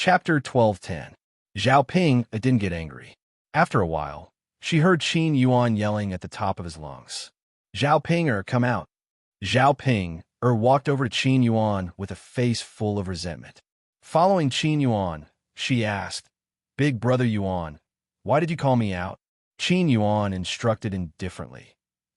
Chapter 12:10. Zhao Ping didn't get angry. After a while, she heard Qin Yuan yelling at the top of his lungs. Zhao Ping, come out. Zhao Ping walked over to Qin Yuan with a face full of resentment. Following Qin Yuan, she asked, "Big brother Yuan, why did you call me out?" Qin Yuan instructed indifferently.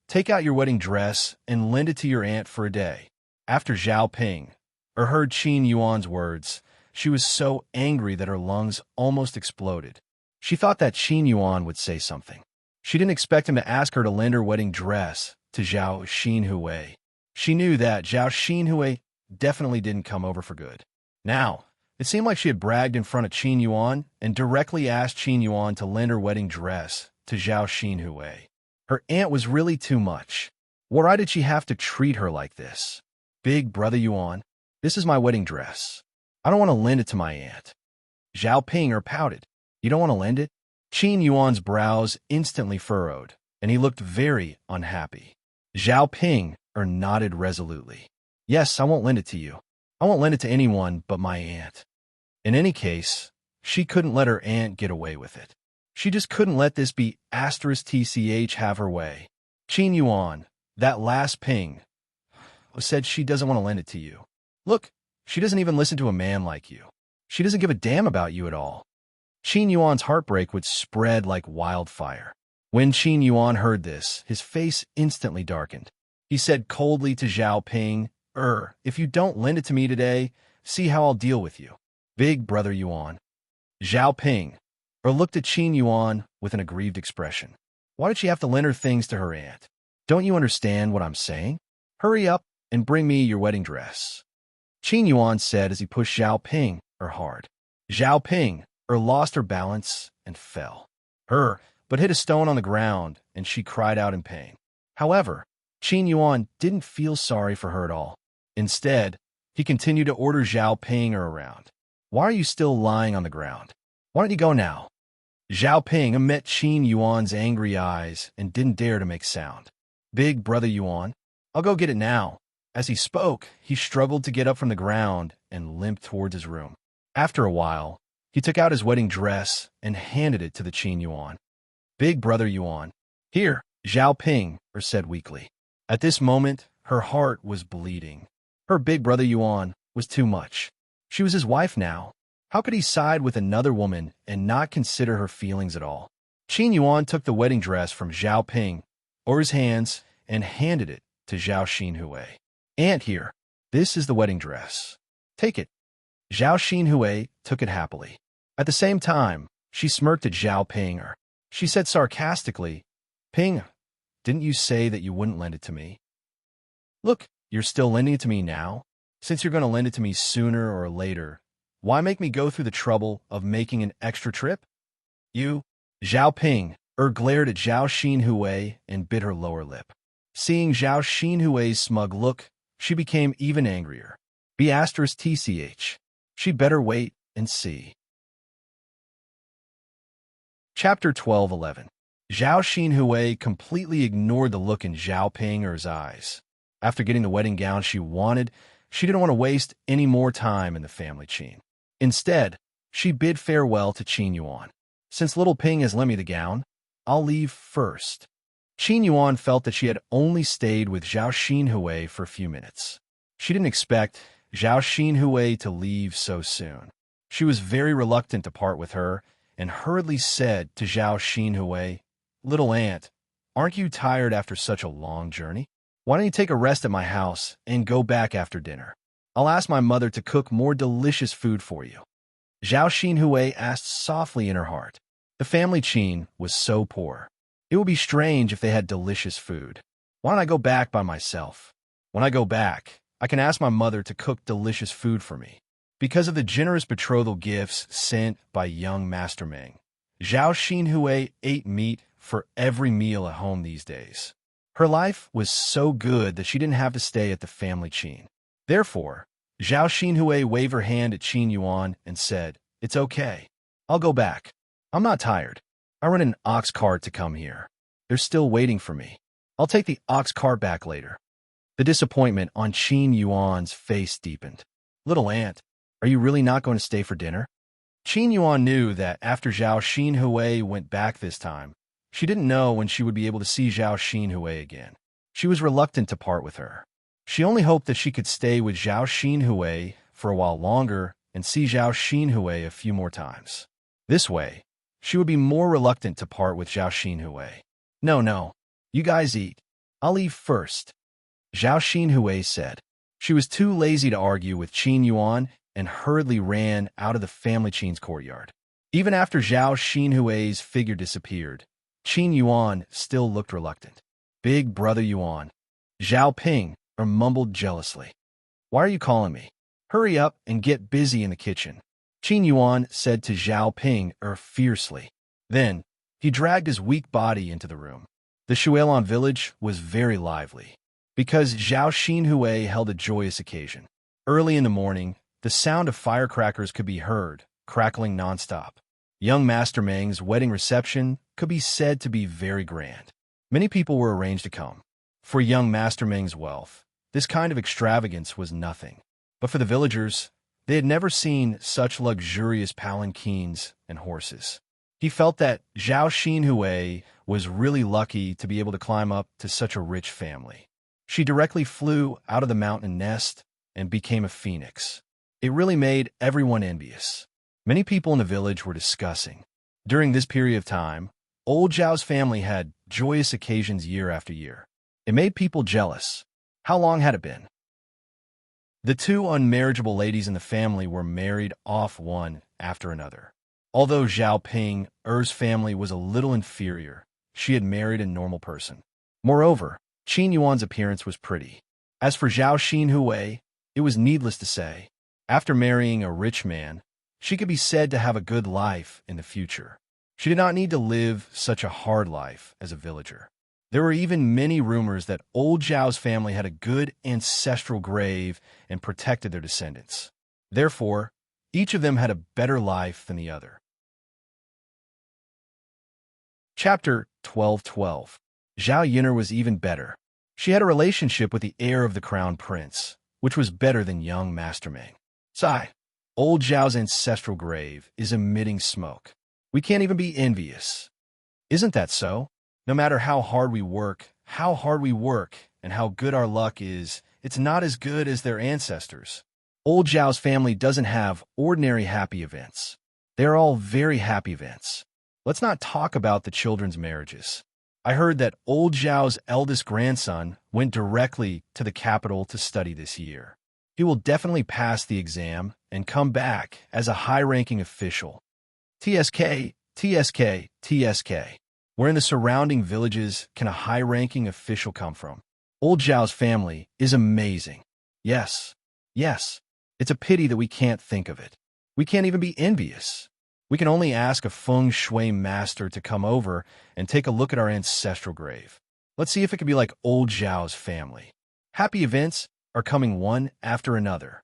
"Take out your wedding dress and lend it to your aunt for a day." After Zhao Ping heard Qin Yuan's words, she was so angry that her lungs almost exploded. She thought that Qin Yuan would say something. She didn't expect him to ask her to lend her wedding dress to Zhao Xinhui. She knew that Zhao Xinhui definitely didn't come over for good. Now, it seemed like she had bragged in front of Qin Yuan and directly asked Qin Yuan to lend her wedding dress to Zhao Xinhui. Her aunt was really too much. Why did she have to treat her like this? "Big brother Yuan, this is my wedding dress. I don't want to lend it to my aunt." Zhao Ping pouted. "You don't want to lend it?" Qin Yuan's brows instantly furrowed, and he looked very unhappy. Zhao Ping nodded resolutely. "Yes, I won't lend it to you. I won't lend it to anyone but my aunt." In any case, she couldn't let her aunt get away with it. She just couldn't let this be *TCH have her way. Qin Yuan, that last Ping, said she doesn't want to lend it to you. Look, she doesn't even listen to a man like you. She doesn't give a damn about you at all. Qin Yuan's heartbreak would spread like wildfire. When Qin Yuan heard this, his face instantly darkened. He said coldly to Zhao Ping, "If you don't lend it to me today, see how I'll deal with you. Big brother Yuan." Zhao Ping looked at Qin Yuan with an aggrieved expression. Why did she have to lend her things to her aunt? Don't you understand what I'm saying? Hurry up and bring me your wedding dress. Qin Yuan said as he pushed Zhao Ping hard. Zhao Ping lost her balance and fell. But hit a stone on the ground, and she cried out in pain. However, Qin Yuan didn't feel sorry for her at all. Instead, he continued to order Zhao Ping around. "Why are you still lying on the ground? Why don't you go now?" Zhao Ping met Qin Yuan's angry eyes and didn't dare to make sound. "Big brother Yuan, I'll go get it now." As he spoke, he struggled to get up from the ground and limped towards his room. After a while, he took out his wedding dress and handed it to the Qin Yuan. "Big brother Yuan." "Here," Zhao Ping said weakly. At this moment, her heart was bleeding. Her big brother Yuan was too much. She was his wife now. How could he side with another woman and not consider her feelings at all? Qin Yuan took the wedding dress from Zhao Ping or his hands and handed it to Zhao Xinhui. "Aunt, here. This is the wedding dress. Take it." Zhao Xinhui took it happily. At the same time, she smirked at Zhao Ping. She said sarcastically, "Ping, didn't you say that you wouldn't lend it to me? Look, you're still lending it to me now. Since you're going to lend it to me sooner or later, why make me go through the trouble of making an extra trip?" "You?" Zhao Ping glared at Zhao Xinhui and bit her lower lip. Seeing Zhao Xinhui's smug look, she became even angrier. *TCH. She better wait and see. Chapter 12:11. Zhao Xinhui completely ignored the look in Zhao Ping's eyes. After getting the wedding gown she wanted, she didn't want to waste any more time in the family Qin. Instead, she bid farewell to Qin Yuan. "Since little Ping has lent me the gown, I'll leave first." Qin Yuan felt that she had only stayed with Zhao Xinhui for a few minutes. She didn't expect Zhao Xinhui to leave so soon. She was very reluctant to part with her and hurriedly said to Zhao Xinhui, "Little aunt, aren't you tired after such a long journey? Why don't you take a rest at my house and go back after dinner? I'll ask my mother to cook more delicious food for you." Zhao Xinhui asked softly in her heart. The family Qin was so poor. It would be strange if they had delicious food. Why don't I go back by myself? When I go back, I can ask my mother to cook delicious food for me. Because of the generous betrothal gifts sent by young Master Meng, Zhao Xinhui ate meat for every meal at home these days. Her life was so good that she didn't have to stay at the family Qin. Therefore, Zhao Xinhui waved her hand at Qin Yuan and said, "It's okay. I'll go back. I'm not tired. I rent an ox cart to come here. They're still waiting for me. I'll take the ox cart back later." The disappointment on Qin Yuan's face deepened. "Little aunt, are you really not going to stay for dinner?" Qin Yuan knew that after Zhao Xinhui went back this time, she didn't know when she would be able to see Zhao Xinhui again. She was reluctant to part with her. She only hoped that she could stay with Zhao Xinhui for a while longer and see Zhao Xinhui a few more times. This way, she would be more reluctant to part with Zhao Xinhui. No, you guys eat. I'll eat first, Zhao Xinhui said. She was too lazy to argue with Qin Yuan and hurriedly ran out of the family Qin's courtyard. Even after Zhao Xinhui's figure disappeared, Qin Yuan still looked reluctant. Big brother Yuan, Zhao Ping mumbled jealously. Why are you calling me? Hurry up and get busy in the kitchen, Qin Yuan said to Zhao Ping fiercely. Then, he dragged his weak body into the room. The Shuelon village was very lively, because Zhao Xinhui held a joyous occasion. Early in the morning, the sound of firecrackers could be heard, crackling nonstop. Young Master Meng's wedding reception could be said to be very grand. Many people were arranged to come. For young Master Meng's wealth, this kind of extravagance was nothing. But for the villagers, they had never seen such luxurious palanquins and horses. He felt that Zhao Xinhui was really lucky to be able to climb up to such a rich family. She directly flew out of the mountain nest and became a phoenix. It really made everyone envious. Many people in the village were discussing. During this period of time, old Zhao's family had joyous occasions year after year. It made people jealous. How long had it been? The two unmarriageable ladies in the family were married off one after another. Although Zhao Ping's family was a little inferior, she had married a normal person. Moreover, Qin Yuan's appearance was pretty. As for Zhao Xinhui, it was needless to say, after marrying a rich man, she could be said to have a good life in the future. She did not need to live such a hard life as a villager. There were even many rumors that old Zhao's family had a good ancestral grave and protected their descendants. Therefore, each of them had a better life than the other. Chapter 12:12. Zhao Yin'er was even better. She had a relationship with the heir of the crown prince, which was better than young Master Meng. Sigh. Old Zhao's ancestral grave is emitting smoke. We can't even be envious. Isn't that so? No matter how hard we work, and how good our luck is, it's not as good as their ancestors. Old Zhao's family doesn't have ordinary happy events. They're all very happy events. Let's not talk about the children's marriages. I heard that old Zhao's eldest grandson went directly to the capital to study this year. He will definitely pass the exam and come back as a high-ranking official. TSK. Where in the surrounding villages can a high-ranking official come from? Old Zhao's family is amazing. Yes. It's a pity that we can't think of it. We can't even be envious. We can only ask a feng shui master to come over and take a look at our ancestral grave. Let's see if it can be like old Zhao's family. Happy events are coming one after another.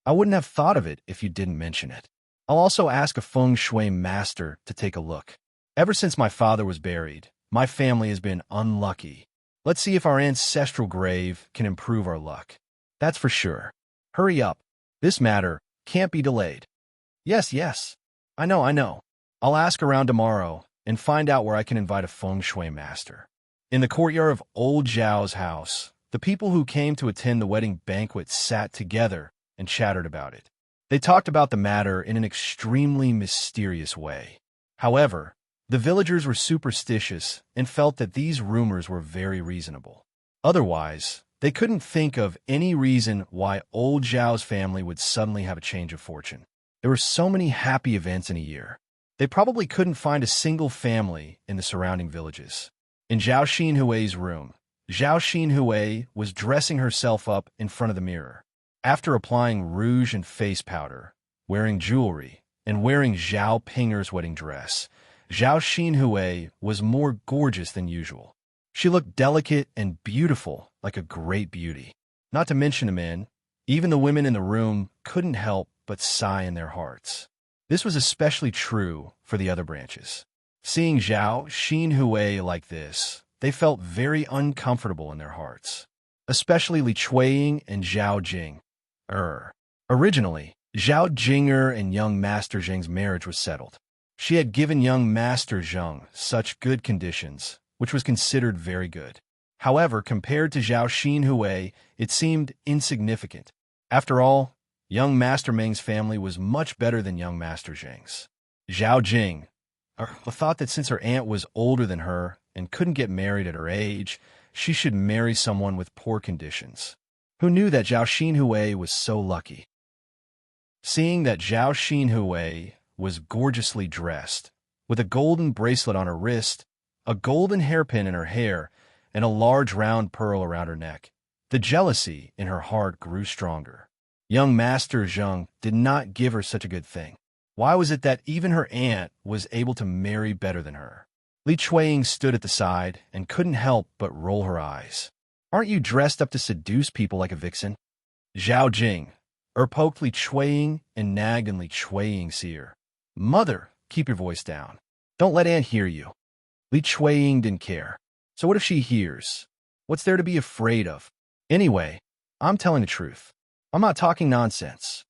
I wouldn't have thought of it if you didn't mention it. I'll also ask a feng shui master to take a look. Ever since my father was buried, my family has been unlucky. Let's see if our ancestral grave can improve our luck. That's for sure. Hurry up. This matter can't be delayed. Yes. I know. I'll ask around tomorrow and find out where I can invite a feng shui master. In the courtyard of old Zhao's house, the people who came to attend the wedding banquet sat together and chattered about it. They talked about the matter in an extremely mysterious way. However, the villagers were superstitious and felt that these rumors were very reasonable. Otherwise, they couldn't think of any reason why old Zhao's family would suddenly have a change of fortune. There were so many happy events in a year. They probably couldn't find a single family in the surrounding villages. In Zhao Xinhui's room, Zhao Xinhui was dressing herself up in front of the mirror. After applying rouge and face powder, wearing jewelry, and wearing Zhao Ping's wedding dress, Zhao Xinhui was more gorgeous than usual. She looked delicate and beautiful, like a great beauty. Not to mention the men, even the women in the room couldn't help but sigh in their hearts. This was especially true for the other branches. Seeing Zhao Xinhui like this, they felt very uncomfortable in their hearts. Especially Li Chuiying and Zhao Jing. Originally, Zhao Jing'er and young Master Zheng's marriage was settled. She had given young Master Zheng such good conditions, which was considered very good. However, compared to Zhao Xinhui, it seemed insignificant. After all, young Master Meng's family was much better than young Master Zheng's. Zhao Jing thought that since her aunt was older than her and couldn't get married at her age, she should marry someone with poor conditions. Who knew that Zhao Xinhui was so lucky? Seeing that Zhao Xinhui was gorgeously dressed, with a golden bracelet on her wrist, a golden hairpin in her hair, and a large round pearl around her neck, the jealousy in her heart grew stronger. Young Master Zheng did not give her such a good thing. Why was it that even her aunt was able to marry better than her? Li Chuiying stood at the side and couldn't help but roll her eyes. Aren't you dressed up to seduce people like a vixen? Zhao Jing poked Li Chuiying and nagged, and Li Chuiying's ear. Mother, keep your voice down. Don't let Aunt hear you. Li Chuiying didn't care. So what if she hears? What's there to be afraid of? Anyway, I'm telling the truth. I'm not talking nonsense.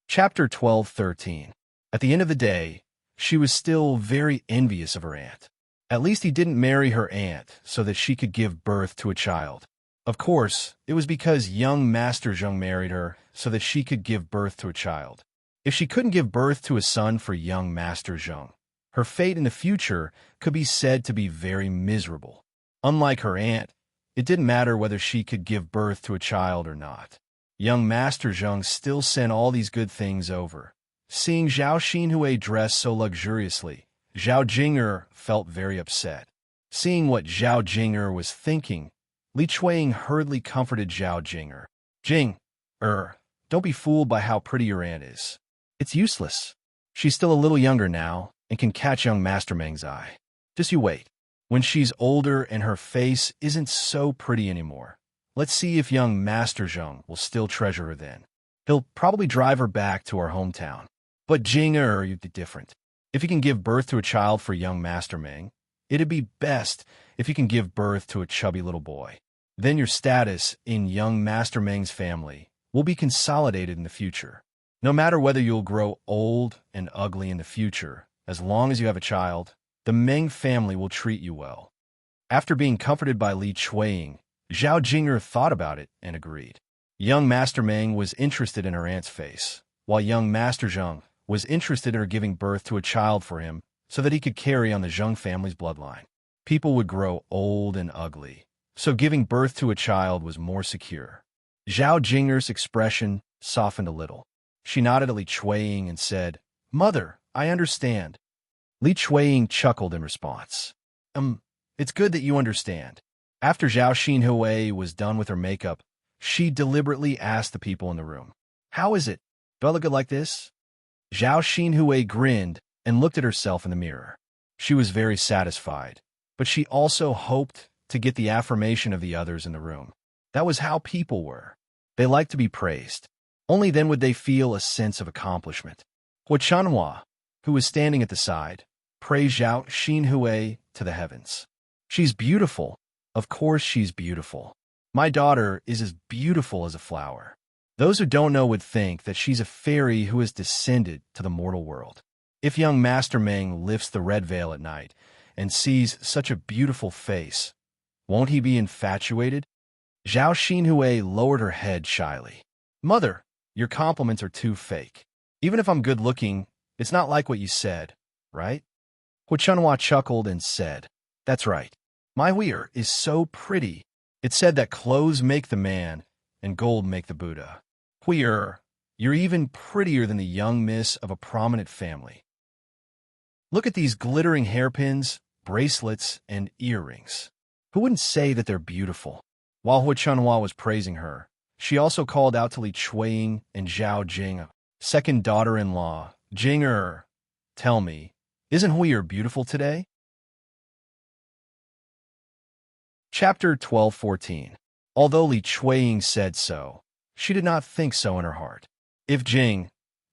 Chapter 12:13. At the end of the day, she was still very envious of her aunt. At least he didn't marry her aunt so that she could give birth to a child. Of course, it was because young Master Zheng married her so that she could give birth to a child. If she couldn't give birth to a son for young Master Zheng, her fate in the future could be said to be very miserable. Unlike her aunt, it didn't matter whether she could give birth to a child or not. Young Master Zheng still sent all these good things over. Seeing Zhao Xinhui dress so luxuriously, Zhao Jing'er felt very upset. Seeing what Zhao Jing'er was thinking, Li Chuiying hurriedly comforted Zhao Jing'er. Don't be fooled by how pretty your aunt is. It's useless. She's still a little younger now and can catch young Master Meng's eye. Just you wait. When she's older and her face isn't so pretty anymore, let's see if young Master Zheng will still treasure her then. He'll probably drive her back to our hometown. But Jing'er, you'd be different. If you can give birth to a child for young Master Meng, it'd be best if you can give birth to a chubby little boy. Then your status in young Master Meng's family will be consolidated in the future. No matter whether you'll grow old and ugly in the future, as long as you have a child, the Meng family will treat you well. After being comforted by Li Chuiying, Zhao Jing'er thought about it and agreed. Young Master Meng was interested in her aunt's face, while young Master Zheng was interested in her giving birth to a child for him so that he could carry on the Zheng family's bloodline. People would grow old and ugly, so giving birth to a child was more secure. Zhao Jing'er's expression softened a little. She nodded at Li Chuiying and said, Mother, I understand. Li Chuiying chuckled in response. It's good that you understand. After Zhao Xinhui was done with her makeup, she deliberately asked the people in the room, How is it? Do I look good like this? Zhao Xinhui grinned and looked at herself in the mirror. She was very satisfied, but she also hoped to get the affirmation of the others in the room. That was how people were. They liked to be praised. Only then would they feel a sense of accomplishment. Hua Chanhua, who was standing at the side, praised Zhao Xinhui to the heavens. She's beautiful. Of course she's beautiful. My daughter is as beautiful as a flower. Those who don't know would think that she's a fairy who has descended to the mortal world. If young Master Meng lifts the red veil at night and sees such a beautiful face, won't he be infatuated? Zhao Xinhui lowered her head shyly. Mother, your compliments are too fake. Even if I'm good-looking, it's not like what you said, right? Hua Chanhua chuckled and said, That's right. My weir is so pretty. It said that clothes make the man and gold make the Buddha. Weir, you're even prettier than the young miss of a prominent family. Look at these glittering hairpins, bracelets, and earrings. Who wouldn't say that they're beautiful? While Hua Chanhua was praising her, she also called out to Li Chuiying and Zhao Jing, second daughter-in-law. Jing'er, tell me, isn't Huir beautiful today? Chapter 12:14. Although Li Chuiying said so, she did not think so in her heart. If Jing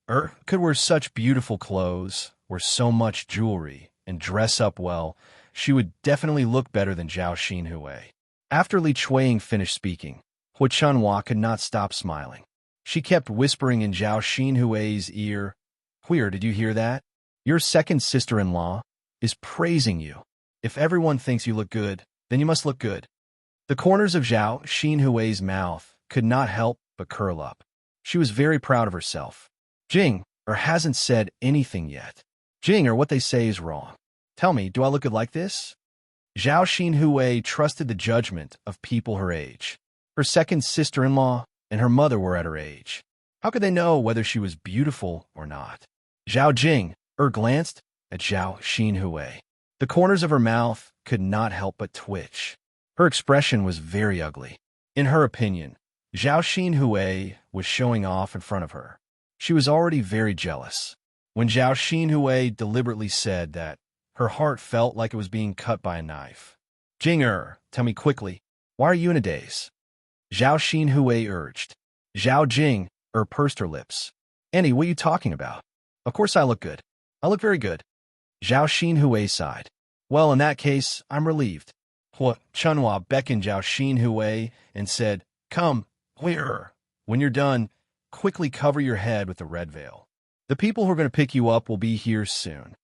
could wear such beautiful clothes, wear so much jewelry, and dress up well, she would definitely look better than Zhao Xinhui. After Li Chuiying finished speaking, Hu Chunhua could not stop smiling. She kept whispering in Zhao Xinhui's ear, "Queer, did you hear that? Your second sister-in-law is praising you. If everyone thinks you look good, then you must look good." The corners of Zhao Xinhui's mouth could not help but curl up. She was very proud of herself. Jing hasn't said anything yet. Jing what they say is wrong. Tell me, do I look good like this? Zhao Xinhui trusted the judgment of people her age. Her second sister-in-law and her mother were at her age. How could they know whether she was beautiful or not? Zhao Jing glanced at Zhao Xinhui. The corners of her mouth could not help but twitch. Her expression was very ugly. In her opinion, Zhao Xinhui was showing off in front of her. She was already very jealous. When Zhao Xinhui deliberately said that, her heart felt like it was being cut by a knife. Jing tell me quickly, why are you in a daze? Zhao Xinhui urged. Zhao Jing pursed her lips. Annie, what are you talking about? Of course I look good. I look very good. Zhao Xinhui sighed. Well, in that case, I'm relieved. Hu Chunhua beckoned Zhao Xinhui and said, Come, where? When you're done, quickly cover your head with the red veil. The people who are going to pick you up will be here soon.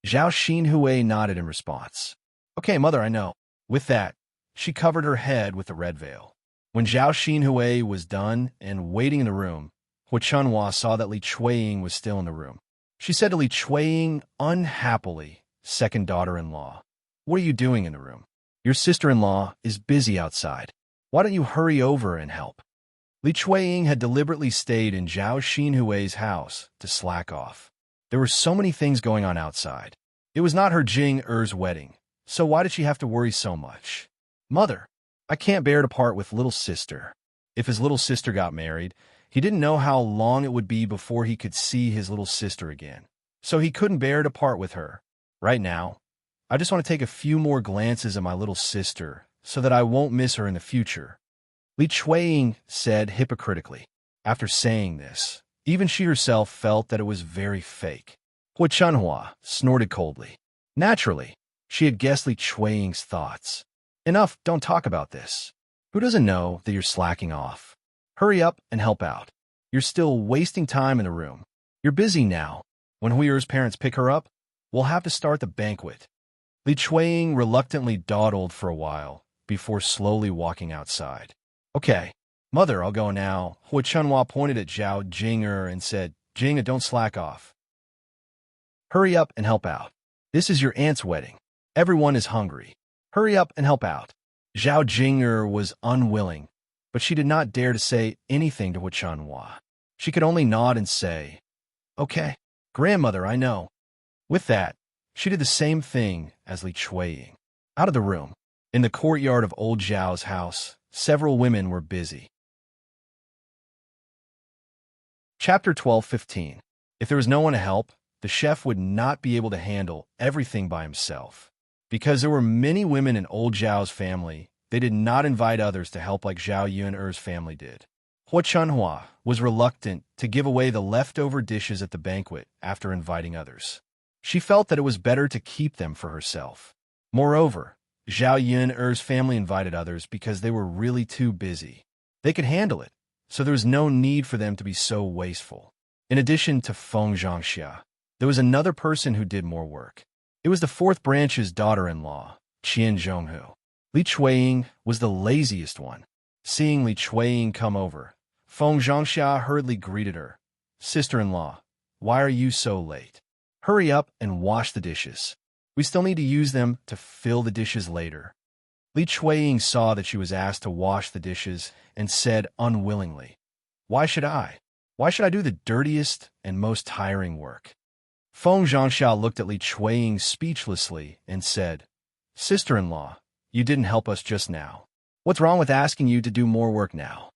Zhao Xinhui nodded in response. Okay, mother, I know. With that, she covered her head with the red veil. When Zhao Xinhui was done and waiting in the room, Hu Chunhua saw that Li Chuiying was still in the room. She said to Li Chuiying unhappily, second daughter-in-law, what are you doing in the room? Your sister-in-law is busy outside. Why don't you hurry over and help? Li Chuiying had deliberately stayed in Zhao Xinhui's house to slack off. There were so many things going on outside. It was not her Jing wedding, so why did she have to worry so much? Mother, I can't bear to part with little sister. If his little sister got married, he didn't know how long it would be before he could see his little sister again. So he couldn't bear to part with her. Right now, I just want to take a few more glances at my little sister so that I won't miss her in the future. Li Chuiying said hypocritically. After saying this, even she herself felt that it was very fake. Hu Chunhua snorted coldly. Naturally, she had guessed Li Chuiying's thoughts. Enough, don't talk about this. Who doesn't know that you're slacking off? Hurry up and help out. You're still wasting time in the room. You're busy now. When Huir's parents pick her up, we'll have to start the banquet. Li Chuiying reluctantly dawdled for a while before slowly walking outside. Okay, mother, I'll go now. Hu Chunhua pointed at Zhao Jinger and said, Jinga, don't slack off. Hurry up and help out. This is your aunt's wedding. Everyone is hungry. Hurry up and help out. Zhao Jinger was unwilling, but she did not dare to say anything to Hu Chunhua. She could only nod and say, Okay, grandmother, I know. With that, she did the same thing as Li Chuiying. Out of the room, in the courtyard of old Zhao's house, several women were busy. Chapter 12:15. If there was no one to help, the chef would not be able to handle everything by himself. Because there were many women in old Zhao's family, they did not invite others to help like Zhao Yun's family did. Hu Chunhua was reluctant to give away the leftover dishes at the banquet after inviting others. She felt that it was better to keep them for herself. Moreover, Zhao Yun's family invited others because they were really too busy. They could handle it, so there was no need for them to be so wasteful. In addition to Feng Zhangxia, there was another person who did more work. It was the fourth branch's daughter-in-law, Qian Zhonghu. Li Chuiying was the laziest one. Seeing Li Chuiying come over, Feng Zhangxia hurriedly greeted her. Sister-in-law, why are you so late? Hurry up and wash the dishes. We still need to use them to fill the dishes later. Li Chuiying saw that she was asked to wash the dishes and said unwillingly, Why should I? Why should I do the dirtiest and most tiring work? Feng Zhangxia looked at Li Chuiying speechlessly and said, Sister-in-law, you didn't help us just now. What's wrong with asking you to do more work now?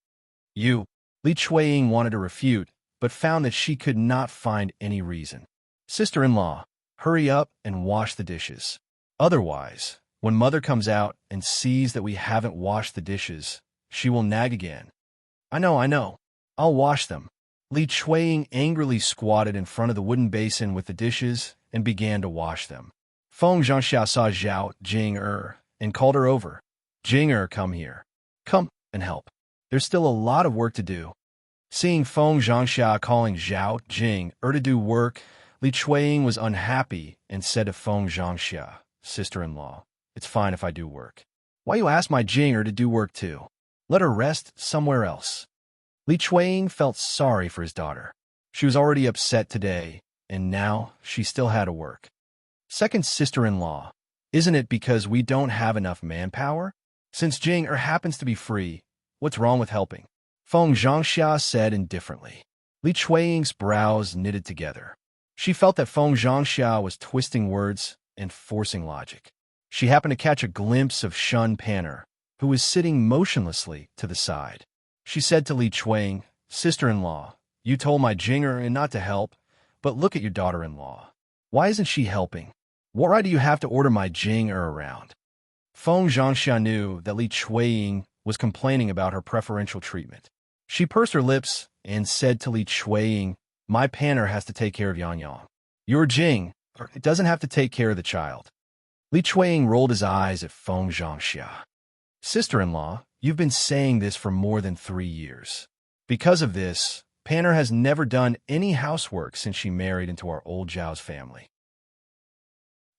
You. Li Chuiying wanted to refute, but found that she could not find any reason. Sister-in-law, hurry up and wash the dishes. Otherwise, when mother comes out and sees that we haven't washed the dishes, she will nag again. I know. I'll wash them. Li Chuiying angrily squatted in front of the wooden basin with the dishes and began to wash them. Feng Zhangxia saw Zhao Jing and called her over. Jing come here. Come and help. There's still a lot of work to do. Seeing Feng Zhangxia calling Zhao Jing to do work, Li Chuiying was unhappy and said to Feng Zhangxia, sister-in-law, "It's fine if I do work. Why you ask my Jinger to do work too? Let her rest somewhere else." Li Chuiying felt sorry for his daughter. She was already upset today, and now she still had to work. Second sister-in-law, isn't it because we don't have enough manpower? Since Jinger happens to be free, what's wrong with helping? Feng Zhangxia said indifferently. Li Chuiying's brows knitted together. She felt that Feng Zhangxia was twisting words and forcing logic. She happened to catch a glimpse of Shun Panner, who was sitting motionlessly to the side. She said to Li Chuiying, "Sister-in-law, you told my Jinger not to help, but look at your daughter-in-law. Why isn't she helping? Why do you have to order my Jinger around?" Feng Zhangxia knew that Li Chuiying was complaining about her preferential treatment. She pursed her lips and said to Li Chuiying, "My Panner has to take care of Yang Yang. Your Jing doesn't have to take care of the child." Li Chuiying rolled his eyes at Feng Zhangxia. "Sister-in-law, you've been saying this for more than 3 years. Because of this, Panner has never done any housework since she married into our old Zhao's family.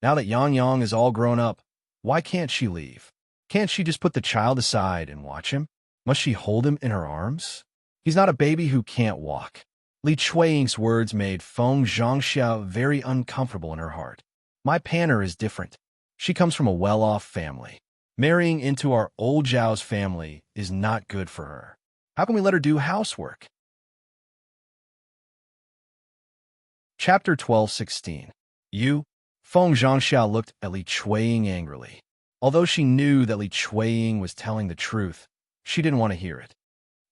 Now that Yang Yang is all grown up, why can't she leave? Can't she just put the child aside and watch him? Must she hold him in her arms? He's not a baby who can't walk." Li Chuiying's words made Feng Zhangxia very uncomfortable in her heart. "My Panner is different. She comes from a well-off family. Marrying into our old Zhao's family is not good for her. How can we let her do housework?" Chapter 12:16. You? Feng Zhangxia looked at Li Chuiying angrily. Although she knew that Li Chuiying was telling the truth, she didn't want to hear it.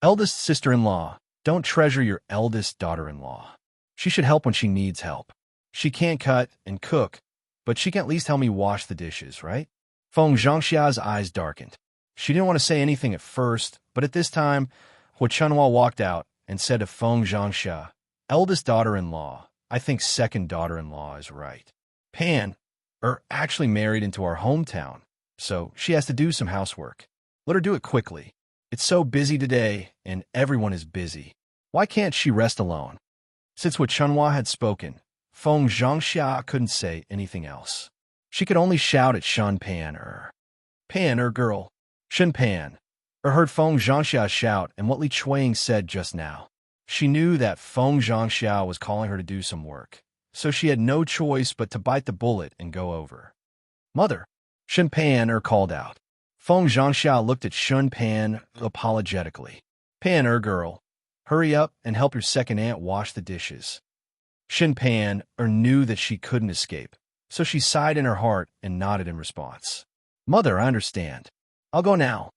"Eldest sister-in-law, don't treasure your eldest daughter-in-law. She should help when she needs help. She can't cut and cook, but she can at least help me wash the dishes, right?" Feng Zhangxia's eyes darkened. She didn't want to say anything at first, but at this time, Hua Chunhua walked out and said to Feng Zhangxia, "Eldest daughter-in-law, I think second daughter-in-law is right. Pan actually married into our hometown, so she has to do some housework. Let her do it quickly. It's so busy today, and everyone is busy. Why can't she rest alone?" Since Hua Chunhua had spoken, Feng Zhangxia couldn't say anything else. She could only shout at Shun Pan Pan girl. Shun Pan heard Feng Zhangxia shout and what Li Chuiying said just now. She knew that Feng Zhangxia was calling her to do some work, so she had no choice but to bite the bullet and go over. "Mother," Shun Pan called out. Feng Zhangxia looked at Shun Pan apologetically. "Pan girl, hurry up and help your second aunt wash the dishes." Shun Pan knew that she couldn't escape, so she sighed in her heart and nodded in response. "Mother, I understand. I'll go now."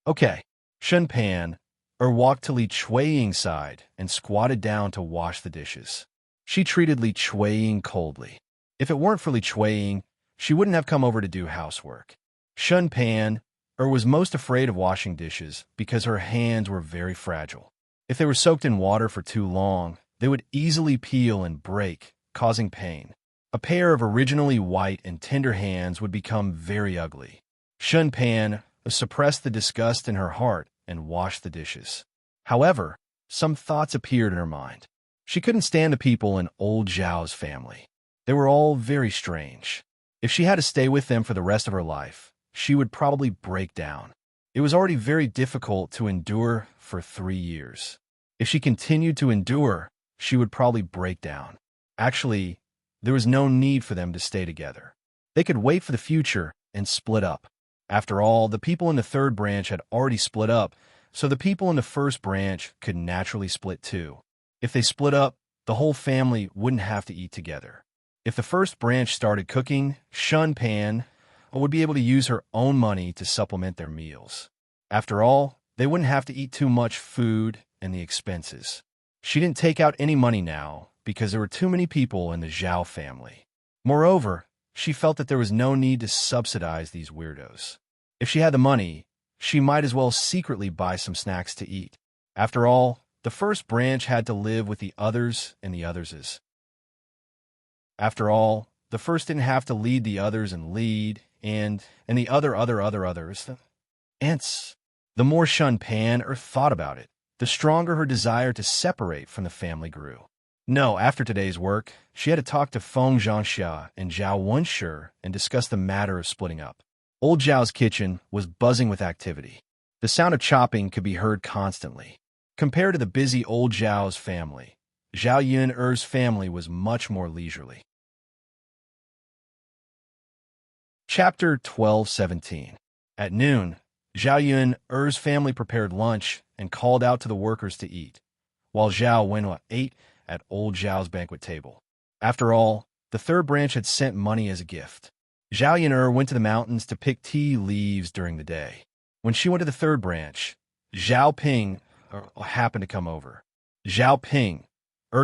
"Okay." Shun Pan walked to Li Chuiying's side and squatted down to wash the dishes. She treated Li Chuiying coldly. If it weren't for Li Chuiying, she wouldn't have come over to do housework. Shun Pan was most afraid of washing dishes because her hands were very fragile. If they were soaked in water for too long, they would easily peel and break, causing pain. A pair of originally white and tender hands would become very ugly. Shun Pan suppressed the disgust in her heart and washed the dishes. However, some thoughts appeared in her mind. She couldn't stand the people in old Zhao's family. They were all very strange. If she had to stay with them for the rest of her life, she would probably break down. It was already very difficult to endure for 3 years. If she continued to endure, she would probably break down. Actually, there was no need for them to stay together. They could wait for the future and split up. After all, the people in the third branch had already split up, so the people in the first branch could naturally split too. If they split up, the whole family wouldn't have to eat together. If the first branch started cooking, Shun Pan would be able to use her own money to supplement their meals. After all, they wouldn't have to eat too much food and the expenses. She didn't take out any money now because there were too many people in the Zhao family. Moreover, she felt that there was no need to subsidize these weirdos. If she had the money, she might as well secretly buy some snacks to eat. After all, the first branch had to live with the others and the otherses. After all, the first didn't have to lead the others and lead, and the others. Ants. The more Shun Pan thought about it, the stronger her desire to separate from the family grew. No, after today's work, she had to talk to Feng Zhangxia and Zhao Wenshi and discuss the matter of splitting up. Old Zhao's kitchen was buzzing with activity. The sound of chopping could be heard constantly. Compared to the busy old Zhao's family, Zhao Yun's family was much more leisurely. Chapter 12:17. At noon, Zhao Yun's family prepared lunch and called out to the workers to eat, while Zhao Wenhua ate at old Zhao's banquet table. After all, the third branch had sent money as a gift. Zhao Yun went to the mountains to pick tea leaves during the day. When she went to the third branch, Zhao Ping happened to come over. Zhao Ping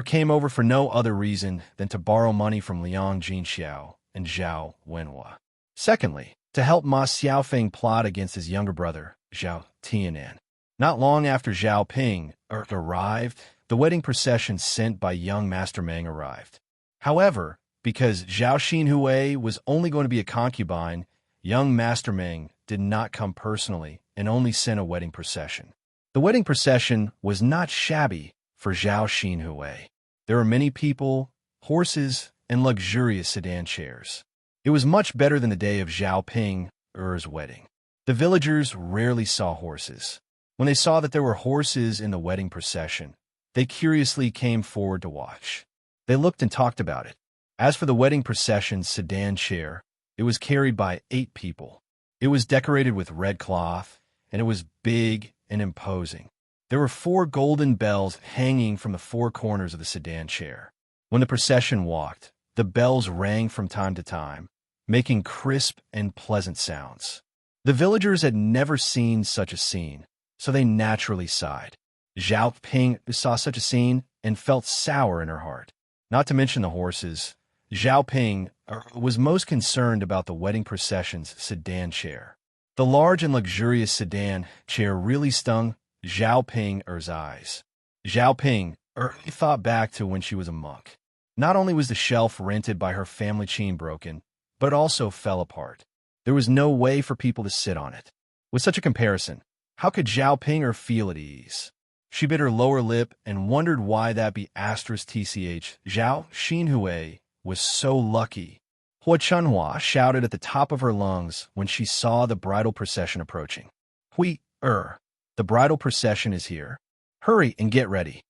came over for no other reason than to borrow money from Liang Jinxiao and Zhao Wenhua. Secondly, to help Ma Xiaofeng plot against his younger brother, Zhao Tianan. Not long after Zhao Ping arrived, the wedding procession sent by young Master Meng arrived. However, because Zhao Xinhui was only going to be a concubine, young Master Meng did not come personally and only sent a wedding procession. The wedding procession was not shabby for Zhao Xinhui. There were many people, horses, and luxurious sedan chairs. It was much better than the day of Zhao Ping's wedding. The villagers rarely saw horses. When they saw that there were horses in the wedding procession, they curiously came forward to watch. They looked and talked about it. As for the wedding procession's sedan chair, it was carried by 8 people. It was decorated with red cloth, and it was big and imposing. There were 4 golden bells hanging from the 4 corners of the sedan chair. When the procession walked, the bells rang from time to time, making crisp and pleasant sounds. The villagers had never seen such a scene, so they naturally sighed. Zhao Ping saw such a scene and felt sour in her heart. Not to mention the horses, Zhao Ping was most concerned about the wedding procession's sedan chair. The large and luxurious sedan chair really stung Zhao Ping's eyes. Zhao Ping thought back to when she was a monk. Not only was the shelf rented by her family chain broken, but it also fell apart. There was no way for people to sit on it. With such a comparison, how could Zhao Ping feel at ease? She bit her lower lip and wondered why that be *tch. Zhao Xinhui was so lucky. Hua Chunhua shouted at the top of her lungs when she saw the bridal procession approaching. Hui, the bridal procession is here. Hurry and get ready.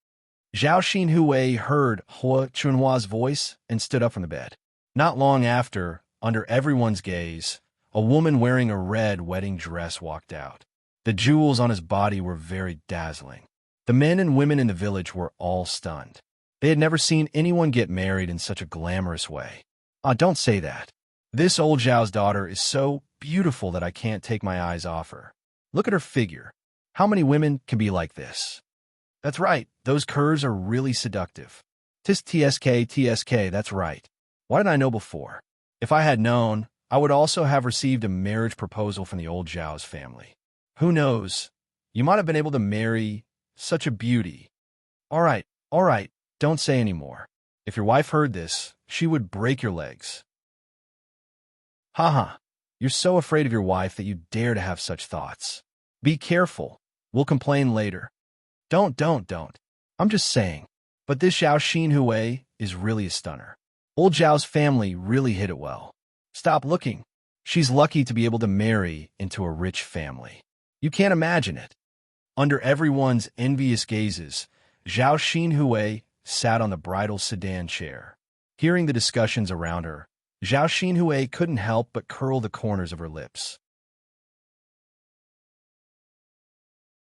Zhao Xinhui heard Hua Chunhua's voice and stood up from the bed. Not long after, under everyone's gaze, a woman wearing a red wedding dress walked out. The jewels on his body were very dazzling. The men and women in the village were all stunned. They had never seen anyone get married in such a glamorous way. Don't say that. This old Zhao's daughter is so beautiful that I can't take my eyes off her. Look at her figure. How many women can be like this? That's right, those curves are really seductive. TSK, that's right. Why didn't I know before? If I had known, I would also have received a marriage proposal from the old Zhao's family. Who knows? You might have been able to marry such a beauty. All right, don't say any more. If your wife heard this, she would break your legs. Haha, you're so afraid of your wife that you dare to have such thoughts. Be careful. We'll complain later. Don't. I'm just saying. But this Zhao Xinhui is really a stunner. Old Zhao's family really hid it well. Stop looking. She's lucky to be able to marry into a rich family. You can't imagine it. Under everyone's envious gazes, Zhao Xinhui sat on the bridal sedan chair. Hearing the discussions around her, Zhao Xinhui couldn't help but curl the corners of her lips.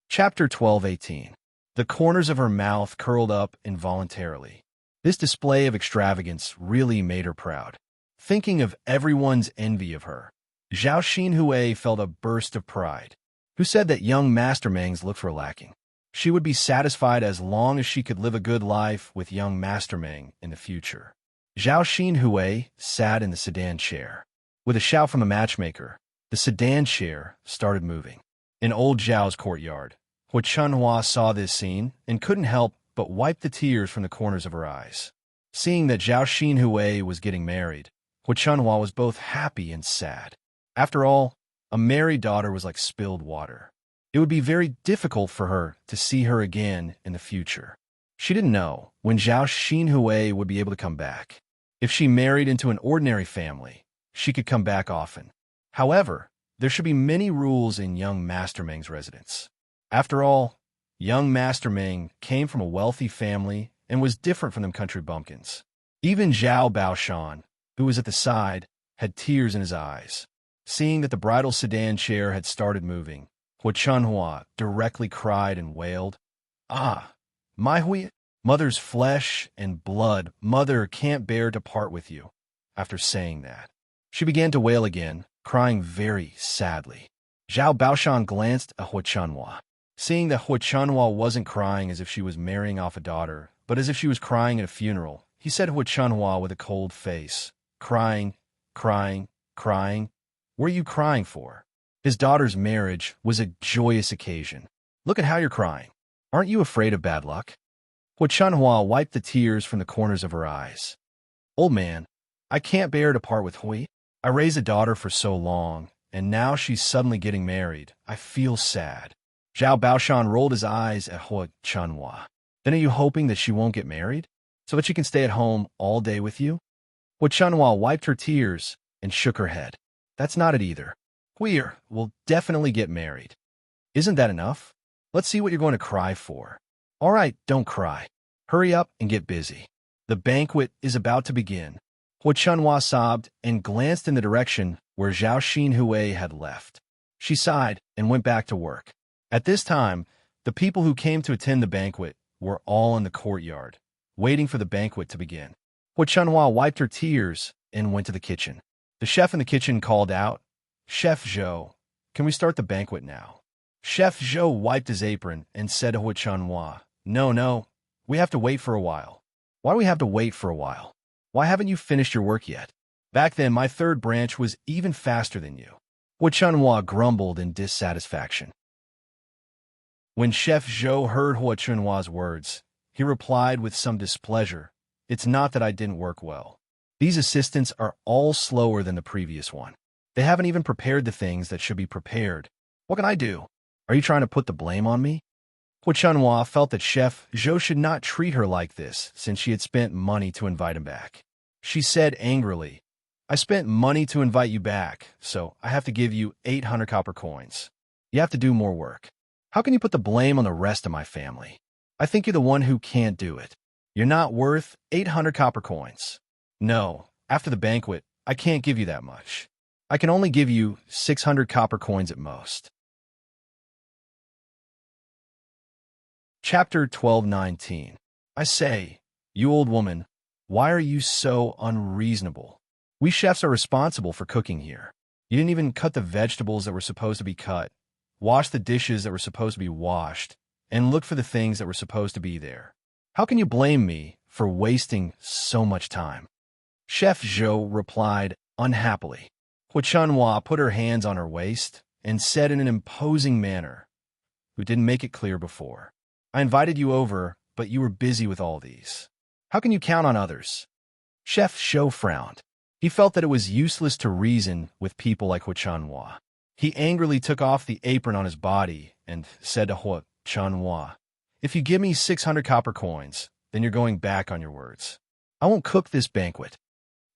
Chapter 12:18. The corners of her mouth curled up involuntarily. This display of extravagance really made her proud. Thinking of everyone's envy of her, Zhao Xinhui felt a burst of pride. Who said that young Master Mengs looked for lacking? She would be satisfied as long as she could live a good life with young Master Meng in the future. Zhao Xinhui sat in the sedan chair. With a shout from the matchmaker, the sedan chair started moving. In old Zhao's courtyard, Hua Chunhua saw this scene and couldn't help but wipe the tears from the corners of her eyes. Seeing that Zhao Xinhui was getting married, Hua Chunhua was both happy and sad. After all, a married daughter was like spilled water. It would be very difficult for her to see her again in the future. She didn't know when Zhao Xinhui would be able to come back. If she married into an ordinary family, she could come back often. However, there should be many rules in young Master Meng's residence. After all, young Master Meng came from a wealthy family and was different from them country bumpkins. Even Zhao Baoshan, who was at the side, had tears in his eyes. Seeing that the bridal sedan chair had started moving, Hua Chunhua directly cried and wailed, "Ah, my Hui, mother's flesh and blood, mother can't bear to part with you." After saying that, she began to wail again, crying very sadly. Zhao Baoshan glanced at Hua Chunhua. Seeing that Hua Chunhua wasn't crying as if she was marrying off a daughter, but as if she was crying at a funeral, he said to Hua Chunhua with a cold face, "Crying, crying, crying? What are you crying for?" His daughter's marriage was a joyous occasion. "Look at how you're crying. Aren't you afraid of bad luck?" Hua Chunhua wiped the tears from the corners of her eyes. "Old man, I can't bear to part with Hui. I raised a daughter for so long, and now she's suddenly getting married. I feel sad." Zhao Baoshan rolled his eyes at Hua Chunhua. "Then are you hoping that she won't get married, so that she can stay at home all day with you?" Hua Chunhua wiped her tears and shook her head. "That's not it either. Hui will definitely get married. Isn't that enough? Let's see what you're going to cry for." "All right, don't cry. Hurry up and get busy. The banquet is about to begin." Hua Chunhua sobbed and glanced in the direction where Zhao Xinhui had left. She sighed and went back to work. At this time, the people who came to attend the banquet were all in the courtyard, waiting for the banquet to begin. Hua Chunhua wiped her tears and went to the kitchen. The chef in the kitchen called out, "Chef Zhou, can we start the banquet now?" Chef Zhou wiped his apron and said to Hua Chunhua, No, we have to wait for a while." "Why do we have to wait for a while? Why haven't you finished your work yet? Back then, my third branch was even faster than you." Hua Chunhua grumbled in dissatisfaction. When Chef Zhou heard Hua Chunhua's words, he replied with some displeasure, "It's not that I didn't work well. These assistants are all slower than the previous one. They haven't even prepared the things that should be prepared. What can I do? Are you trying to put the blame on me?" Hua Chunhua felt that Chef Zhou should not treat her like this since she had spent money to invite him back. She said angrily, "I spent money to invite you back, so I have to give you 800 copper coins. You have to do more work. How can you put the blame on the rest of my family? I think you're the one who can't do it. You're not worth 800 copper coins. No, after the banquet, I can't give you that much. I can only give you 600 copper coins at most." Chapter 12:19. "I say, you old woman, why are you so unreasonable? We chefs are responsible for cooking here. You didn't even cut the vegetables that were supposed to be cut, wash the dishes that were supposed to be washed, and look for the things that were supposed to be there. How can you blame me for wasting so much time?" Chef Zhou replied unhappily. Hua Chunhua put her hands on her waist and said in an imposing manner, "Who didn't make it clear before. I invited you over, but you were busy with all these. How can you count on others?" Chef Zhou frowned. He felt that it was useless to reason with people like Hua Chunhua. He angrily took off the apron on his body and said to Hua Chunhua, "If you give me 600 copper coins, then you're going back on your words. I won't cook this banquet."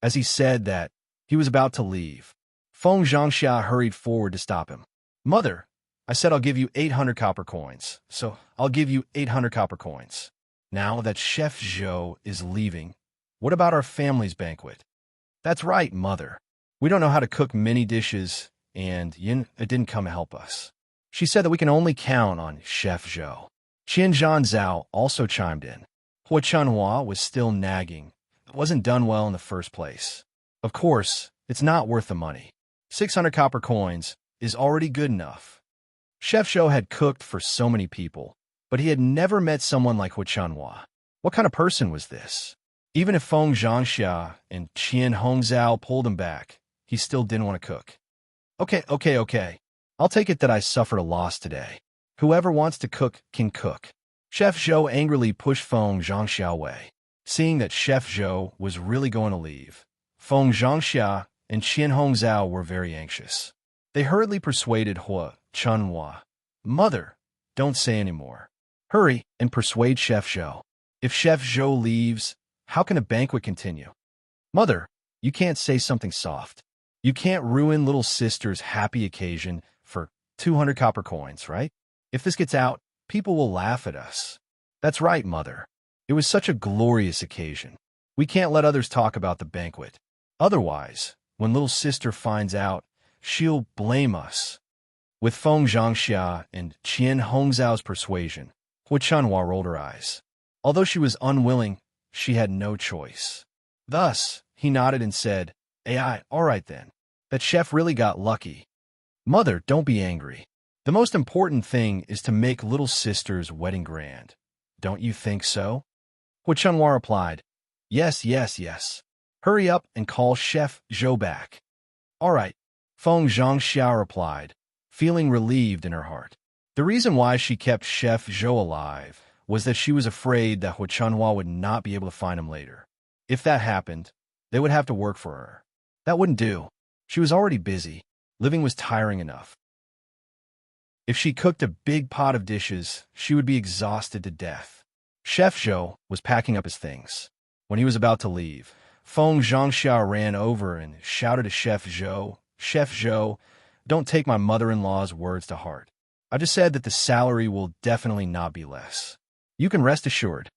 As he said that, he was about to leave. Feng Zhangxia hurried forward to stop him. "Mother, I said I'll give you 800 copper coins, so I'll give you 800 copper coins. Now that Chef Zhou is leaving, what about our family's banquet?" "That's right, Mother. We don't know how to cook many dishes, and Yin didn't come to help us. She said that we can only count on Chef Zhou." Qian Zhao also chimed in. Hua Chunhua was still nagging. It wasn't done well in the first place. Of course, it's not worth the money. 600 copper coins is already good enough. Chef Zhou had cooked for so many people, but he had never met someone like Hua Chunhua. What kind of person was this? Even if Feng Zhangxia and Qian Hongzhao pulled him back, he still didn't want to cook. Okay. I'll take it that I suffered a loss today. Whoever wants to cook can cook." Chef Zhou angrily pushed Feng Zhangxia away. Seeing that Chef Zhou was really going to leave, Feng Zhangxia and Qian Hongzhao were very anxious. They hurriedly persuaded Hua Chunhua, Mother, don't say any more. Hurry and persuade Chef Zhou. If Chef Zhou leaves, how can a banquet continue? Mother, you can't say something soft. You can't ruin little sister's happy occasion for 200 copper coins, right? If this gets out, people will laugh at us. That's right, Mother. It was such a glorious occasion. We can't let others talk about the banquet. Otherwise, when little sister finds out, she'll blame us. With Feng Zhangxia and Qian Hongzhao's persuasion, Hu Chunhua rolled her eyes. Although she was unwilling, she had no choice. Thus, he nodded and said, "AI, all right then. That chef really got lucky. Mother, don't be angry. The most important thing is to make little sister's wedding grand. Don't you think so?" Hu Chunhua replied, "Yes, yes, yes. Hurry up and call Chef Zhou back." "All right," Feng Zhangxia replied, feeling relieved in her heart. The reason why she kept Chef Zhou alive was that she was afraid that Hu Chunhua would not be able to find him later. If that happened, they would have to work for her. That wouldn't do. She was already busy. Living was tiring enough. If she cooked a big pot of dishes, she would be exhausted to death. Chef Zhou was packing up his things. When he was about to leave, Feng Zhangxia ran over and shouted to Chef Zhou, "Chef Zhou, don't take my mother-in-law's words to heart. I just said that the salary will definitely not be less. You can rest assured."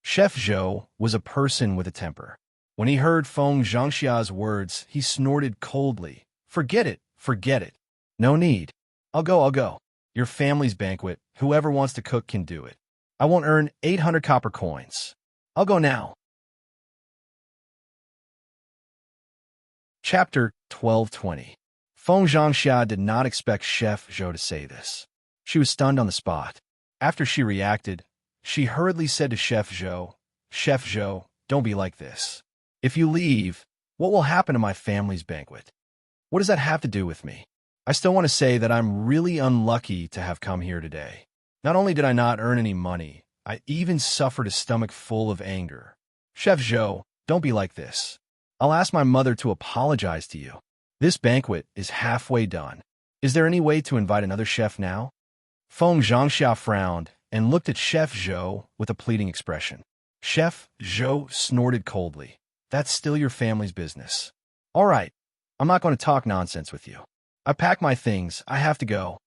Chef Zhou was a person with a temper. When he heard Feng Zhangxia's words, he snorted coldly. Forget it. No need. I'll go. Your family's banquet. Whoever wants to cook can do it. I won't earn 800 copper coins. I'll go now. Chapter 1220. Feng Zhangxia did not expect Chef Zhou to say this. She was stunned on the spot. After she reacted, she hurriedly said to Chef Zhou, "Chef Zhou, don't be like this. If you leave, what will happen to my family's banquet? What does that have to do with me? I still want to say that I'm really unlucky to have come here today. Not only did I not earn any money, I even suffered a stomach full of anger. Chef Zhou, don't be like this. I'll ask my mother to apologize to you. This banquet is halfway done. Is there any way to invite another chef now?" Feng Zhangxia frowned and looked at Chef Zhou with a pleading expression. Chef Zhou snorted coldly. "That's still your family's business. All right, I'm not going to talk nonsense with you. I packed my things. I have to go."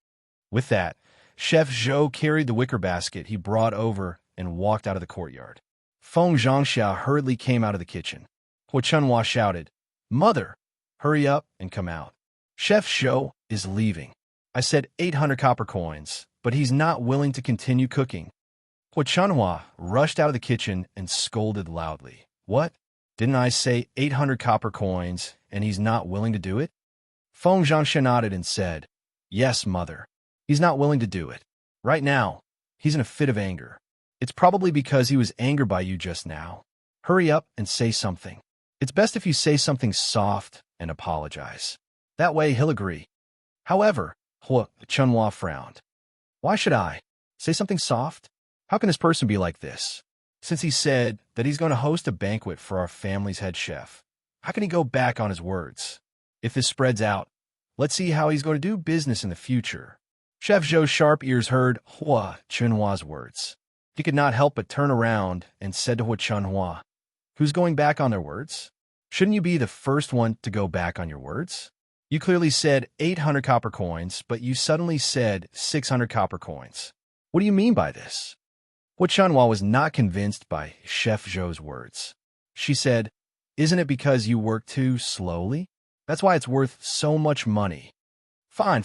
With that, Chef Zhou carried the wicker basket he brought over and walked out of the courtyard. Feng Zhangxia hurriedly came out of the kitchen. Hu Chunhua shouted, "Mother, hurry up and come out. Chef Zhou is leaving. I said 800 copper coins, but he's not willing to continue cooking." Hu Chunhua rushed out of the kitchen and scolded loudly. "What? Didn't I say 800 copper coins and he's not willing to do it?" Feng Zhangxia nodded and said, "Yes, Mother. He's not willing to do it. Right now, he's in a fit of anger. It's probably because he was angered by you just now. Hurry up and say something. It's best if you say something soft and apologize. That way he'll agree." However, Hu Chunhua frowned. "Why should I? Say something soft? How can this person be like this? Since he said that he's going to host a banquet for our family's head chef, how can he go back on his words? If this spreads out, let's see how he's going to do business in the future." Chef Zhou's sharp ears heard Hu Chunhua's words. He could not help but turn around and said to Hu Chunhua, "Who's going back on their words? Shouldn't you be the first one to go back on your words? You clearly said 800 copper coins, but you suddenly said 600 copper coins. What do you mean by this?" Hu Chunhua was not convinced by Chef Zhou's words. She said, "Isn't it because you work too slowly? That's why it's worth so much money." Fine.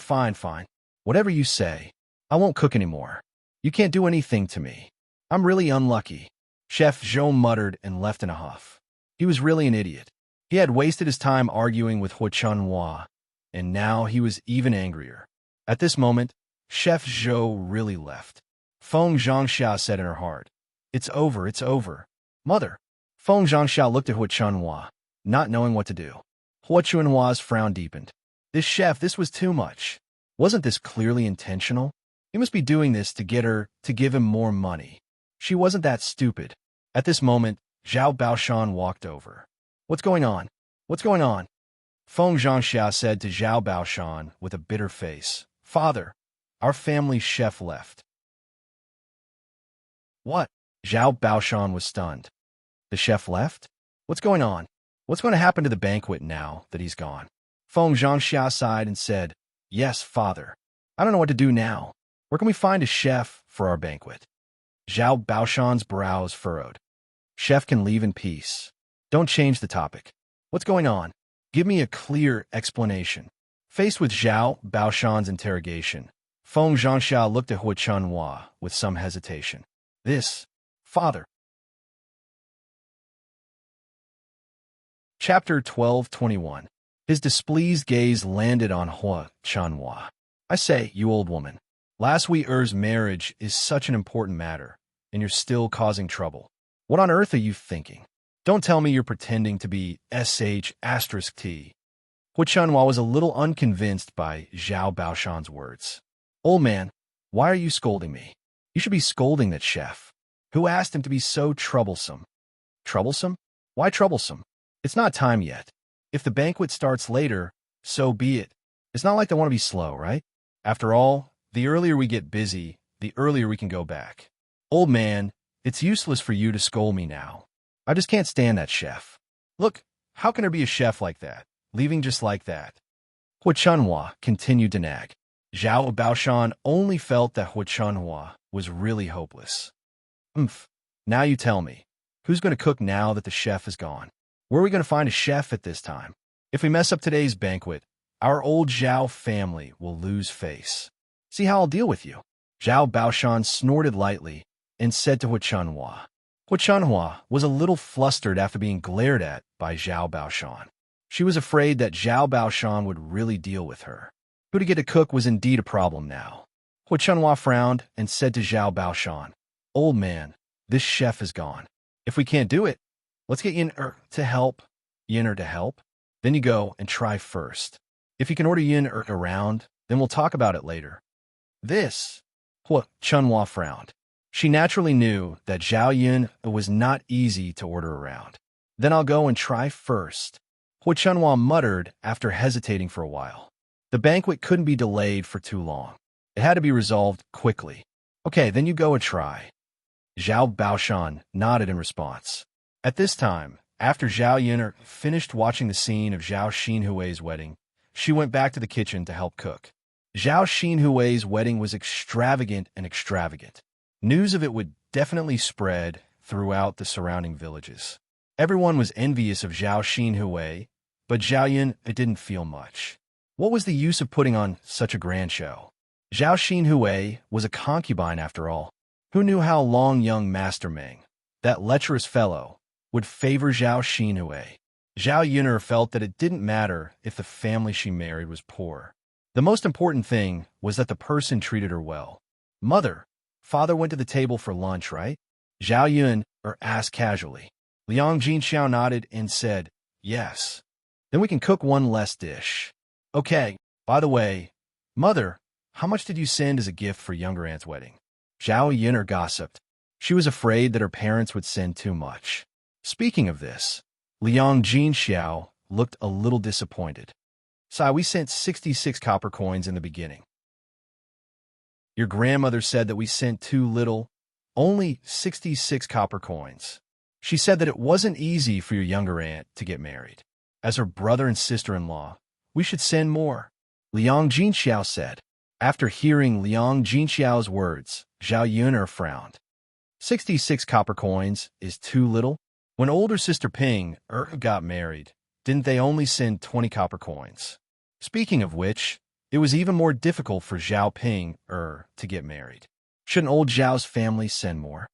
Whatever you say. I won't cook anymore. You can't do anything to me. I'm really unlucky." Chef Zhou muttered and left in a huff. He was really an idiot. He had wasted his time arguing with Hu Chunhua, and now he was even angrier. At this moment, Chef Zhou really left. Feng Zhangxia said in her heart, It's over. Mother." Feng Zhangxia looked at Hu Chunhua, not knowing what to do. Hu Chunhua's frown deepened. This was too much. Wasn't this clearly intentional? He must be doing this to get her to give him more money. She wasn't that stupid. At this moment, Zhao Baoshan walked over. What's going on? Feng Zhangxia said to Zhao Baoshan with a bitter face. Father, Our family chef left. What? Zhao Baoshan was stunned. The chef left? What's going on? What's going to happen to the banquet now that he's gone? Feng Zhangxia sighed and said, Yes, father. I don't know what to do now. Where can we find a chef for our banquet? Zhao Baoshan's brows furrowed. Chef can leave in peace. Don't change the topic. What's going on? Give me a clear explanation. Faced with Zhao Baoshan's interrogation, Feng Zhangxia looked at Hu Chunhua with some hesitation. This, father. Chapter 1221. His displeased gaze landed on Hu Chunhua. I say, you old woman, last week's marriage is such an important matter, and you're still causing trouble. What on earth are you thinking? Don't tell me you're pretending to be sh*t. Hu Chunhua was a little unconvinced by Zhao Baoshan's words. Old man, why are you scolding me? You should be scolding that chef. Who asked him to be so troublesome? Troublesome? Why troublesome? It's not time yet. If the banquet starts later, so be it. It's not like they want to be slow, right? After all, the earlier we get busy, the earlier we can go back. Old man, it's useless for you to scold me now. I just can't stand that chef. Look, how can there be a chef like that, leaving just like that? Hu Chunhua continued to nag. Zhao Baoshan only felt that Hu Chunhua was really hopeless. Now you tell me, who's going to cook now that the chef is gone? Where are we going to find a chef at this time? If we mess up today's banquet, our old Zhao family will lose face. See how I'll deal with you. Zhao Baoshan snorted lightly and said to Hu Chunhua. Hu Chunhua was a little flustered after being glared at by Zhao Baoshan. She was afraid that Zhao Baoshan would really deal with her. Who to get to cook was indeed a problem now. Hu Chunhua frowned and said to Zhao Baoshan, Old man, this chef is gone. If we can't do it, let's get Yin to help. Yin to help? Then you go and try first. If you can order Yin around, then we'll talk about it later. This? Hu Chunhua frowned. She naturally knew that Zhao Yun was not easy to order around. Then I'll go and try first. Hu Chunhua muttered after hesitating for a while. The banquet couldn't be delayed for too long. It had to be resolved quickly. Okay, then you go and try. Zhao Baoshan nodded in response. At this time, after Zhao Yun finished watching the scene of Zhao Xinhui's wedding, she went back to the kitchen to help cook. Zhao Xinhui's wedding was extravagant and extravagant. News of it would definitely spread throughout the surrounding villages. Everyone was envious of Zhao Xinhui, but Zhao Yun didn't feel much. What was the use of putting on such a grand show? Zhao Xinhui was a concubine after all. Who knew how long young Master Meng, that lecherous fellow, would favor Zhao Xinhui? Zhao Yun'er felt that it didn't matter if the family she married was poor. The most important thing was that the person treated her well. Mother, father went to the table for lunch, right? Zhao Yun asked casually. Liang Jinxiao nodded and said, Yes. Then we can cook one less dish. Okay, by the way, Mother, how much did you send as a gift for younger aunt's wedding? Zhao Yun'er gossiped. She was afraid that her parents would send too much. Speaking of this, Liang Jinxiao looked a little disappointed. Sai, we sent 66 copper coins in the beginning. Your grandmother said that we sent too little, only 66 copper coins. She said that it wasn't easy for your younger aunt to get married. As her brother and sister-in-law, we should send more, Liang Jinxiao said. After hearing Liang Jinxiao's words, Zhao Yun'er frowned. 66 copper coins is too little? When older sister Ping got married, didn't they only send 20 copper coins? Speaking of which, it was even more difficult for Zhao Ping to get married. Shouldn't old Zhao's family send more?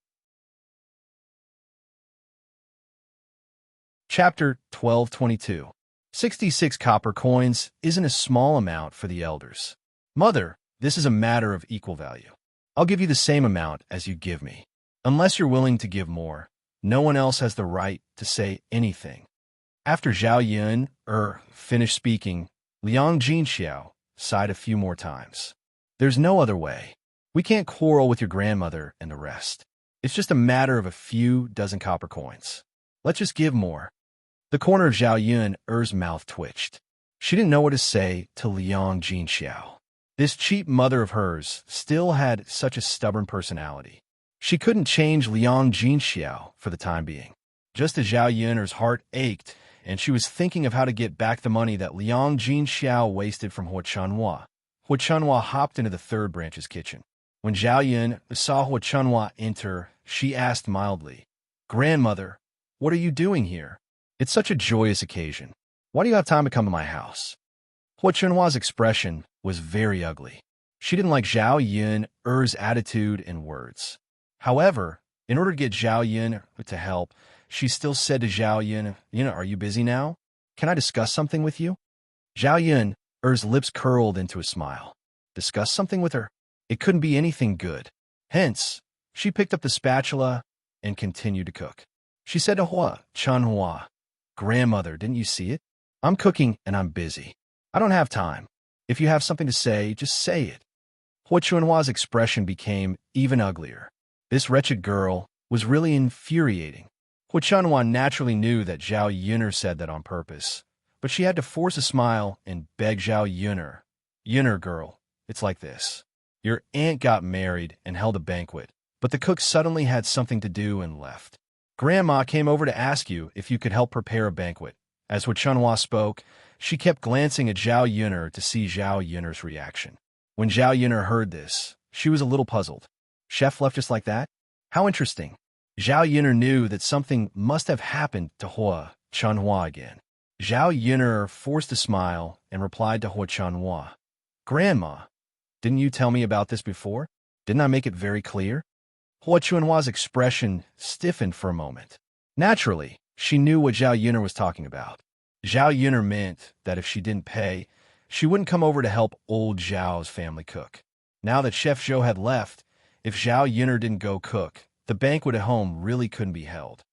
Chapter 1222. 66 copper coins isn't a small amount for the elders. Mother, this is a matter of equal value. I'll give you the same amount as you give me. Unless you're willing to give more, no one else has the right to say anything. After Zhao Yun finished speaking, Liang Jinxiao sighed a few more times. There's no other way. We can't quarrel with your grandmother and the rest. It's just a matter of a few dozen copper coins. Let's just give more. The corner of Zhao Yun'er's mouth twitched. She didn't know what to say to Liang Jinxiao. This cheap mother of hers still had such a stubborn personality. She couldn't change Liang Jinxiao for the time being. Just as Zhao Yun'er's heart ached, and she was thinking of how to get back the money that Liang Jinxiao wasted from Hua Chunhua hopped into the third branch's kitchen. When Zhao Yun saw Hua Chunhua enter, she asked mildly, "Grandmother, what are you doing here? It's such a joyous occasion. Why do you have time to come to my house?" Hua Chunhua's expression was very ugly. She didn't like Zhao Yun'er's attitude and words. However, in order to get Zhao Yun to help, she still said to Zhao Yun, "Are you busy now? Can I discuss something with you?" Zhao Yun'er's lips curled into a smile. Discuss something with her? It couldn't be anything good. Hence, she picked up the spatula and continued to cook. She said to Hua Chunhua, "Grandmother, didn't you see it? I'm cooking and I'm busy. I don't have time. If you have something to say, just say it." Hua Chunhua's expression became even uglier. This wretched girl was really infuriating. Hua Chunhua naturally knew that Zhao Yun'er said that on purpose, but she had to force a smile and beg Zhao Yun'er, girl, it's like this. Your aunt got married and held a banquet, but the cook suddenly had something to do and left. Grandma came over to ask you if you could help prepare a banquet." As Hua Chunhua spoke, she kept glancing at Zhao Yun'er to see Zhao Yun'er's reaction. When Zhao Yun'er heard this, she was a little puzzled. Chef left just like that? How interesting. Zhao Yun'er knew that something must have happened to Hua Chunhua again. Zhao Yun'er forced a smile and replied to Hua Chunhua, "Grandma, didn't you tell me about this before? Didn't I make it very clear?" Hua Chunhua's expression stiffened for a moment. Naturally, she knew what Zhao Yun'er was talking about. Zhao Yun'er meant that if she didn't pay, she wouldn't come over to help old Zhao's family cook. Now that Chef Zhou had left, if Zhao Yun'er didn't go cook, the banquet at home really couldn't be held.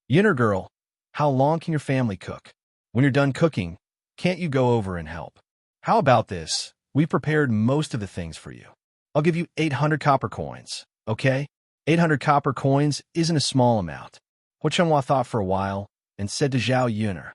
"Yun'er girl, how long can your family cook? When you're done cooking, can't you go over and help? How about this? We prepared most of the things for you. I'll give you 800 copper coins, okay? 800 copper coins isn't a small amount." Hua Chunhua thought for a while and said to Zhao Yun'er.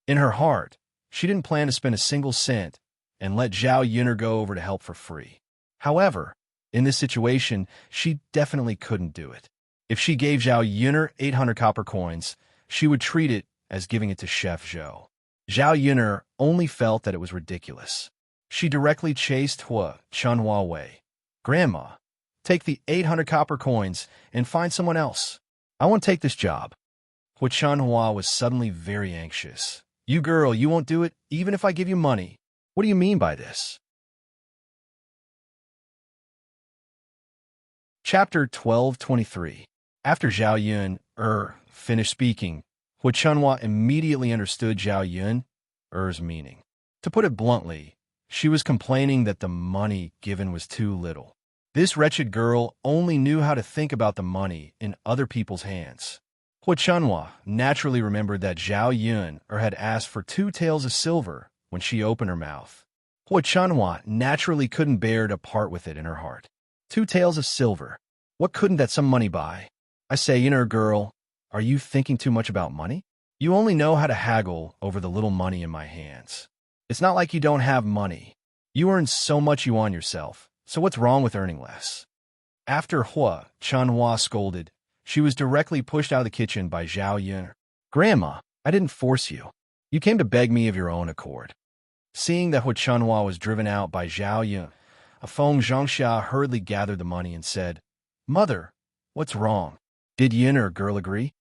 In her heart, she didn't plan to spend a single cent and let Zhao Yun'er go over to help for free. However, in this situation, she definitely couldn't do it. If she gave Zhao Yun'er 800 copper coins, she would treat it as giving it to Chef Zhou. Zhao Yun'er only felt that it was ridiculous. She directly chased Hua Chunhua away. "Grandma, take the 800 copper coins and find someone else. I won't take this job." Hua Chunhua was suddenly very anxious. "You girl, you won't do it even if I give you money. What do you mean by this?" Chapter 1223. After Zhao Yun'er finished speaking, Hua Chunhua immediately understood Zhao Yun'er's meaning. To put it bluntly, she was complaining that the money given was too little. This wretched girl only knew how to think about the money in other people's hands. Hua Chunhua naturally remembered that Zhao Yun'er had asked for 2 taels of silver when she opened her mouth. Hua Chunhua naturally couldn't bear to part with it in her heart. 2 taels of silver. What couldn't that some money buy? I say, Yun'er girl, are you thinking too much about money? You only know how to haggle over the little money in my hands. It's not like you don't have money. You earn so much yuan yourself, so what's wrong with earning less? After Hua Chunhua scolded, she was directly pushed out of the kitchen by Zhao Yun'er. "Grandma, I didn't force you. You came to beg me of your own accord." Seeing that Hua Chunhua was driven out by Zhao Yun'er, Feng Zhangxia hurriedly gathered the money and said, "Mother, what's wrong? Did Yun'er girl agree?"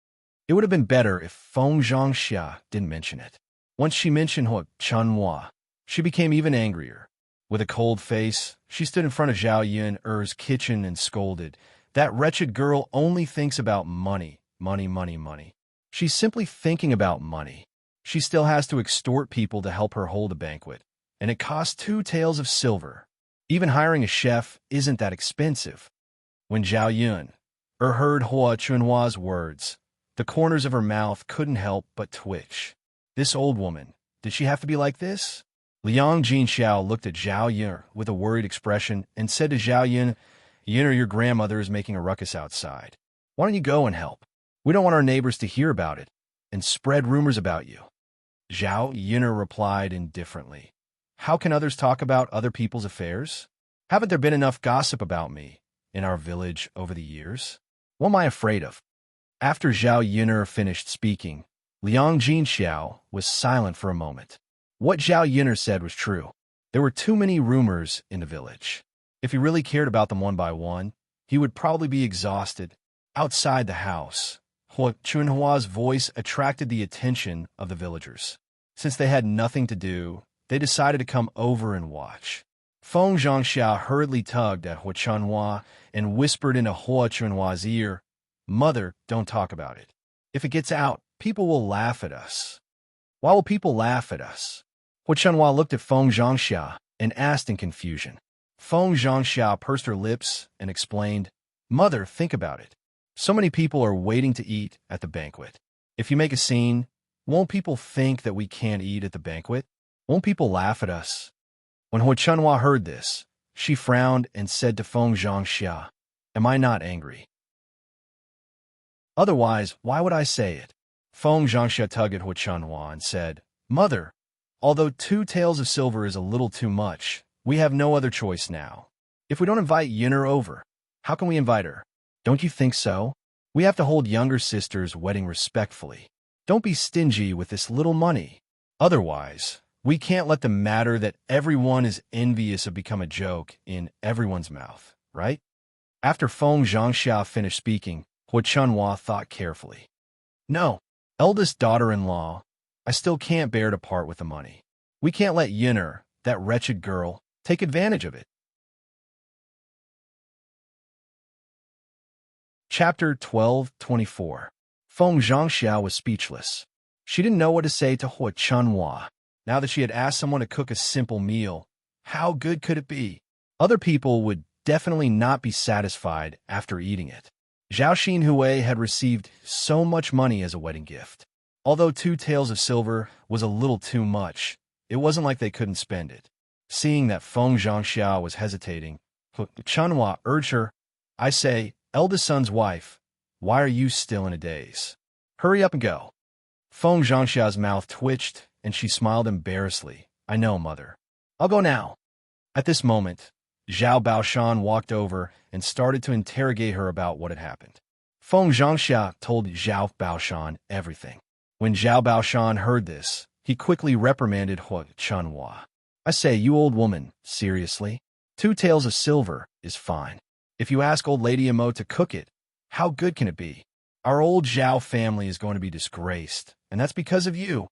It would have been better if Feng Zhangxia didn't mention it. Once she mentioned Hua Chunhua, she became even angrier. With a cold face, she stood in front of Zhao Yun'er's kitchen and scolded, "That wretched girl only thinks about money, money, money, money. She's simply thinking about money. She still has to extort people to help her hold a banquet, and it costs 2 taels of silver. Even hiring a chef isn't that expensive." When Zhao Yun'er heard Hua Chunhua's words, the corners of her mouth couldn't help but twitch. This old woman, did she have to be like this? Liang Jinxiao looked at Zhao Yun'er with a worried expression and said to Zhao Yun'er, your grandmother is making a ruckus outside. Why don't you go and help? We don't want our neighbors to hear about it and spread rumors about you." Zhao Yun'er replied indifferently, How can others talk about other people's affairs? Haven't there been enough gossip about me in our village over the years? What am I afraid of? After Zhao Yun'er finished speaking, Liang Jinxiao was silent for a moment. What Zhao Yun'er said was true. There were too many rumors in the village. If he really cared about them one by one, he would probably be exhausted. Outside the house, Hua Chunhua's voice attracted the attention of the villagers. Since they had nothing to do, they decided to come over and watch. Feng Zhangxiao hurriedly tugged at Hua Chunhua and whispered into Hua Chunhua's ear, "Mother, don't talk about it. If it gets out, people will laugh at us." "Why will people laugh at us?" Hua Chunhua looked at Feng Zhangxiao and asked in confusion. Feng Zhangxiao pursed her lips and explained, "Mother, think about it. So many people are waiting to eat at the banquet. If you make a scene, won't people think that we can't eat at the banquet? Won't people laugh at us?" When Hua Chunhua heard this, she frowned and said to Feng Zhangxia, "Am I not angry? Otherwise, why would I say it?" Feng Zhangxia tugged at Hua Chunhua and said, "Mother, although 2 taels of silver is a little too much, we have no other choice now. If we don't invite Yun'er over, how can we invite her? Don't you think so? We have to hold younger sister's wedding respectfully. Don't be stingy with this little money. Otherwise, we can't let the matter that everyone is envious of become a joke in everyone's mouth, right?" After Feng Zhangxia finished speaking, Hua Chunhua thought carefully. "No, eldest daughter-in-law, I still can't bear to part with the money. We can't let Yun'er, that wretched girl, take advantage of it." Chapter 12:24. Feng Zhangxiao was speechless. She didn't know what to say to Hua Chunhua. Now that she had asked someone to cook a simple meal, how good could it be? Other people would definitely not be satisfied after eating it. Zhao Xinhui had received so much money as a wedding gift. Although 2 taels of silver was a little too much, it wasn't like they couldn't spend it. Seeing that Feng Zhangxiao was hesitating, Hua Chunhua urged her, "I say, eldest son's wife, why are you still in a daze? Hurry up and go." Feng Zhangxiao's mouth twitched, and she smiled embarrassedly. "I know, mother. I'll go now." At this moment, Zhao Baoshan walked over and started to interrogate her about what had happened. Feng Zhangxia told Zhao Baoshan everything. When Zhao Baoshan heard this, he quickly reprimanded Hua Chunhua. "I say, you old woman, seriously? 2 taels of silver is fine. If you ask old Lady Imo to cook it, how good can it be? Our old Zhao family is going to be disgraced, and that's because of you."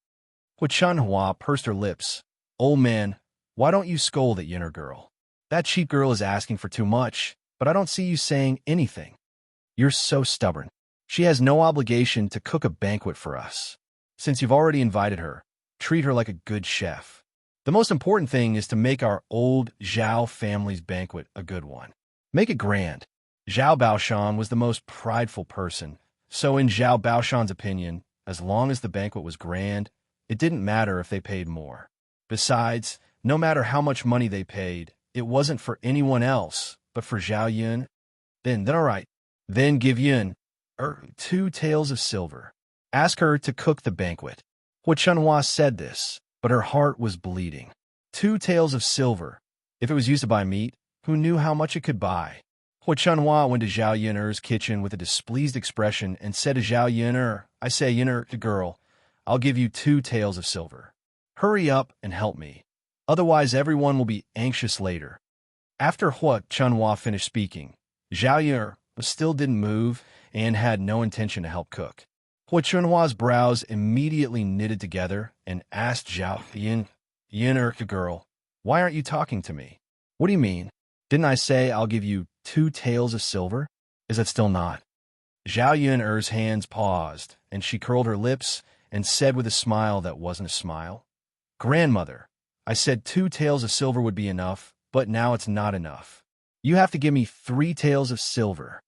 Hua Chunhua pursed her lips. "Old man, why don't you scold at Yun'er girl? That cheap girl is asking for too much, but I don't see you saying anything. You're so stubborn. She has no obligation to cook a banquet for us. Since you've already invited her, treat her like a good chef. The most important thing is to make our old Zhao family's banquet a good one. Make it grand." Zhao Baoshan was the most prideful person, so in Zhao Baoshan's opinion, as long as the banquet was grand, it didn't matter if they paid more. Besides, no matter how much money they paid, it wasn't for anyone else, but for Zhao Yun. Then all right. Then give Yun 2 taels of silver. Ask her to cook the banquet." Hua Chunhua said this, but her heart was bleeding. 2 taels of silver. If it was used to buy meat, who knew how much it could buy? Hua Chunhua went to Zhao Yun'er's kitchen with a displeased expression and said to Zhao Yun'er, "I say, Yun'er, the girl, I'll give you 2 taels of silver. Hurry up and help me. Otherwise, everyone will be anxious later." After Hua Chunhua finished speaking, Zhao Yun'er still didn't move and had no intention to help cook. Hua Chunhua's brows immediately knitted together and asked Zhao Yun'er, the girl, "Why aren't you talking to me? What do you mean? Didn't I say I'll give you 2 taels of silver? Is that still not?" Zhao Yun'er's hands paused, and she curled her lips and said with a smile that wasn't a smile, "Grandmother, I said 2 taels of silver would be enough, but now it's not enough. You have to give me 3 taels of silver."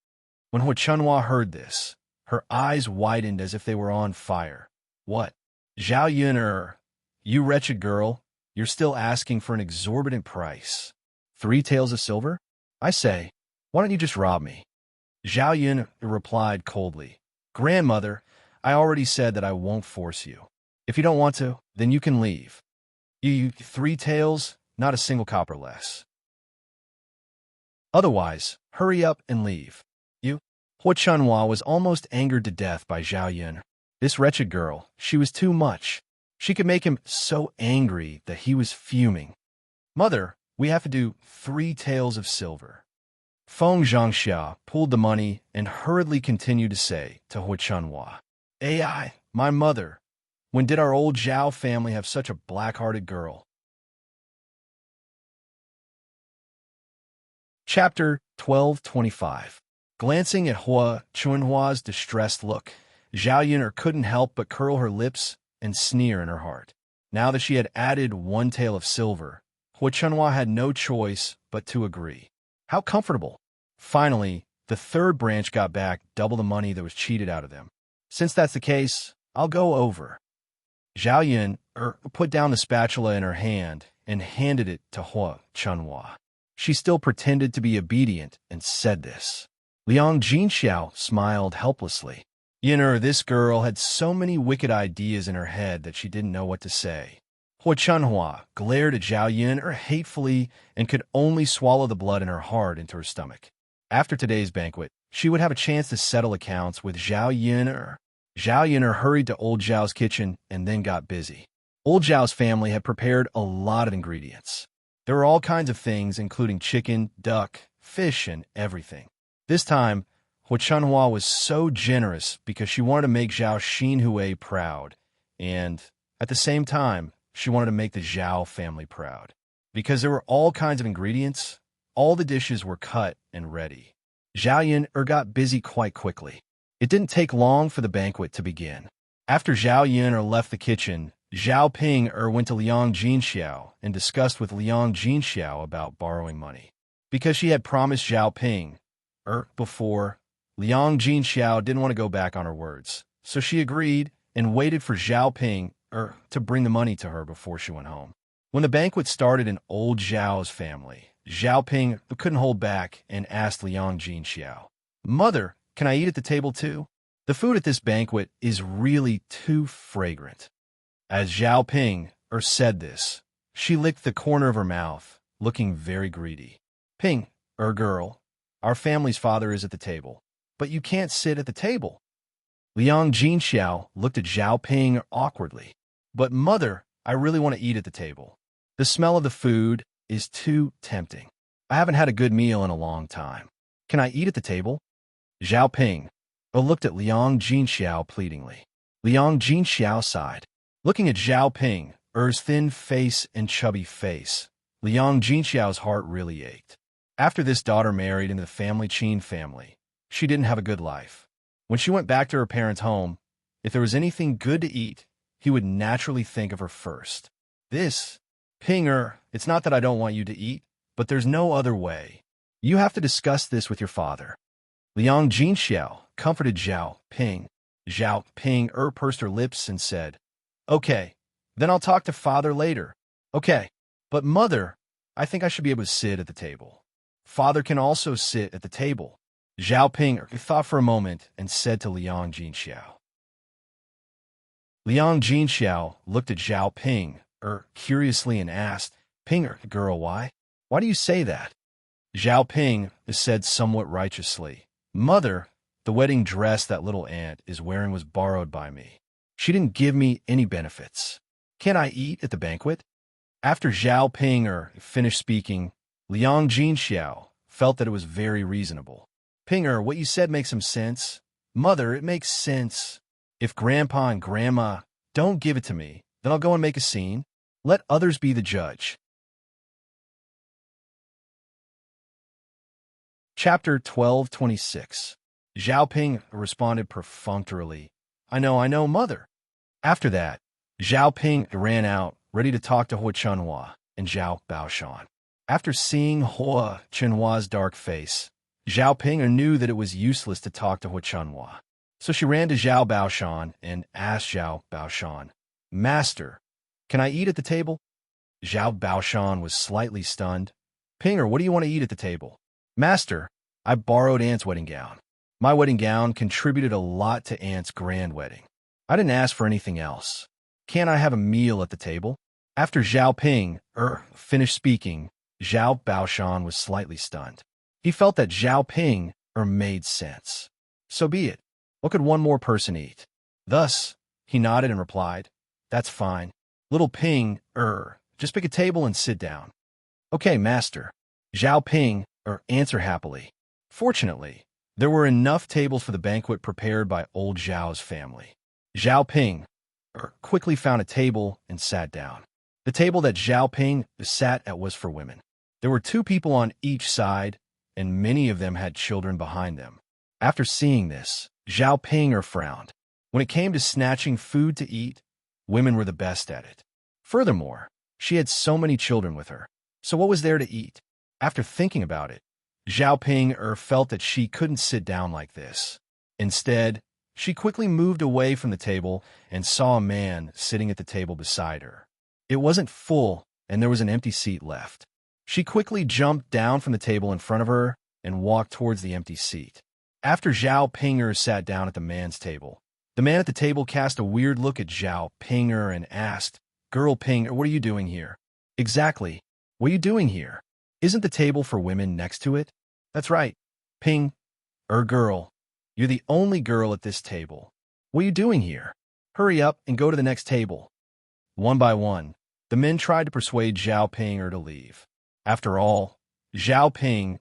When Hua Chunhua heard this, her eyes widened as if they were on fire. "What? Zhao Yun'er, you wretched girl, you're still asking for an exorbitant price. 3 taels of silver? I say, why don't you just rob me?" Zhao Yun replied coldly, "Grandmother, I already said that I won't force you. If you don't want to, then you can leave." You 3 taels, not a single copper less. Otherwise, hurry up and leave. You. Hua Chunhua was almost angered to death by Zhao Yun. This wretched girl, she was too much. She could make him so angry that he was fuming. Mother, we have to do 3 taels of silver. Feng Zhangxia pulled the money and hurriedly continued to say to Hua Chunhua, "Ai, my mother, when did our old Zhao family have such a black-hearted girl?" Chapter 1225. Glancing at Hua Chunhua's distressed look, Zhao Yun'er couldn't help but curl her lips and sneer in her heart. Now that she had added 1 tael of silver, Hua Chunhua had no choice but to agree. How comfortable! Finally, the third branch got back double the money that was cheated out of them. Since that's the case, I'll go over. Zhao Yun put down the spatula in her hand and handed it to Hua Chunhua. She still pretended to be obedient and said this. Liang Jinxiao smiled helplessly. This girl had so many wicked ideas in her head that she didn't know what to say. Hua Chunhua glared at Zhao Yun hatefully and could only swallow the blood in her heart into her stomach. After today's banquet, she would have a chance to settle accounts with Zhao Yun. Zhao Yun hurried to Old Zhao's kitchen and then got busy. Old Zhao's family had prepared a lot of ingredients. There were all kinds of things, including chicken, duck, fish, and everything. This time, Hua Chunhua was so generous because she wanted to make Zhao Xinhui proud, and at the same time, she wanted to make the Zhao family proud. Because there were all kinds of ingredients, all the dishes were cut and ready. Zhao Yun got busy quite quickly. It didn't take long for the banquet to begin. After Zhao Yun left the kitchen, Zhao Ping went to Liang Jinxiao and discussed with Liang Jinxiao about borrowing money. Because she had promised Zhao Ping before, Liang Jinxiao didn't want to go back on her words, so she agreed and waited for Zhao Ping to bring the money to her before she went home. When the banquet started in Old Zhao's family, Zhao Ping couldn't hold back and asked Liang Jinxiao, "Mother, can I eat at the table too? The food at this banquet is really too fragrant." As Zhao Ping said this, she licked the corner of her mouth, looking very greedy. "Ping, girl, our family's father is at the table, but you can't sit at the table." Liang Jinxiao looked at Zhao Ping awkwardly. "But mother, I really want to eat at the table. The smell of the food is too tempting. I haven't had a good meal in a long time. Can I eat at the table?" Zhao Ping looked at Liang Jinxiao pleadingly. Liang Jinxiao sighed. Looking at Zhao Ping's thin face and chubby face, Liang Jinxiao's heart really ached. After this daughter married into the family Qin family, she didn't have a good life. When she went back to her parents' home, if there was anything good to eat, he would naturally think of her first. "This, Pinger, it's not that I don't want you to eat, but there's no other way. You have to discuss this with your father." Liang Jinxiao comforted Zhao Ping. Zhao Ping pursed her lips and said, "Okay, then I'll talk to father later." "Okay, but mother, I think I should be able to sit at the table." "Father can also sit at the table." Zhao Ping thought for a moment and said to Liang Jinxiao. Liang Jinxiao looked at Zhao Ping curiously and asked, "Pinger, girl, why? Why do you say that?" Zhao Ping said somewhat righteously, "Mother, the wedding dress that little aunt is wearing was borrowed by me. She didn't give me any benefits. Can I eat at the banquet?" After Zhao Ping finished speaking, Liang Jinxiao felt that it was very reasonable. "Pinger, what you said makes some sense. Mother, it makes sense. If Grandpa and Grandma don't give it to me, then I'll go and make a scene. Let others be the judge." Chapter 1226. Zhao Ping responded perfunctorily, I know, mother." After that, Zhao Ping ran out, ready to talk to Hua Chunhua and Zhao Baoshan. After seeing Hua Chunhua's dark face, Zhao Ping knew that it was useless to talk to Hua Chunhua. So she ran to Zhao Baoshan and asked Zhao Baoshan, "Master, can I eat at the table?" Zhao Baoshan was slightly stunned. "Pinger, what do you want to eat at the table?" "Master, I borrowed Aunt's wedding gown. My wedding gown contributed a lot to Aunt's grand wedding. I didn't ask for anything else. Can't I have a meal at the table?" After Zhao Ping finished speaking, Zhao Baoshan was slightly stunned. He felt that Zhao Ping made sense. So be it. What could one more person eat? Thus, he nodded and replied, "That's fine. Little Ping, just pick a table and sit down." "Okay, master." Zhao Ping answered happily. Fortunately, there were enough tables for the banquet prepared by old Zhao's family. Zhao Ping quickly found a table and sat down. The table that Zhao Ping sat at was for women. There were 2 people on each side, and many of them had children behind them. After seeing this, Zhao Ping frowned. When it came to snatching food to eat, women were the best at it. Furthermore, she had so many children with her. So what was there to eat? After thinking about it, Zhao Ping felt that she couldn't sit down like this. Instead, she quickly moved away from the table and saw a man sitting at the table beside her. It wasn't full, and there was an empty seat left. She quickly jumped down from the table in front of her and walked towards the empty seat. After Zhao Ping sat down at the man's table, the man at the table cast a weird look at Zhao Ping and asked, "Girl Ping, what are you doing here?" "Exactly. What are you doing here? Isn't the table for women next to it?" "That's right. Ping, girl. You're the only girl at this table. What are you doing here? Hurry up and go to the next table." One by one, the men tried to persuade Zhao Ping to leave. After all, Zhao Ping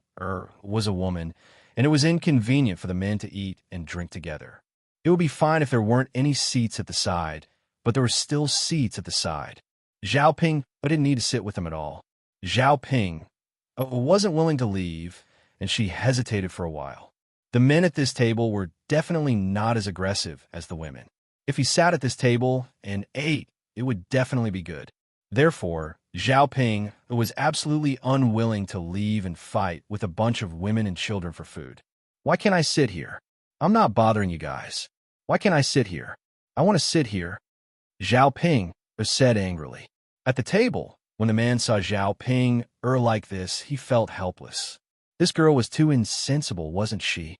was a woman, and it was inconvenient for the men to eat and drink together. It would be fine if there weren't any seats at the side, but there were still seats at the side. Zhao Ping didn't need to sit with them at all. Zhao Ping wasn't willing to leave, and she hesitated for a while. The men at this table were definitely not as aggressive as the women. If he sat at this table and ate, it would definitely be good. Therefore, Zhao Ping was absolutely unwilling to leave and fight with a bunch of women and children for food. "Why can't I sit here? I'm not bothering you guys. Why can't I sit here? I want to sit here," Zhao Ping said angrily. At the table, when the man saw Zhao Ping like this, he felt helpless. This girl was too insensible, wasn't she?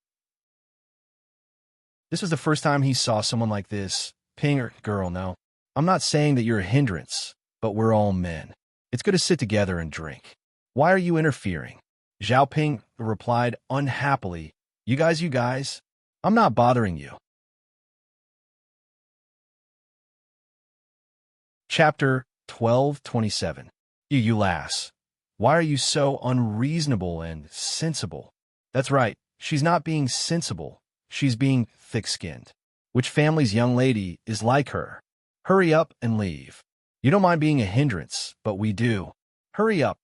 This was the first time he saw someone like this. "Ping, girl, no. I'm not saying that you're a hindrance, but we're all men. It's good to sit together and drink. Why are you interfering?" Zhao Ping replied unhappily, You guys, I'm not bothering you." Chapter 12:27. You lass. Why are you so unreasonable and sensible? That's right, she's not being sensible. She's being thick-skinned. Which family's young lady is like her? Hurry up and leave. You don't mind being a hindrance, but we do. Hurry up.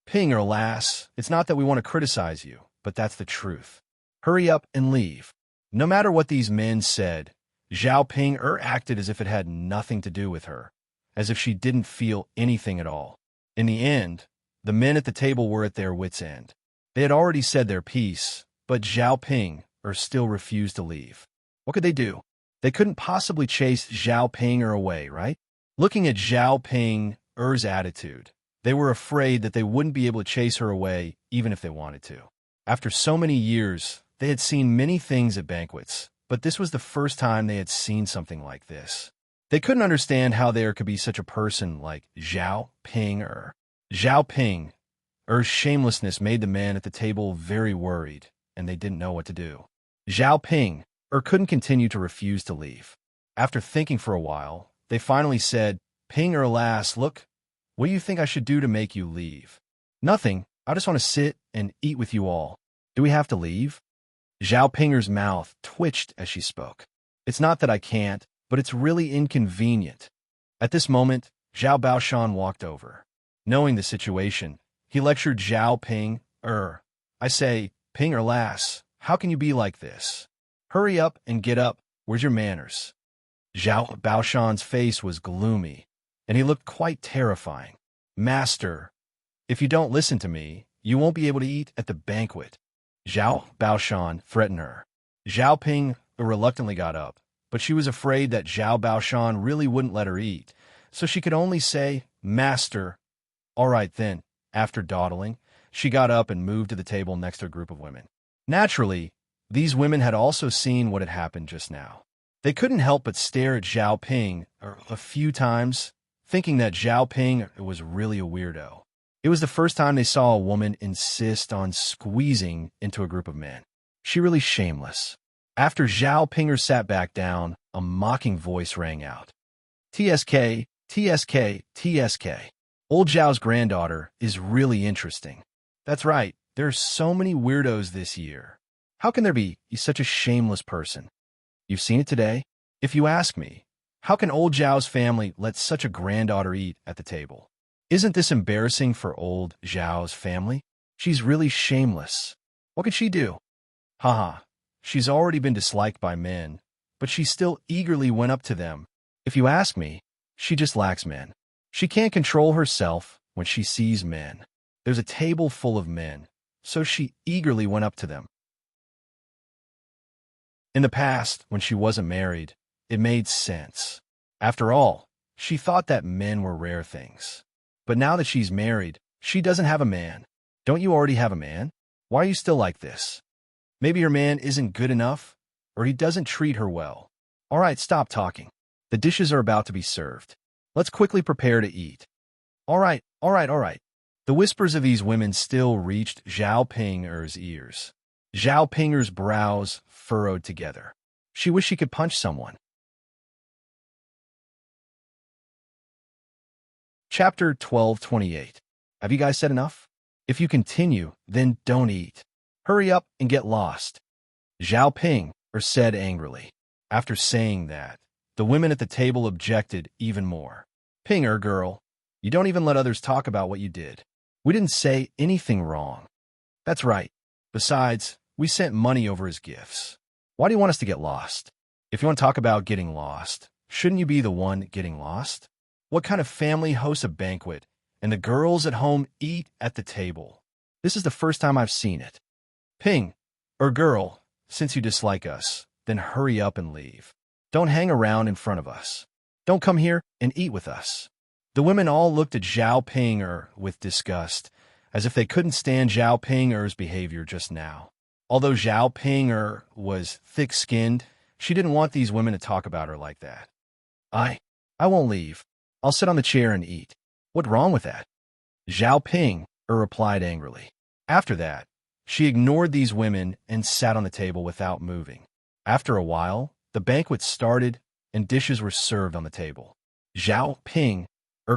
Ping her, lass. It's not that we want to criticize you, but that's the truth. Hurry up and leave. No matter what these men said, Zhao Ping acted as if it had nothing to do with her, as if she didn't feel anything at all. In the end, the men at the table were at their wits' end. They had already said their piece, but Zhao Ping still refused to leave. What could they do? They couldn't possibly chase Zhao Ping away, right? Looking at Zhao Ping's attitude, they were afraid that they wouldn't be able to chase her away even if they wanted to. After so many years, they had seen many things at banquets, but this was the first time they had seen something like this. They couldn't understand how there could be such a person like Zhao Ping. Zhao Ping's shamelessness made the men at the table very worried, and they didn't know what to do. Zhao Ping couldn't continue to refuse to leave. After thinking for a while, they finally said, Ping, lass, look, what do you think I should do to make you leave? Nothing. I just want to sit and eat with you all. Do we have to leave? Zhao Ping's mouth twitched as she spoke. It's not that I can't, but it's really inconvenient. At this moment, Zhao Baoshan walked over. Knowing the situation, he lectured Zhao Ping, I say, Ping, lass, how can you be like this? Hurry up and get up. Where's your manners? Zhao Baoshan's face was gloomy, and he looked quite terrifying. Master, if you don't listen to me, you won't be able to eat at the banquet. Zhao Baoshan threatened her. Zhao Ping reluctantly got up, but she was afraid that Zhao Baoshan really wouldn't let her eat, so she could only say, Master. All right then. After dawdling, she got up and moved to the table next to a group of women. Naturally, these women had also seen what had happened just now. They couldn't help but stare at Zhao Ping a few times, thinking that Zhao Ping was really a weirdo. It was the first time they saw a woman insist on squeezing into a group of men. She really shameless. After Zhao Pinger sat back down, a mocking voice rang out. TSK, TSK, TSK. Old Zhao's granddaughter is really interesting. That's right, there are so many weirdos this year. How can there be? He's such a shameless person. You've seen it today? If you ask me, how can old Zhao's family let such a granddaughter eat at the table? Isn't this embarrassing for old Zhao's family? She's really shameless. What could she do? Haha, she's already been disliked by men, but she still eagerly went up to them. If you ask me, she just lacks men. She can't control herself when she sees men. There's a table full of men, so she eagerly went up to them. In the past, when she wasn't married, it made sense. After all, she thought that men were rare things. But now that she's married, she doesn't have a man. Don't you already have a man? Why are you still like this? Maybe your man isn't good enough, or he doesn't treat her well. All right, stop talking. The dishes are about to be served. Let's quickly prepare to eat. All right. The whispers of these women still reached Zhao Pinger's ears. Zhao Pinger's brows furrowed together. She wished she could punch someone. Chapter 1228. Have you guys said enough? If you continue, then don't eat. Hurry up and get lost. Zhao Ping said angrily. After saying that, the women at the table objected even more. Pinger, girl, you don't even let others talk about what you did. We didn't say anything wrong. That's right. Besides, we sent money over as gifts. Why do you want us to get lost? If you want to talk about getting lost, shouldn't you be the one getting lost? What kind of family hosts a banquet and the girls at home eat at the table? This is the first time I've seen it. Ping, girl, since you dislike us, then hurry up and leave. Don't hang around in front of us. Don't come here and eat with us. The women all looked at Zhao Pinger with disgust, as if they couldn't stand Zhao Pinger's behavior just now. Although Zhao Pinger was thick-skinned, she didn't want these women to talk about her like that. I won't leave. I'll sit on the chair and eat. What's wrong with that? Zhao Ping replied angrily. After that, she ignored these women and sat on the table without moving. After a while, the banquet started and dishes were served on the table. Zhao Ping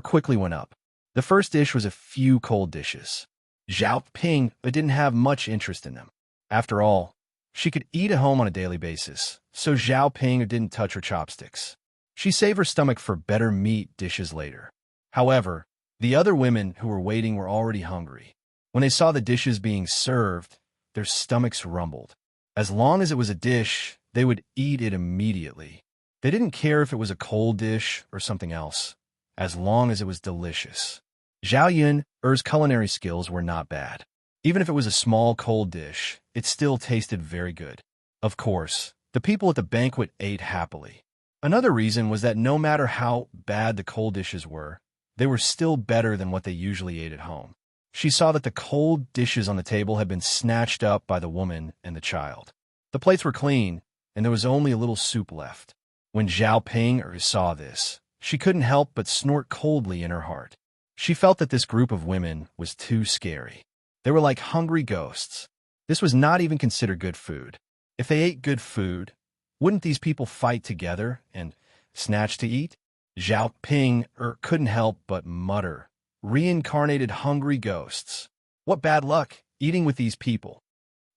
quickly went up. The first dish was a few cold dishes. Zhao Ping didn't have much interest in them. After all, she could eat at home on a daily basis, so Zhao Ping didn't touch her chopsticks. She saved her stomach for better meat dishes later. However, the other women who were waiting were already hungry. When they saw the dishes being served, their stomachs rumbled. As long as it was a dish, they would eat it immediately. They didn't care if it was a cold dish or something else, as long as it was delicious. Zhao Yun's culinary skills were not bad. Even if it was a small cold dish, it still tasted very good. Of course, the people at the banquet ate happily. Another reason was that no matter how bad the cold dishes were, they were still better than what they usually ate at home. She saw that the cold dishes on the table had been snatched up by the woman and the child. The plates were clean, and there was only a little soup left. When Zhao Ping saw this, she couldn't help but snort coldly in her heart. She felt that this group of women was too scary. They were like hungry ghosts. This was not even considered good food. If they ate good food, wouldn't these people fight together and snatch to eat? Zhao Ping couldn't help but mutter, "Reincarnated hungry ghosts. What bad luck, eating with these people."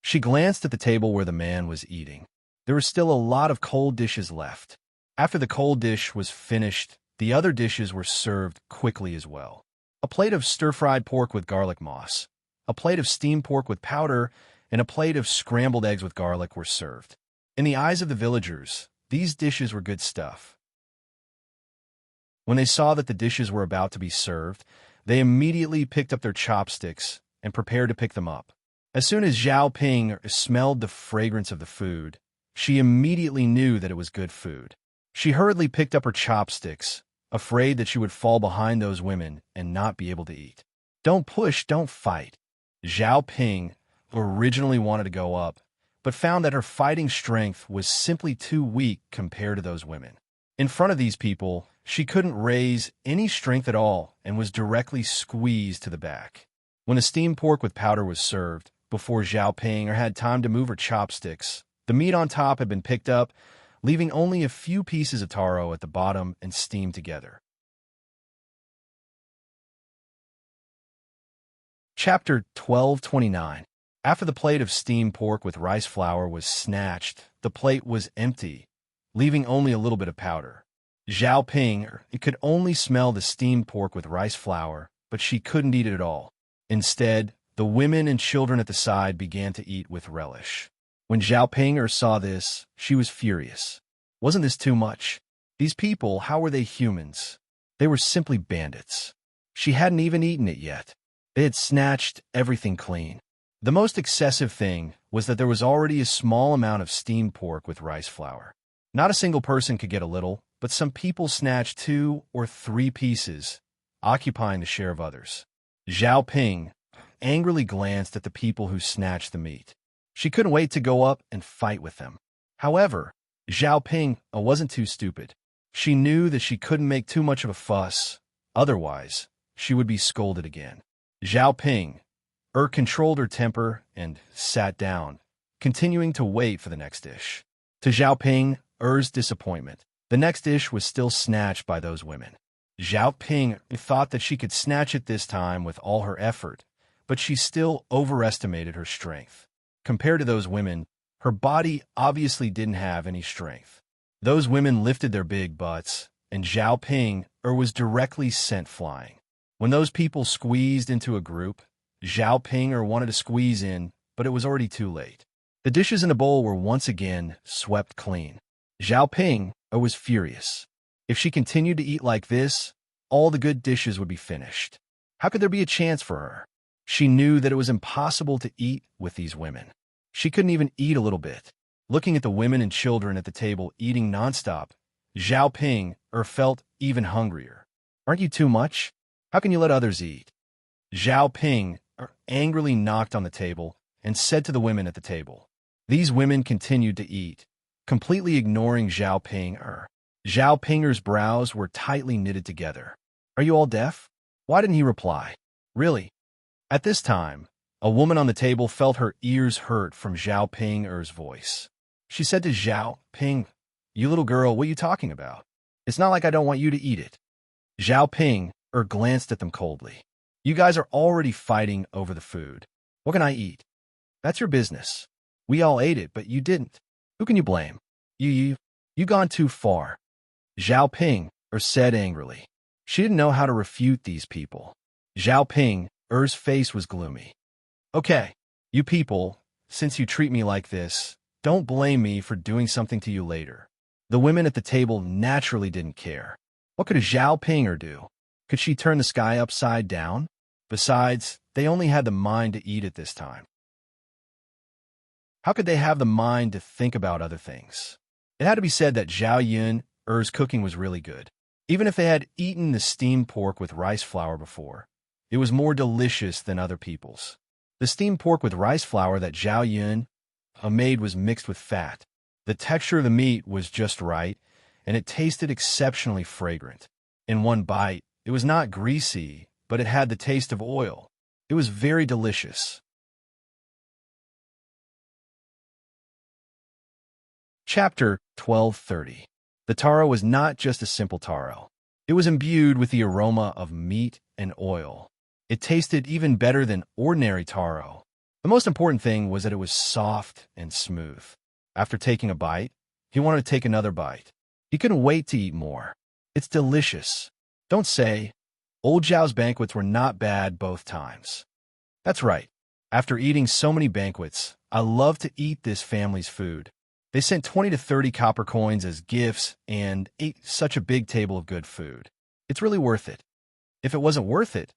She glanced at the table where the man was eating. There were still a lot of cold dishes left. After the cold dish was finished, the other dishes were served quickly as well. A plate of stir-fried pork with garlic moss, a plate of steamed pork with powder, and a plate of scrambled eggs with garlic were served. In the eyes of the villagers, these dishes were good stuff. When they saw that the dishes were about to be served, they immediately picked up their chopsticks and prepared to pick them up. As soon as Zhao Ping smelled the fragrance of the food, she immediately knew that it was good food. She hurriedly picked up her chopsticks, afraid that she would fall behind those women and not be able to eat. Don't push, don't fight. Zhao Ping originally wanted to go up, but found that her fighting strength was simply too weak compared to those women. In front of these people, She couldn't raise any strength at all and was directly squeezed to the back. When the steamed pork with powder was served, before Zhao Ping had time to move her chopsticks, the meat on top had been picked up, leaving only a few pieces of taro at the bottom and steamed together. Chapter 1229. After the plate of steamed pork with rice flour was snatched, the plate was empty, leaving only a little bit of powder. Zhao Ping could only smell the steamed pork with rice flour, but she couldn't eat it at all. Instead, the women and children at the side began to eat with relish. When Zhao Ping saw this, she was furious. Wasn't this too much? These people, how were they humans? They were simply bandits. She hadn't even eaten it yet. They had snatched everything clean. The most excessive thing was that there was already a small amount of steamed pork with rice flour. Not a single person could get a little, but some people snatched 2 or 3 pieces, occupying the share of others. Zhao Ping angrily glanced at the people who snatched the meat. She couldn't wait to go up and fight with them. However, Zhao Ping wasn't too stupid. She knew that she couldn't make too much of a fuss, otherwise she would be scolded again. Zhao Ping controlled her temper and sat down, continuing to wait for the next dish. To Zhao Ping's disappointment, the next dish was still snatched by those women. Zhao Ping thought that she could snatch it this time with all her effort, but she still overestimated her strength. Compared to those women, her body obviously didn't have any strength. Those women lifted their big butts, and Zhao Ping was directly sent flying. When those people squeezed into a group, Zhao Ping wanted to squeeze in, but it was already too late. The dishes in the bowl were once again swept clean. Zhao Ping was furious. If she continued to eat like this, all the good dishes would be finished. How could there be a chance for her? She knew that it was impossible to eat with these women. She couldn't even eat a little bit. Looking at the women and children at the table eating nonstop, Zhao Ping felt even hungrier. Aren't you too much? How can you let others eat? Zhao Ping angrily knocked on the table and said to the women at the table. These women continued to eat, completely ignoring Zhao Ping. Zhao Ping's brows were tightly knitted together. Are you all deaf? Why didn't he reply? Really? At this time, a woman on the table felt her ears hurt from Zhao Ping's voice. She said to Zhao Ping, "You little girl, what are you talking about? It's not like I don't want you to eat it." Zhao Ping glanced at them coldly. You guys are already fighting over the food. What can I eat? That's your business. We all ate it, but you didn't. Who can you blame? You gone too far. Zhao Ping said angrily. She didn't know how to refute these people. Zhao Ping's face was gloomy. Okay, you people, since you treat me like this, don't blame me for doing something to you later. The women at the table naturally didn't care. What could a Zhao Ping do? Could she turn the sky upside down? Besides, they only had the mind to eat at this time. How could they have the mind to think about other things? It had to be said that Zhao Yun's cooking was really good. Even if they had eaten the steamed pork with rice flour before, it was more delicious than other people's. The steamed pork with rice flour that Zhao Yun made was mixed with fat. The texture of the meat was just right, and it tasted exceptionally fragrant. In one bite, it was not greasy, but it had the taste of oil. It was very delicious. Chapter 1230. The taro was not just a simple taro. It was imbued with the aroma of meat and oil. It tasted even better than ordinary taro. The most important thing was that it was soft and smooth. After taking a bite, he wanted to take another bite. He couldn't wait to eat more. It's delicious. Don't say, Old Zhao's banquets were not bad both times. That's right. After eating so many banquets, I love to eat this family's food. They sent 20 to 30 copper coins as gifts and ate such a big table of good food. It's really worth it. If it wasn't worth it,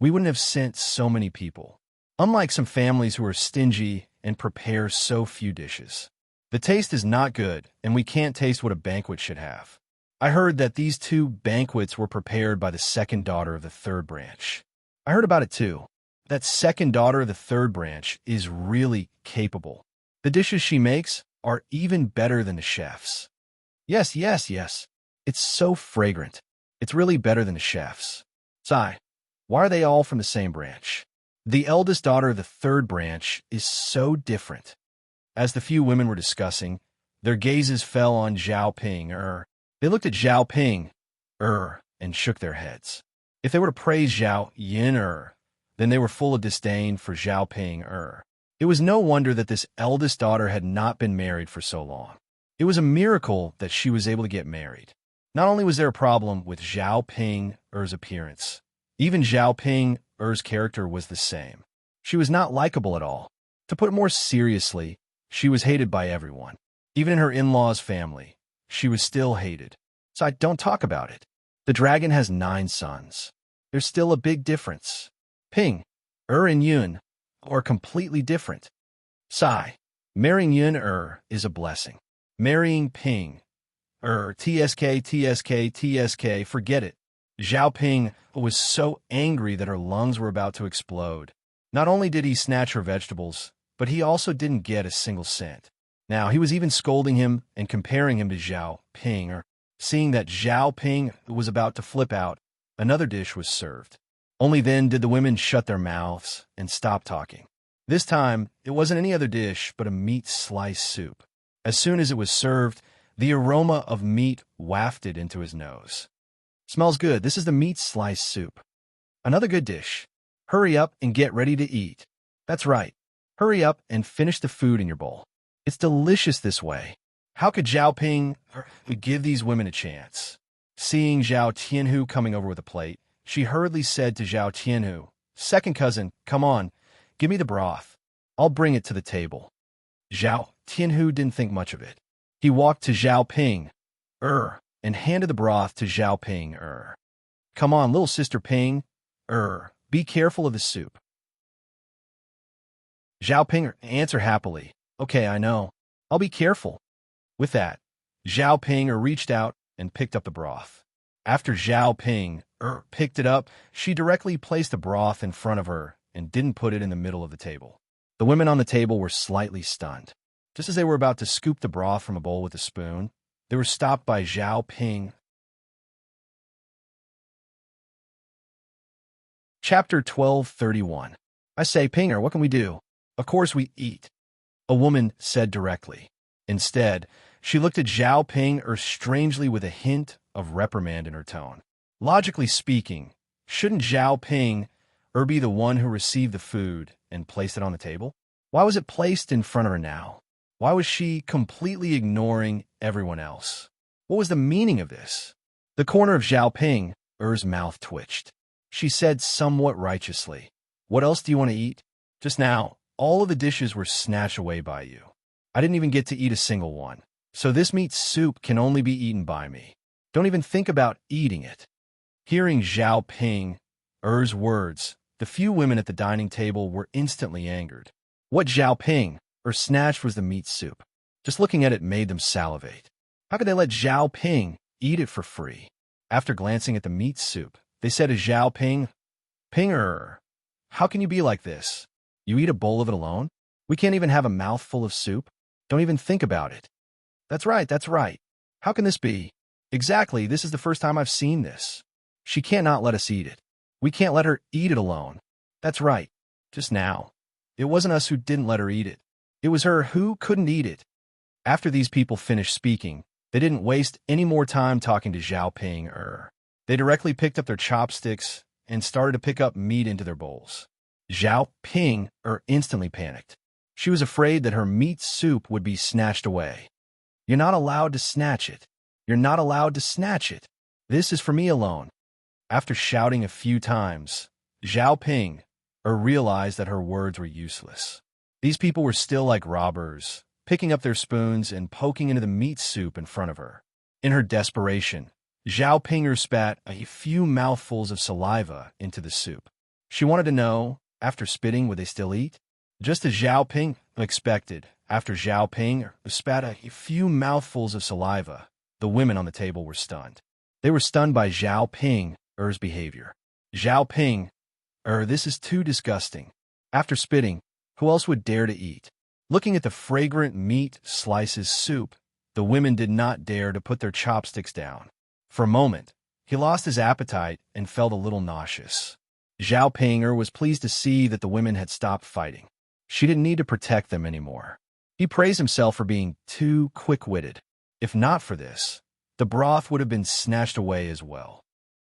we wouldn't have sent so many people. Unlike some families who are stingy and prepare so few dishes. The taste is not good, and we can't taste what a banquet should have. I heard that these 2 banquets were prepared by the second daughter of the third branch. I heard about it too. That second daughter of the third branch is really capable. The dishes she makes are even better than the chef's. Yes. It's so fragrant. It's really better than the chef's. Sigh. Why are they all from the same branch? The eldest daughter of the third branch is so different. As the few women were discussing, their gazes fell on Zhao Ping. They looked at Zhao Ping, and shook their heads. If they were to praise Zhao Yin, then they were full of disdain for Zhao Ping. It was no wonder that this eldest daughter had not been married for so long. It was a miracle that she was able to get married. Not only was there a problem with Zhao Ping's appearance, even Zhao Ping's character was the same. She was not likable at all. To put it more seriously, she was hated by everyone. Even in her in-laws' family, she was still hated. So I don't talk about it. The dragon has 9 sons. There's still a big difference. Ping, and Yun are completely different. Sigh. Marrying Yun is a blessing. Marrying Ping, TSK, forget it. Zhao Ping was so angry that her lungs were about to explode. Not only did he snatch her vegetables, but he also didn't get a single cent. Now, he was even scolding him and comparing him to Zhao Ping. Seeing that Zhao Ping was about to flip out, another dish was served. Only then did the women shut their mouths and stop talking. This time, it wasn't any other dish but a meat slice soup. As soon as it was served, the aroma of meat wafted into his nose. Smells good. This is the meat slice soup. Another good dish. Hurry up and get ready to eat. That's right. Hurry up and finish the food in your bowl. It's delicious this way. How could Zhao Ping give these women a chance? Seeing Zhao Tianhu coming over with a plate, she hurriedly said to Zhao Tianhu, "Second cousin, come on, give me the broth. I'll bring it to the table." Zhao Tianhu didn't think much of it. He walked to Zhao Ping, and handed the broth to Zhao Ping, "Come on, little sister Ping, be careful of the soup." Zhao Ping answered happily, "Okay, I know. I'll be careful." With that, Zhao Ping reached out and picked up the broth. After Zhao Ping picked it up, she directly placed the broth in front of her and didn't put it in the middle of the table. The women on the table were slightly stunned. Just as they were about to scoop the broth from a bowl with a spoon, they were stopped by Zhao Ping. Chapter 12:31. I say, Pinger, what can we do? Of course we eat, a woman said directly. Instead, she looked at Zhao Ping strangely with a hint of reprimand in her tone. Logically speaking, shouldn't Zhao Ping be the one who received the food and placed it on the table? Why was it placed in front of her now? Why was she completely ignoring everyone else? What was the meaning of this? The corner of Zhao Ping's mouth twitched. She said somewhat righteously, "What else do you want to eat? Just now, all of the dishes were snatched away by you. I didn't even get to eat a single one. So this meat soup can only be eaten by me. Don't even think about eating it." Hearing Zhao Ping's words, the few women at the dining table were instantly angered. What Zhao Ping snatched was the meat soup. Just looking at it made them salivate. How could they let Zhao Ping eat it for free? After glancing at the meat soup, they said to Zhao Ping, "Pinger, how can you be like this? You eat a bowl of it alone? We can't even have a mouthful of soup? Don't even think about it." That's right. How can this be? Exactly, this is the first time I've seen this. She can't not let us eat it. We can't let her eat it alone. That's right. Just now. It wasn't us who didn't let her eat it. It was her who couldn't eat it. After these people finished speaking, they didn't waste any more time talking to Zhao Ping. They directly picked up their chopsticks and started to pick up meat into their bowls. Zhao Ping instantly panicked. She was afraid that her meat soup would be snatched away. "You're not allowed to snatch it. You're not allowed to snatch it. This is for me alone." After shouting a few times, Zhao Ping realized that her words were useless. These people were still like robbers, picking up their spoons and poking into the meat soup in front of her. In her desperation, Zhao Ping spat a few mouthfuls of saliva into the soup. She wanted to know, after spitting, would they still eat? Just as Zhao Ping expected, after Zhao Ping spat a few mouthfuls of saliva, the women on the table were stunned. They were stunned by Zhao Ping's behavior. Zhao Ping, this is too disgusting. After spitting, who else would dare to eat? Looking at the fragrant meat slices soup, the women did not dare to put their chopsticks down. For a moment, He lost his appetite and felt a little nauseous. Zhao Ping'er was pleased to see that the women had stopped fighting. She didn't need to protect them anymore. He praised himself for being too quick-witted. If not for this, the broth would have been snatched away as well.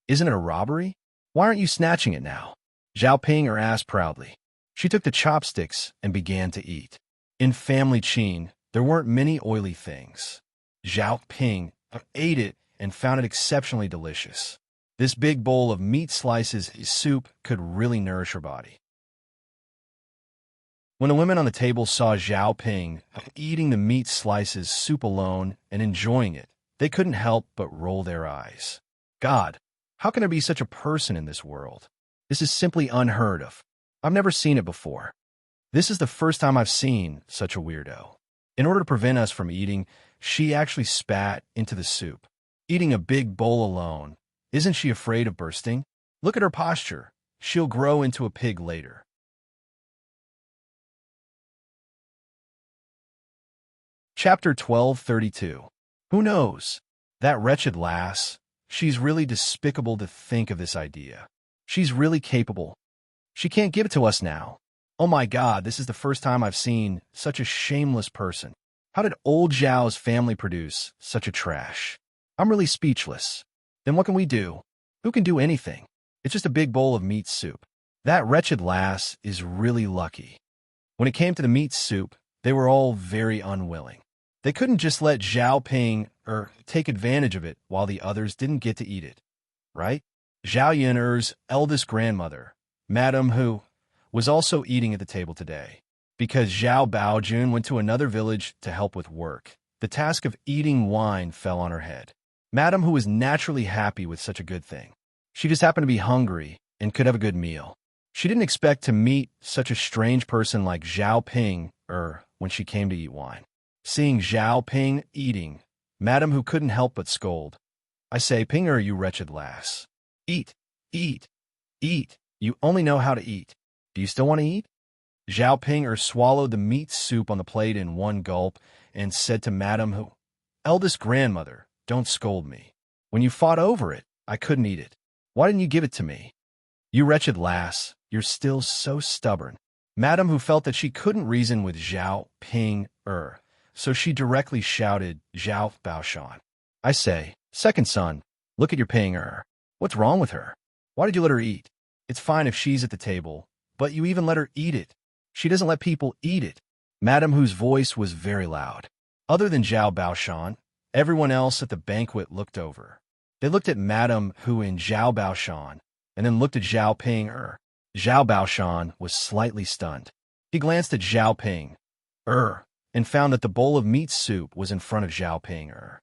Isn't it a robbery? Why aren't you snatching it now? Zhao Ping'er asked proudly. She took the chopsticks and began to eat. In family Qin, there weren't many oily things. Zhao Ping ate it and found it exceptionally delicious. This big bowl of meat slices soup could really nourish her body. When the women on the table saw Zhao Ping eating the meat slices soup alone and enjoying it, they couldn't help but roll their eyes. God, how can there be such a person in this world? This is simply unheard of. I've never seen it before. This is the first time I've seen such a weirdo. In order to prevent us from eating, she actually spat into the soup. Eating a big bowl alone. Isn't she afraid of bursting? Look at her posture. She'll grow into a pig later. Chapter 12:32. Who knows? That wretched lass. She's really despicable to think of this idea. She's really capable. She can't give it to us now. Oh my God, this is the first time I've seen such a shameless person. How did old Zhao's family produce such a trash? I'm really speechless. Then what can we do? Who can do anything? It's just a big bowl of meat soup. That wretched lass is really lucky. When it came to the meat soup, they were all very unwilling. They couldn't just let Zhao Ping take advantage of it while the others didn't get to eat it, right? Zhao Yun'er's eldest grandmother, Madame Hu, was also eating at the table today. Because Zhao Baojun went to another village to help with work, the task of eating wine fell on her head. Madame Hu was naturally happy with such a good thing. She just happened to be hungry and could have a good meal. She didn't expect to meet such a strange person like Zhao Ping when she came to eat wine. Seeing Zhao Ping eating, Madame Hu couldn't help but scold. I say, Ping'er, you wretched lass. Eat, eat, eat. You only know how to eat. Do you still want to eat? Zhao Ping'er swallowed the meat soup on the plate in one gulp and said to Madame Hu, Eldest grandmother, don't scold me. When you fought over it, I couldn't eat it. Why didn't you give it to me? You wretched lass, you're still so stubborn. Madame Hu felt that she couldn't reason with Zhao Ping'er, so she directly shouted, Zhao Baoshan. I say, second son, look at your Ping'er. What's wrong with her? Why did you let her eat? It's fine if she's at the table, but you even let her eat it. She doesn't let people eat it. Madame Hu's voice was very loud. Other than Zhao Baoshan, everyone else at the banquet looked over. They looked at Madame Hu and Zhao Baoshan, and then looked at Zhao Ping'er. Zhao Baoshan was slightly stunned. He glanced at Zhao Ping'er and found that the bowl of meat soup was in front of Zhao Ping'er.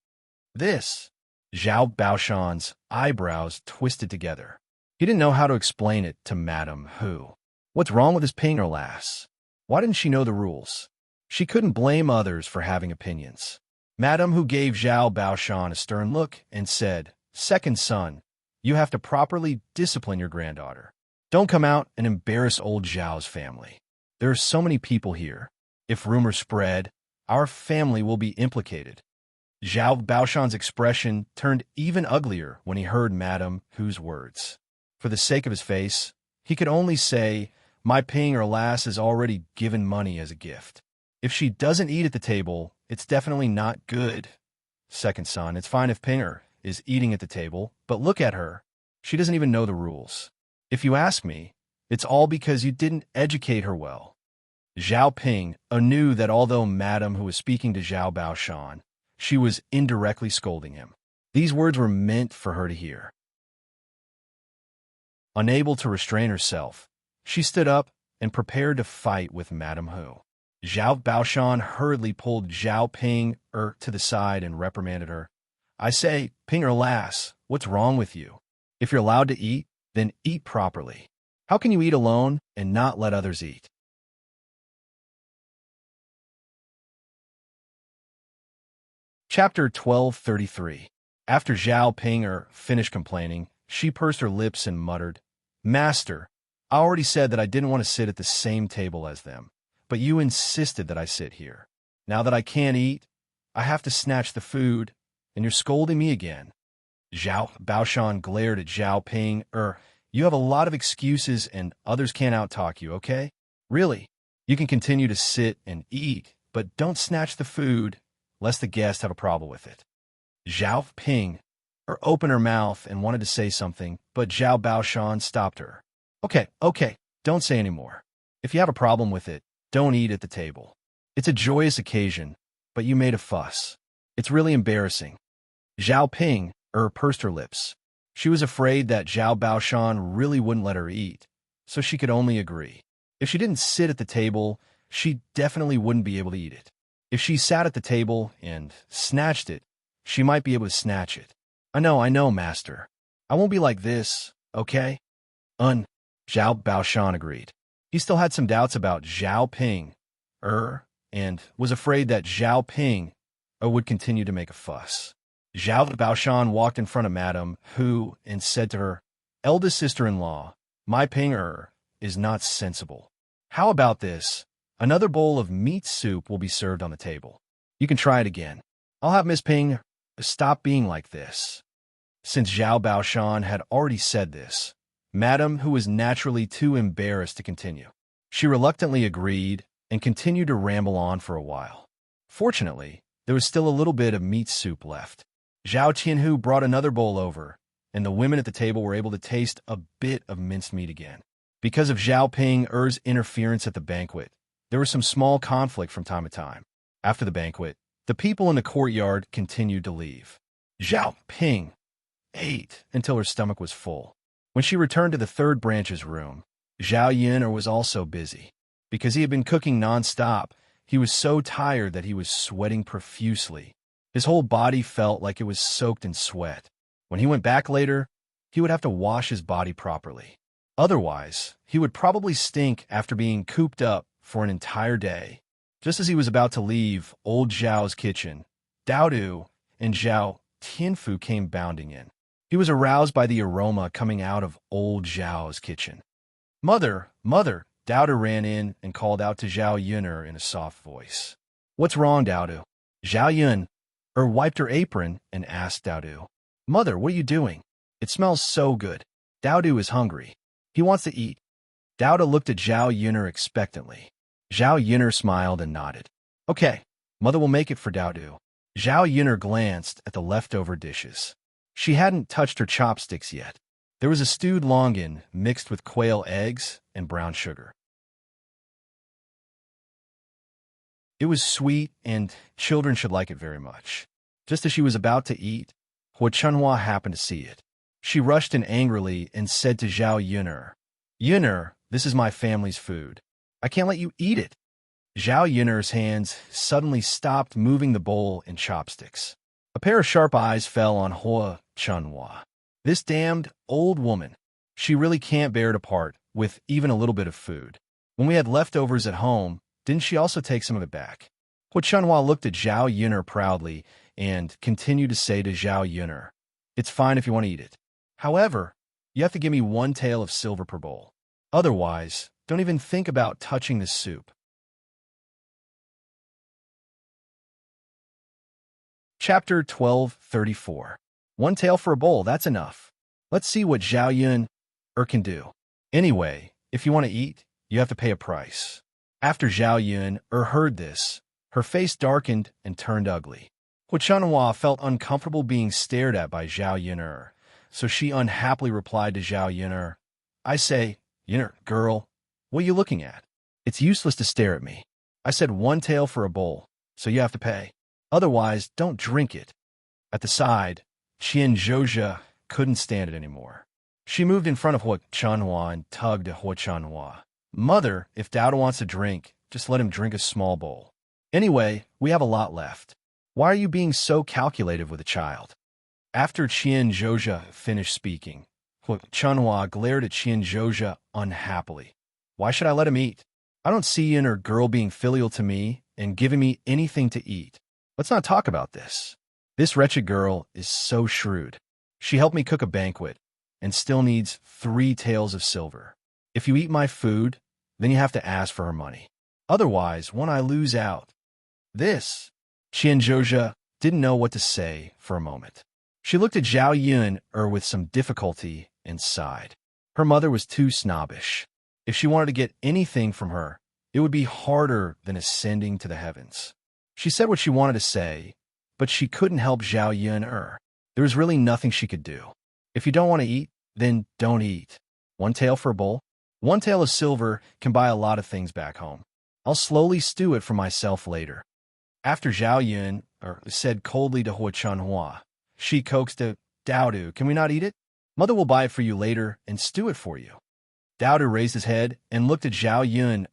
This, Zhao Baoshan's eyebrows twisted together. He didn't know how to explain it to Madame Hu. What's wrong with this Ping'er lass? Why didn't she know the rules? She couldn't blame others for having opinions. Madame Hu gave Zhao Baoshan a stern look and said, Second son, you have to properly discipline your granddaughter. Don't come out and embarrass old Zhao's family. There are so many people here. If rumors spread, our family will be implicated. Zhao Baoshan's expression turned even uglier when he heard Madame Hu's words. For the sake of his face, he could only say, My Ping'er lass has already given money as a gift. If she doesn't eat at the table, it's definitely not good. Second son, it's fine if Ping'er is eating at the table, but look at her. She doesn't even know the rules. If you ask me, it's all because you didn't educate her well. Zhao Ping knew that although Madame Hu was speaking to Zhao Baoshan, she was indirectly scolding him. These words were meant for her to hear. Unable to restrain herself, she stood up and prepared to fight with Madame Hu. Zhao Baoshan hurriedly pulled Zhao Ping'er to the side and reprimanded her. I say, Ping'er lass, what's wrong with you? If you're allowed to eat, then eat properly. How can you eat alone and not let others eat? Chapter 12:33. After Zhao Ping'er finished complaining, she pursed her lips and muttered, Master, I already said that I didn't want to sit at the same table as them, but you insisted that I sit here. Now that I can't eat, I have to snatch the food, and you're scolding me again. Zhao Baoshan glared at Zhao Ping. You have a lot of excuses and others can't outtalk you, okay? Really? You can continue to sit and eat, but don't snatch the food, lest the guests have a problem with it. Zhao Ping opened her mouth and wanted to say something, but Zhao Baoshan stopped her. Okay, don't say any more. If you have a problem with it, don't eat at the table. It's a joyous occasion, but you made a fuss. It's really embarrassing. Zhao Ping pursed her lips. She was afraid that Zhao Baoshan really wouldn't let her eat, so she could only agree. If she didn't sit at the table, she definitely wouldn't be able to eat it. If she sat at the table and snatched it, she might be able to snatch it. I know, master. I won't be like this, okay? Zhao Baoshan agreed. He still had some doubts about Zhao Ping, and was afraid that Zhao Ping would continue to make a fuss. Zhao Baoshan walked in front of Madame Hu and said to her, "Eldest sister-in-law, my Ping is not sensible. How about this? Another bowl of meat soup will be served on the table. You can try it again. I'll have Miss Ping stop being like this." Since Zhao Baoshan had already said this, Madame Hu was naturally too embarrassed to continue. She reluctantly agreed and continued to ramble on for a while. Fortunately, there was still a little bit of meat soup left. Zhao Qianhu brought another bowl over, and the women at the table were able to taste a bit of minced meat again. Because of Zhao Ping's interference at the banquet, there was some small conflict from time to time. After the banquet, the people in the courtyard continued to leave. Zhao Ping ate until her stomach was full. When she returned to the third branch's room, Zhao Yun was also busy. Because he had been cooking non-stop, he was so tired that he was sweating profusely. His whole body felt like it was soaked in sweat. When he went back later, he would have to wash his body properly. Otherwise, he would probably stink after being cooped up for an entire day. Just as he was about to leave old Zhao's kitchen, Daodu and Zhao Tianfu came bounding in. He was aroused by the aroma coming out of old Zhao's kitchen. Mother, Daodu ran in and called out to Zhao Yuner in a soft voice. What's wrong, Daodu? Zhao Yun wiped her apron and asked Daodu. Mother, what are you doing? It smells so good. Daodu is hungry. He wants to eat. Daodu looked at Zhao Yuner expectantly. Zhao Yuner smiled and nodded. Okay, mother will make it for Daodu. Zhao Yuner glanced at the leftover dishes. She hadn't touched her chopsticks yet. There was a stewed longan mixed with quail eggs and brown sugar. It was sweet, and children should like it very much. Just as she was about to eat, Hua Chunhua happened to see it. She rushed in angrily and said to Zhao Yuner, Yuner, this is my family's food. I can't let you eat it. Zhao Yuner's hands suddenly stopped moving the bowl and chopsticks. A pair of sharp eyes fell on Hua Chunhua. This damned old woman. She really can't bear to part with even a little bit of food. When we had leftovers at home, didn't she also take some of it back? Hua Chunhua looked at Zhao Yuner proudly and continued to say to Zhao Yuner, It's fine if you want to eat it. However, you have to give me 1 tael of silver per bowl. Otherwise, don't even think about touching this soup. Chapter 1234. 1 tael for a bowl, that's enough. Let's see what Zhao Yun can do. Anyway, if you want to eat, you have to pay a price. After Zhao Yun heard this, her face darkened and turned ugly. Hua Chunhua felt uncomfortable being stared at by Zhao Yun, so she unhappily replied to Zhao Yun, I say, Yun, girl, what are you looking at? It's useless to stare at me. I said 1 tael for a bowl, so you have to pay. Otherwise, don't drink it. At the side, Qian Zhozha couldn't stand it anymore. She moved in front of Hua Chunhua and tugged at Hua Chunhua. Mother, if Daodu wants to drink, just let him drink a small bowl. Anyway, we have a lot left. Why are you being so calculative with a child? After Qian Zhozha finished speaking, Hua Chunhua glared at Qian Zhozha unhappily. Why should I let him eat? I don't see you and her girl being filial to me and giving me anything to eat. Let's not talk about this. This wretched girl is so shrewd. She helped me cook a banquet and still needs 3 taels of silver. If you eat my food, then you have to ask for her money. Otherwise, won't I lose out? This. Qian Zhozha didn't know what to say for a moment. She looked at Zhao Yun with some difficulty and sighed. Her mother was too snobbish. If she wanted to get anything from her, it would be harder than ascending to the heavens. She said what she wanted to say, but she couldn't help Zhao Yun. There was really nothing she could do. If you don't want to eat, then don't eat. One tael for a bowl? One tael of silver can buy a lot of things back home. I'll slowly stew it for myself later. After Zhao Yun said coldly to Hua Chunhua, she coaxed Daodu, can we not eat it? Mother will buy it for you later and stew it for you. Daodu raised his head and looked at Zhao Yun,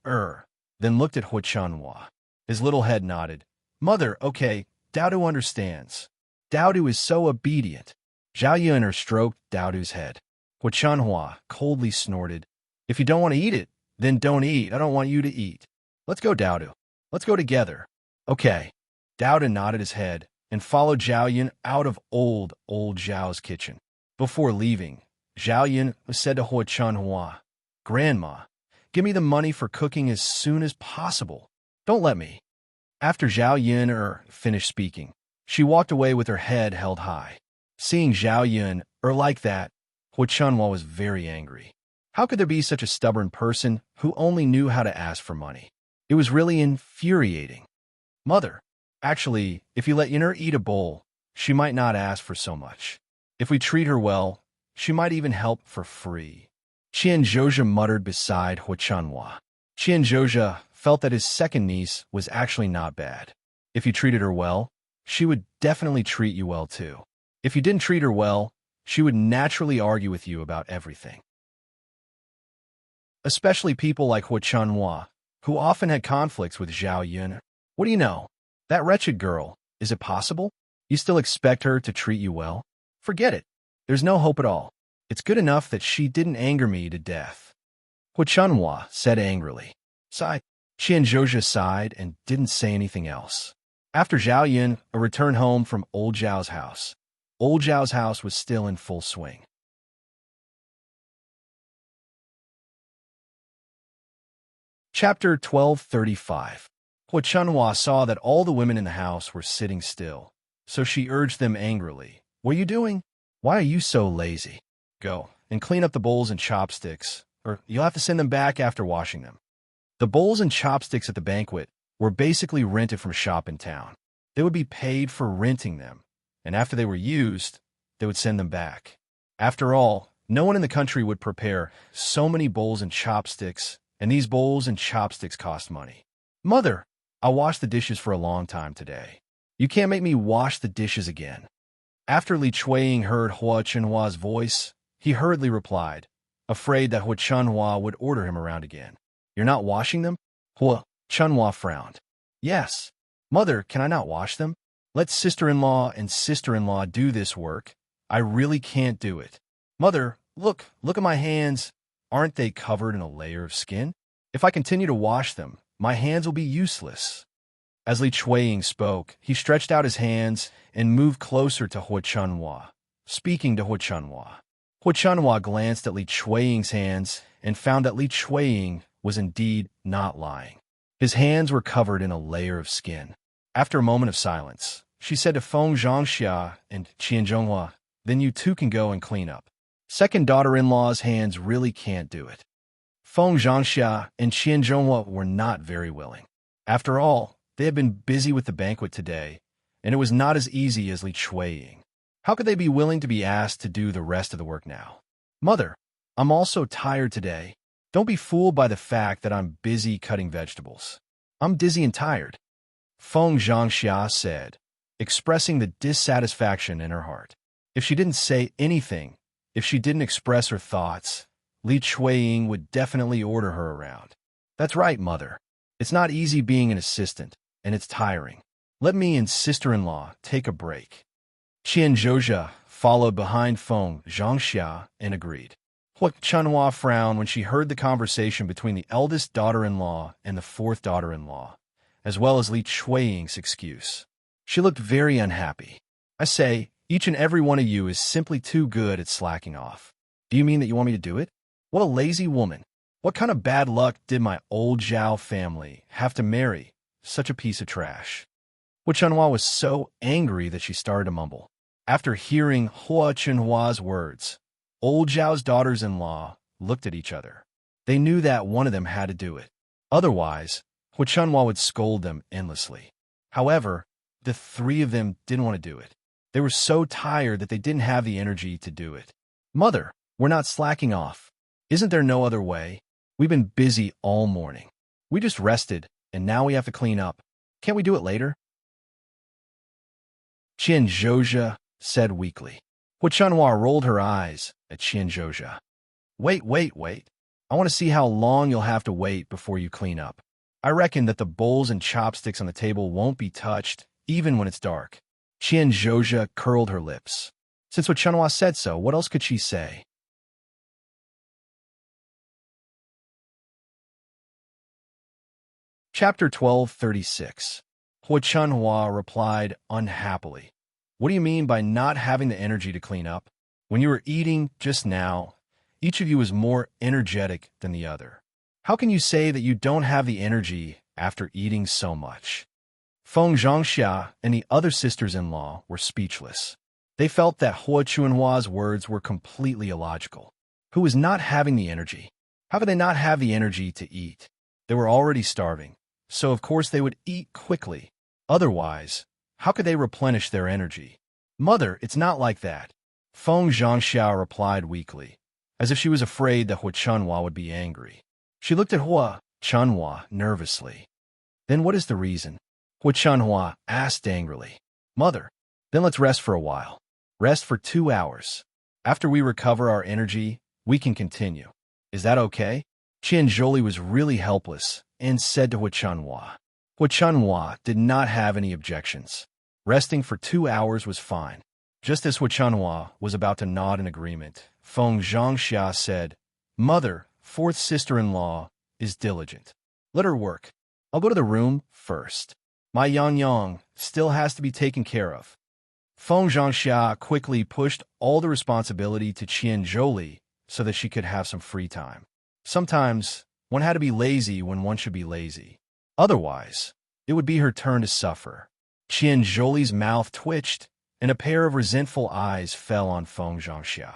then looked at Hua Chunhua. His little head nodded. Mother, okay, Daodu understands. Daodu is so obedient. Zhao Yun stroked Daodu's head. Hua Chunhua coldly snorted. If you don't want to eat it, then don't eat. I don't want you to eat. Let's go, Daodu. Let's go together. Okay. Daodu nodded his head and followed Zhao Yun out of old Zhao's kitchen. Before leaving, Zhao Yun said to Hua Chunhua, Grandma, give me the money for cooking as soon as possible. Don't let me. After Zhao Yun finished speaking, she walked away with her head held high. Seeing Zhao Yun like that, Hua Chunhua was very angry. How could there be such a stubborn person who only knew how to ask for money? It was really infuriating. Mother, actually, if you let Yun'er eat a bowl, she might not ask for so much. If we treat her well, she might even help for free. Qianzhouja muttered beside Hua Chunhua. Qianzhouja felt that his second niece was actually not bad. If you treated her well, she would definitely treat you well too. If you didn't treat her well, she would naturally argue with you about everything. Especially people like Hua Chunhua, who often had conflicts with Zhao Yun. What do you know? That wretched girl, is it possible? You still expect her to treat you well? Forget it. There's no hope at all. It's good enough that she didn't anger me to death. Hua Chunhua said angrily. Qianzhouja sighed and didn't say anything else. After Zhao Yun returned home from old Zhao's house, old Zhao's house was still in full swing. Chapter 1235. Hua Chunhua saw that all the women in the house were sitting still, so she urged them angrily. What are you doing? Why are you so lazy? Go and clean up the bowls and chopsticks, or you'll have to send them back after washing them. The bowls and chopsticks at the banquet were basically rented from a shop in town. They would be paid for renting them, and after they were used, they would send them back. After all, no one in the country would prepare so many bowls and chopsticks, and these bowls and chopsticks cost money. Mother, I'll wash the dishes for a long time today. You can't make me wash the dishes again. After Li Chuiying heard Hua Chunhua's voice, he hurriedly replied, afraid that Hua Chunhua would order him around again. You're not washing them? Hua Chunhua frowned. Yes. Mother, can I not wash them? Let sister-in-law and sister-in-law do this work. I really can't do it. Mother, look at my hands. Aren't they covered in a layer of skin? If I continue to wash them, my hands will be useless. As Li Chuiying spoke, he stretched out his hands and moved closer to Hua Chunhua, speaking to Hua Chunhua. Hua Chunhua glanced at Li Chuiying's hands and found that Li Chuiying was indeed not lying. His hands were covered in a layer of skin. After a moment of silence, she said to Feng Zhangxia and Qianzhonghua, then you two can go and clean up. Second daughter-in-law's hands really can't do it. Feng Zhangxia and Qianzhonghua were not very willing. After all, they had been busy with the banquet today, and it was not as easy as Li Chuiying. How could they be willing to be asked to do the rest of the work now? Mother, I'm also tired today. Don't be fooled by the fact that I'm busy cutting vegetables. I'm dizzy and tired. Feng Zhangxia said, expressing the dissatisfaction in her heart. If she didn't say anything, if she didn't express her thoughts, Li Chuiying would definitely order her around. That's right, Mother. It's not easy being an assistant, and it's tiring. Let me and sister-in-law take a break. Qianzhouja followed behind Feng Zhangxia and agreed. Hua Chunhua frowned when she heard the conversation between the eldest daughter-in-law and the fourth daughter-in-law, as well as Li Chuiying's excuse. She looked very unhappy. I say, each and every one of you is simply too good at slacking off. Do you mean that you want me to do it? What a lazy woman. What kind of bad luck did my old Zhao family have to marry such a piece of trash? Hua Chunhua was so angry that she started to mumble. After hearing Hua Chunhua's words, old Zhao's daughters-in-law looked at each other. They knew that one of them had to do it. Otherwise, Hua Chunhua would scold them endlessly. However, the three of them didn't want to do it. They were so tired that they didn't have the energy to do it. Mother, we're not slacking off. Isn't there no other way? We've been busy all morning. We just rested, and now we have to clean up. Can't we do it later? Qian Zhozha said weakly. Hua Chunhua rolled her eyes at Qian Zhozha. Wait. I want to see how long you'll have to wait before you clean up. I reckon that the bowls and chopsticks on the table won't be touched, even when it's dark. Qian Zhozha curled her lips. Since Hua Chunhua said so, what else could she say? Chapter 1236. Hua Chunhua replied unhappily. What do you mean by not having the energy to clean up? When you were eating just now, each of you was more energetic than the other. How can you say that you don't have the energy after eating so much? Feng Zhangxia and the other sisters-in-law were speechless. They felt that Hua Chunhua's words were completely illogical. Who was not having the energy? How could they not have the energy to eat? They were already starving, so of course they would eat quickly. Otherwise, how could they replenish their energy? Mother, it's not like that. Feng Zhangxia replied weakly, as if she was afraid that Hua Chunhua would be angry. She looked at Hua Chunhua nervously. Then what is the reason? Hua Chunhua asked angrily. Mother, then let's rest for a while. Rest for 2 hours. After we recover our energy, we can continue. Is that okay? Qian Zholi was really helpless and said to Hua Chunhua. Hua Chunhua did not have any objections. Resting for 2 hours was fine. Just as Hua Chunhua was about to nod in agreement, Feng Zhangxia said, Mother, fourth sister-in-law, is diligent. Let her work. I'll go to the room first. My Yang still has to be taken care of. Feng Zhangxia quickly pushed all the responsibility to Qian Zholi so that she could have some free time. Sometimes, one had to be lazy when one should be lazy. Otherwise, it would be her turn to suffer. Qian Zholi's mouth twitched, and a pair of resentful eyes fell on Feng Zhangxia.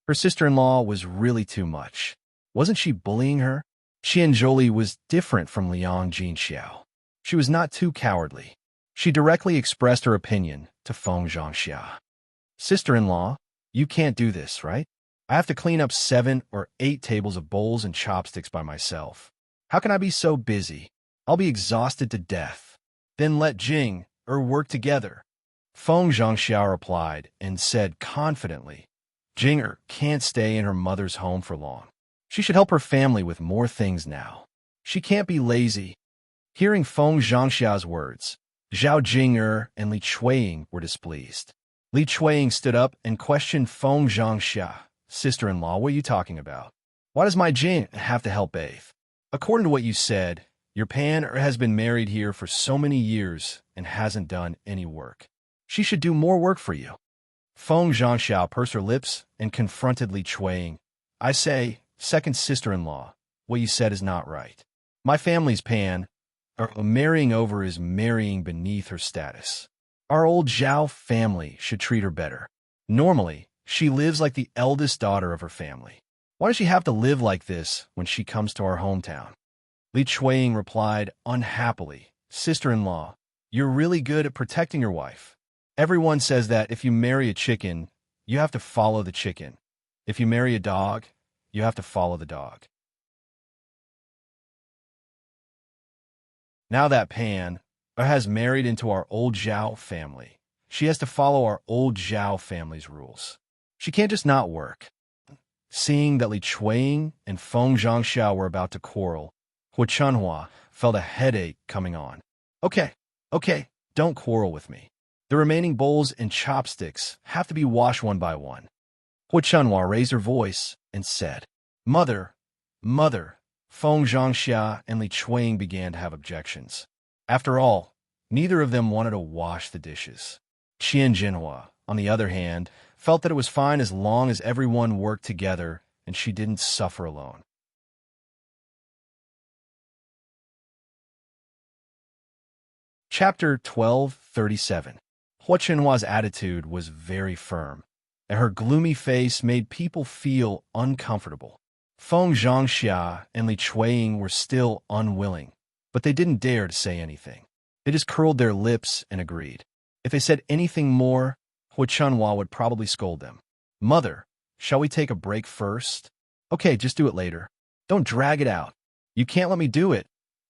Her sister-in-law was really too much. Wasn't she bullying her? Qian Zholi was different from Liang Jinxiao. She was not too cowardly. She directly expressed her opinion to Feng Zhangxia. Sister-in-law, you can't do this, right? I have to clean up 7 or 8 tables of bowls and chopsticks by myself. How can I be so busy? I'll be exhausted to death. Then let Jing work together. Feng Zhangxia replied and said confidently, Jing can't stay in her mother's home for long. She should help her family with more things now. She can't be lazy. Hearing Feng Zhangxia's words, Zhao Jing'er and Li Chuiying were displeased. Li Chuiying stood up and questioned Feng Zhangxia. Sister-in-law, what are you talking about? Why does my Jing have to help bathe? According to what you said, your Pan has been married here for so many years and hasn't done any work. She should do more work for you. Feng Zhangxia pursed her lips and confronted Li Chuiying. I say, second sister-in-law, what you said is not right. My family's Pan, marrying over is marrying beneath her status. Our old Zhao family should treat her better. Normally, she lives like the eldest daughter of her family. Why does she have to live like this when she comes to our hometown? Li Chuiying replied unhappily, Sister-in-law, you're really good at protecting your wife. Everyone says that if you marry a chicken, you have to follow the chicken. If you marry a dog, you have to follow the dog. Now that Pan has married into our old Zhao family, she has to follow our old Zhao family's rules. She can't just not work. Seeing that Li Chuiying and Feng Zhangxia were about to quarrel, Hua Chunhua felt a headache coming on. Okay, don't quarrel with me. The remaining bowls and chopsticks have to be washed one by one. Hua Chunhua raised her voice and said, Mother, Feng Zhangxia and Li Chuiying began to have objections. After all, neither of them wanted to wash the dishes. Qian Jinhua, on the other hand, felt that it was fine as long as everyone worked together and she didn't suffer alone. Chapter 1237. Hua Chenhua's attitude was very firm, and her gloomy face made people feel uncomfortable. Feng Zhangxia and Li Chuiying were still unwilling, but they didn't dare to say anything. They just curled their lips and agreed. If they said anything more, Hua Chenhua would probably scold them. "Mother, shall we take a break first?" "Okay, just do it later. Don't drag it out." "You can't let me do it,"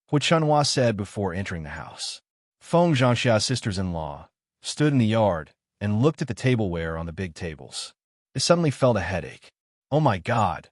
Hua Chenhua said before entering the house. Feng Zhangxia's sisters-in-law stood in the yard and looked at the tableware on the big tables. They suddenly felt a headache. Oh my God!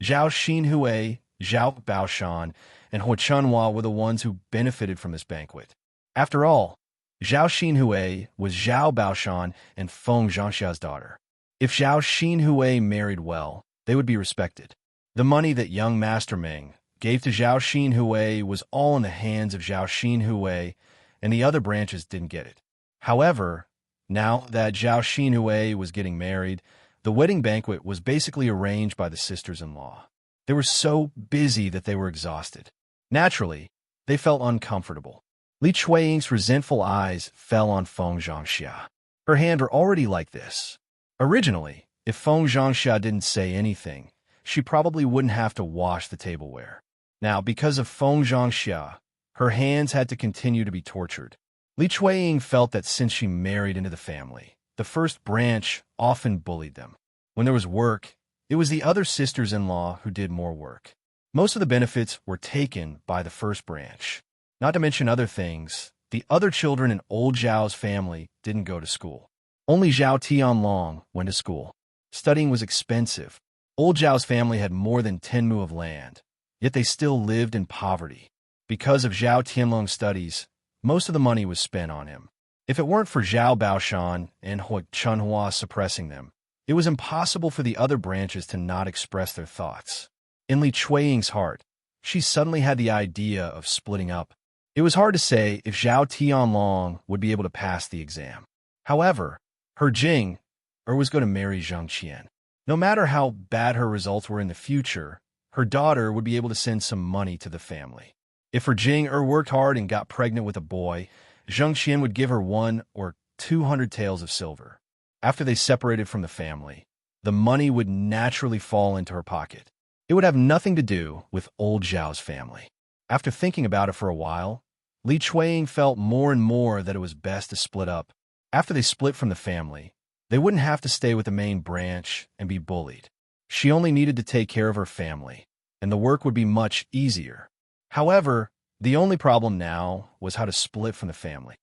Zhao Xinhui, Zhao Baoshan, and Hua Chenhua were the ones who benefited from this banquet. After all, Zhao Xinhui was Zhao Baoshan and Feng Zhangxia's daughter. If Zhao Xinhui married well, they would be respected. The money that young Master Meng gave to Zhao Xinhui was all in the hands of Zhao Xinhui, and the other branches didn't get it. However, now that Zhao Xinhui was getting married, the wedding banquet was basically arranged by the sisters-in-law. They were so busy that they were exhausted. Naturally, they felt uncomfortable. Li Chuiying's resentful eyes fell on Feng Zhangxia. Her hand were already like this. Originally, if Feng Zhangxia didn't say anything, she probably wouldn't have to wash the tableware. Now, because of Feng Zhangxia, her hands had to continue to be tortured. Li Chuiying felt that since she married into the family, the first branch often bullied them. When there was work, it was the other sisters-in-law who did more work. Most of the benefits were taken by the first branch. Not to mention other things, the other children in old Zhao's family didn't go to school. Only Zhao Tianlong went to school. Studying was expensive. Old Zhao's family had more than 10 mu of land, yet they still lived in poverty. Because of Zhao Tianlong's studies, most of the money was spent on him. If it weren't for Zhao Baoshan and Hua Chenhua suppressing them, it was impossible for the other branches to not express their thoughts. In Li Chuiying's heart, she suddenly had the idea of splitting up. It was hard to say if Zhao Tianlong would be able to pass the exam. However, her Jing was going to marry Zhang Qian. No matter how bad her results were in the future, her daughter would be able to send some money to the family. If her Jing worked hard and got pregnant with a boy, Zhang Qian would give her 1 or 200 taels of silver. After they separated from the family, the money would naturally fall into her pocket. It would have nothing to do with old Zhao's family. After thinking about it for a while, Li Chuiying felt more and more that it was best to split up. After they split from the family, they wouldn't have to stay with the main branch and be bullied. She only needed to take care of her family, and the work would be much easier. However, the only problem now was how to split from the family.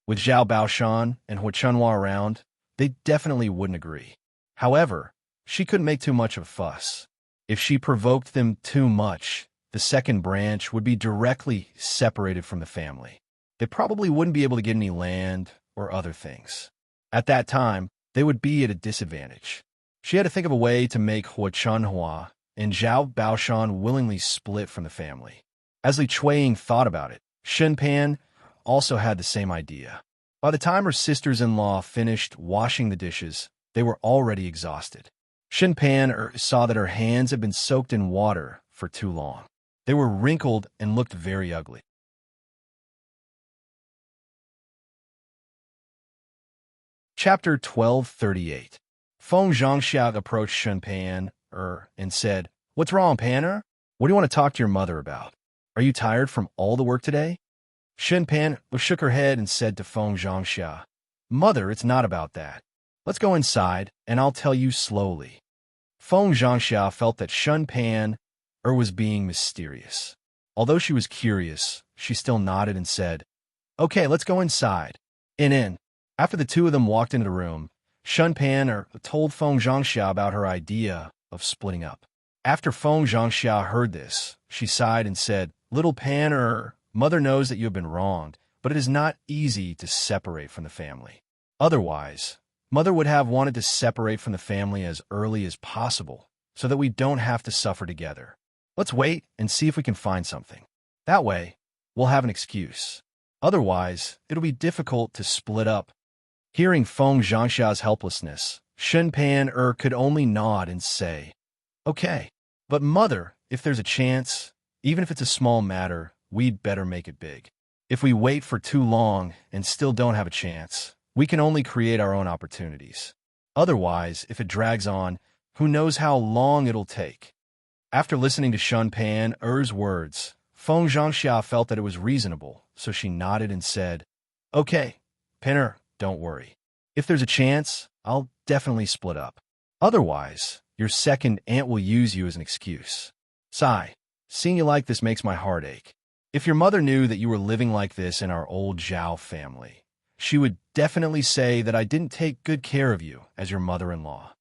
With Zhao Baoshan and Hua Chenhua around, they definitely wouldn't agree. However, she couldn't make too much of a fuss. If she provoked them too much, the second branch would be directly separated from the family. They probably wouldn't be able to get any land or other things. At that time, they would be at a disadvantage. She had to think of a way to make Hua Chenhua and Zhao Baoshan willingly split from the family. As Li Chuiying thought about it, Shen Pan also had the same idea. By the time her sisters-in-law finished washing the dishes, they were already exhausted. Shen Pan saw that her hands had been soaked in water for too long. They were wrinkled and looked very ugly. Chapter 1238. Feng Zhangxia approached Shen Pan and said, "What's wrong, Panner? What do you want to talk to your mother about? Are you tired from all the work today?" Shen Pan shook her head and said to Feng Zhangxia, "Mother, it's not about that. Let's go inside, and I'll tell you slowly." Feng Zhangxia felt that Shen Pan was being mysterious. Although she was curious, she still nodded and said, "Okay, let's go inside." In. After the two of them walked into the room, Shen Pan told Feng Zhangxia about her idea of splitting up. After Feng Zhangxia heard this, she sighed and said, "Little Pan, Mother knows that you have been wronged, but it is not easy to separate from the family. Otherwise, Mother would have wanted to separate from the family as early as possible, so that we don't have to suffer together. Let's wait and see if we can find something. That way, we'll have an excuse. Otherwise, it'll be difficult to split up." Hearing Feng Zhangxia's helplessness, Shen Pan could only nod and say, "Okay, but Mother, if there's a chance, even if it's a small matter, we'd better make it big." If we wait for too long and still don't have a chance, we can only create our own opportunities. Otherwise, if it drags on, who knows how long it'll take. After listening to Shun Pan Er's words, Feng Zhangxia felt that it was reasonable, so she nodded and said, "Okay, Pinner, don't worry. If there's a chance, I'll definitely split up. Otherwise, your second aunt will use you as an excuse. Sigh, seeing you like this makes my heart ache. If your mother knew that you were living like this in our old Zhao family, she would definitely say that I didn't take good care of you as your mother-in-law."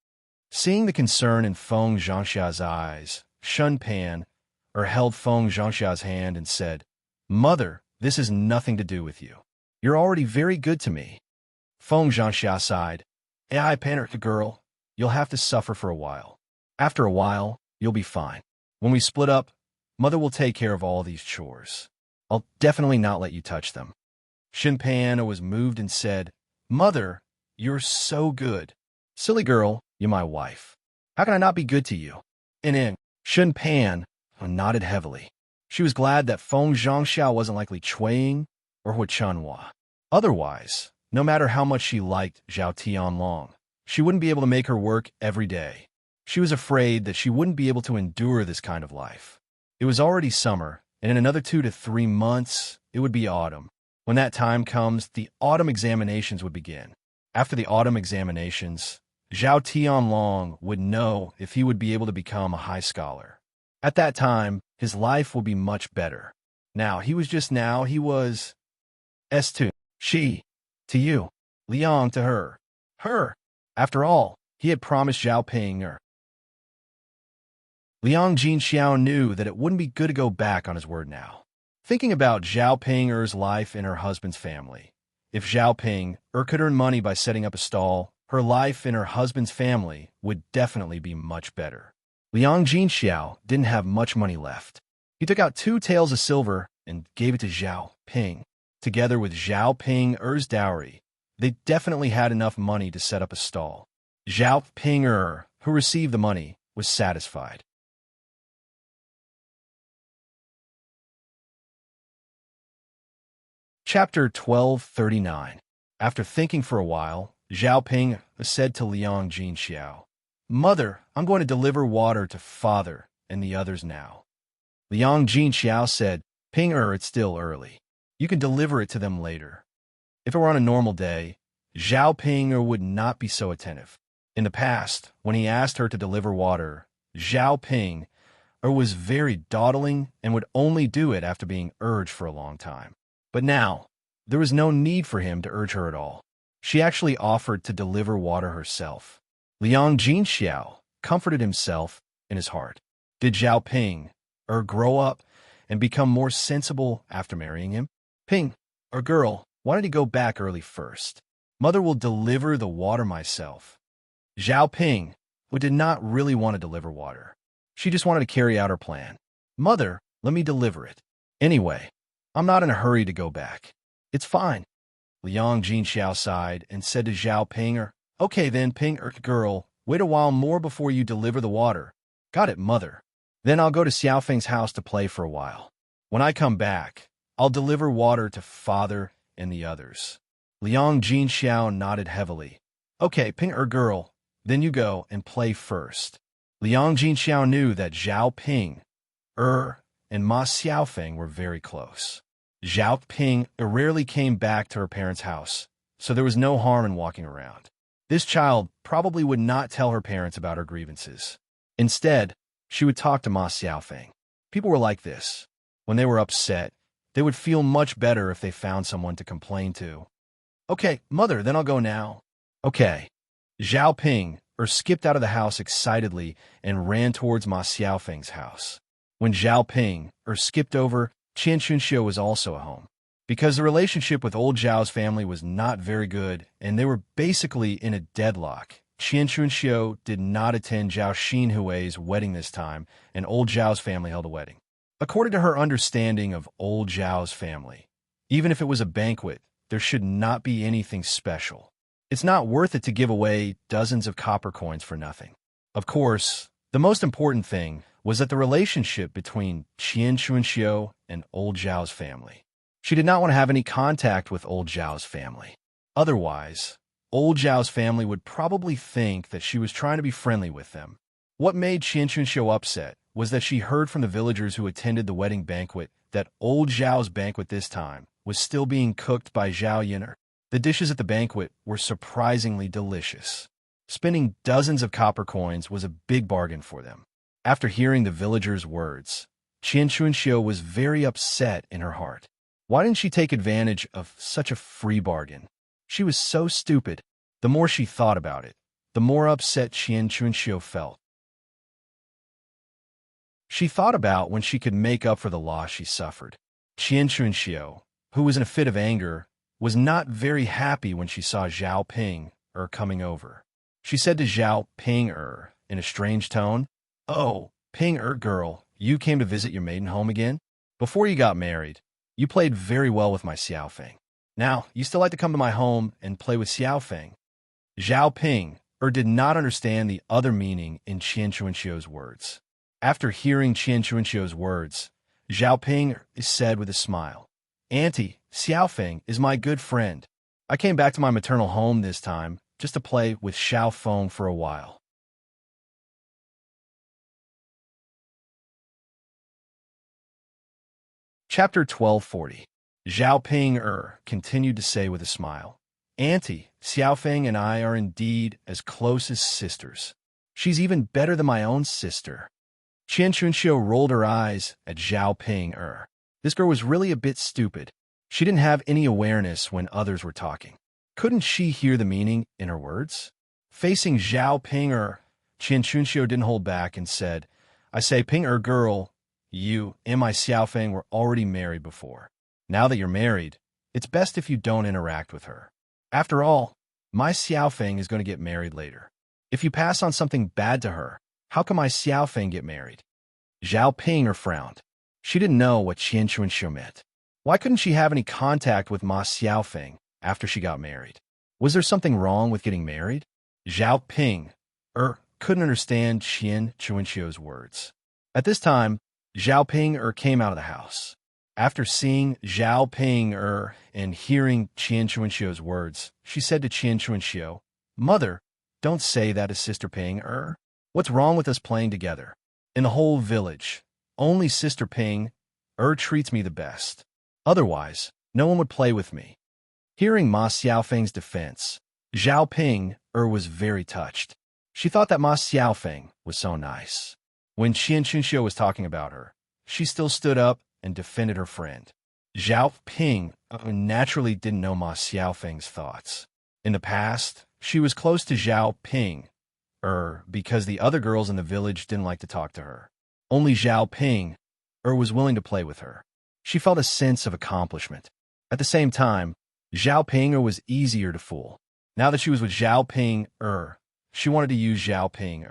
Seeing the concern in Feng Zhangxia's eyes, Shun Pan held Feng Zhangxia's hand and said, "Mother, this has nothing to do with you. You're already very good to me." Feng Zhangxia sighed. "I Panner, girl, you'll have to suffer for a while. After a while, you'll be fine. When we split up, Mother will take care of all these chores. I'll definitely not let you touch them." Shin Pan was moved and said, "Mother, you're so good. Silly girl, you're my wife. How can I not be good to you?" And Shin Pan nodded heavily. She was glad that Feng Zhangxia wasn't like Li Chuiying or Hu Chunhua. Otherwise, no matter how much she liked Zhao Tianlong, she wouldn't be able to make her work every day. She was afraid that she wouldn't be able to endure this kind of life. It was already summer, and in another 2 to 3 months, it would be autumn. When that time comes, the autumn examinations would begin. After the autumn examinations, Zhao Tianlong would know if he would be able to become a high scholar. At that time, his life would be much better. He was S2, she, to you, Liang to her. After all, he had promised Zhao Ping her. Liang Jinxiao knew that it wouldn't be good to go back on his word now. Thinking about Zhao Ping life in her husband's family, if Zhao Ping could earn money by setting up a stall, her life in her husband's family would definitely be much better. Liang Jinxiao didn't have much money left. He took out 2 taels of silver and gave it to Zhao Ping. Together with Zhao Ping's dowry, they definitely had enough money to set up a stall. Zhao Ping, who received the money, was satisfied. Chapter 1239. After thinking for a while, Zhao Ping said to Liang Jinxiao, "Mother, I'm going to deliver water to father and the others now." Liang Jinxiao said, "Ping, it's still early. You can deliver it to them later." If it were on a normal day, Zhao Ping would not be so attentive. In the past, when he asked her to deliver water, Zhao Ping was very dawdling and would only do it after being urged for a long time. But now, there was no need for him to urge her at all. She actually offered to deliver water herself. Liang Jinxiao comforted himself in his heart. Did Zhao Ping grow up and become more sensible after marrying him? "Ping, girl, why don't you go back early first? Mother will deliver the water myself." Zhao Ping, who did not really want to deliver water. She just wanted to carry out her plan. "Mother, let me deliver it. Anyway, I'm not in a hurry to go back. It's fine." Liang Jinxiao sighed and said to Zhao Ping, "Okay then, Ping, girl, wait a while more before you deliver the water." "Got it, mother. Then I'll go to Xiaofeng's house to play for a while. When I come back, I'll deliver water to father and the others." Liang Jinxiao nodded heavily. "Okay, Ping, girl, then you go and play first." Liang Jinxiao knew that Zhao Ping, and Ma Xiaofeng were very close. Zhao Ping rarely came back to her parents' house, so there was no harm in walking around. This child probably would not tell her parents about her grievances. Instead, she would talk to Ma Xiaofeng. People were like this. When they were upset, they would feel much better if they found someone to complain to. "Okay, mother, then I'll go now." "Okay." Zhao Ping skipped out of the house excitedly and ran towards Ma Xiaofeng's house. When Zhao Ping skipped over, Qian Chunxiu was also at home. Because the relationship with old Zhao's family was not very good, and they were basically in a deadlock, Qian Chunxiu did not attend Zhao Xinhui's wedding this time, and old Zhao's family held a wedding. According to her understanding of old Zhao's family, even if it was a banquet, there should not be anything special. It's not worth it to give away dozens of copper coins for nothing. Of course, the most important thing was that the relationship between Qian Chunxiu and old Zhao's family. She did not want to have any contact with old Zhao's family. Otherwise, old Zhao's family would probably think that she was trying to be friendly with them. What made Qian Chunxiu upset was that she heard from the villagers who attended the wedding banquet that old Zhao's banquet this time was still being cooked by Zhao Yin'er. The dishes at the banquet were surprisingly delicious. Spending dozens of copper coins was a big bargain for them. After hearing the villagers' words, Qian Chunxiu was very upset in her heart. Why didn't she take advantage of such a free bargain? She was so stupid. The more she thought about it, the more upset Qian Chunxiu felt. She thought about when she could make up for the loss she suffered. Qian Chunxiu, who was in a fit of anger, was not very happy when she saw Zhao Ping coming over. She said to Zhao Ping in a strange tone, "Oh, Ping girl, you came to visit your maiden home again? Before you got married, you played very well with my Xiaofeng. Now, you still like to come to my home and play with Xiaofeng?" Zhao Ping did not understand the other meaning in Qian Chunxiu's words. After hearing Qian Chunxiu's words, Zhao Ping said with a smile, "Auntie, Xiaofeng is my good friend. I came back to my maternal home this time just to play with Xiaofeng for a while." Chapter 1240. Zhao Ping continued to say with a smile, "Auntie, Xiaofeng and I are indeed as close as sisters. She's even better than my own sister." Qian Chunxiu rolled her eyes at Zhao Ping. This girl was really a bit stupid. She didn't have any awareness when others were talking. Couldn't she hear the meaning in her words? Facing Zhao Ping, Qian Chunxiu didn't hold back and said, "I say, Ping girl, you and my Xiaofeng were already married before. Now that you're married, it's best if you don't interact with her. After all, my Xiaofeng is going to get married later. If you pass on something bad to her, how can my Xiaofeng get married?" Zhao Ping frowned. She didn't know what Qian Chunxiu meant. Why couldn't she have any contact with Ma Xiaofeng after she got married? Was there something wrong with getting married? Zhao Ping couldn't understand Qian Chunxiu's words. At this time, Zhao Ping came out of the house. After seeing Zhao Ping and hearing Qian Chunxiu's words, she said to Qian Chunxiu, "Mother, don't say that to Sister Ping. What's wrong with us playing together? In the whole village, only Sister Ping treats me the best. Otherwise, no one would play with me." Hearing Ma Xiaofeng's defense, Zhao Ping was very touched. She thought that Ma Xiaofeng was so nice. When Qian Chunxiu was talking about her, she still stood up and defended her friend. Zhao Ping naturally didn't know Ma Xiaofeng's thoughts. In the past, she was close to Zhao Ping because the other girls in the village didn't like to talk to her. Only Zhao Ping was willing to play with her. She felt a sense of accomplishment. At the same time, Zhao Ping was easier to fool. Now that she was with Zhao Ping she wanted to use Zhao Ping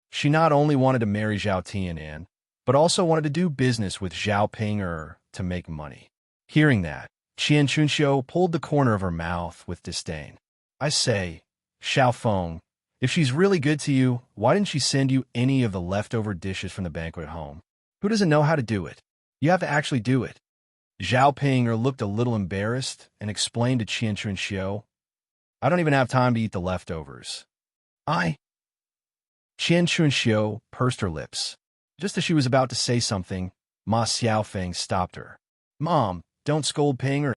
She not only wanted to marry Zhao Tianan, but also wanted to do business with Zhao Ping to make money. Hearing that, Qian Chunxiu pulled the corner of her mouth with disdain. "I say, Xiaofeng, if she's really good to you, why didn't she send you any of the leftover dishes from the banquet at home? Who doesn't know how to do it? You have to actually do it." Zhao Ping looked a little embarrassed and explained to Qian Chunxiu, "I don't even have time to eat the leftovers." Qian Chunxiu pursed her lips. Just as she was about to say something, Ma Xiaofeng stopped her. "Mom, don't scold Ping."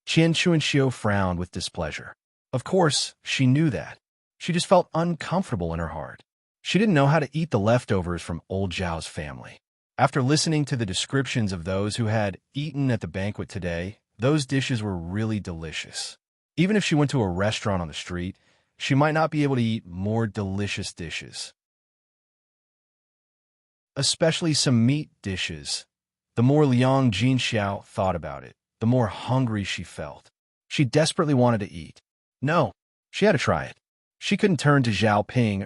Qian Chunxiu frowned with displeasure. Of course, she knew that. She just felt uncomfortable in her heart. She didn't know how to eat the leftovers from old Zhao's family. After listening to the descriptions of those who had eaten at the banquet today, those dishes were really delicious. Even if she went to a restaurant on the street, she might not be able to eat more delicious dishes. Especially some meat dishes. The more Liang Jinxiao thought about it, the more hungry she felt. She desperately wanted to eat. No, she had to try it. She couldn't turn to Zhao Ping.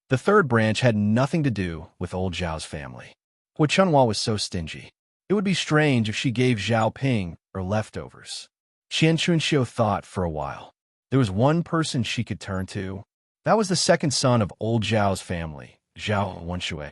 The third branch had nothing to do with old Zhao's family. Hu Chunhua was so stingy. It would be strange if she gave Zhao Ping leftovers. Qian Chunxiu thought for a while. There was one person she could turn to. That was the second son of old Zhao's family, Zhao Wenshui.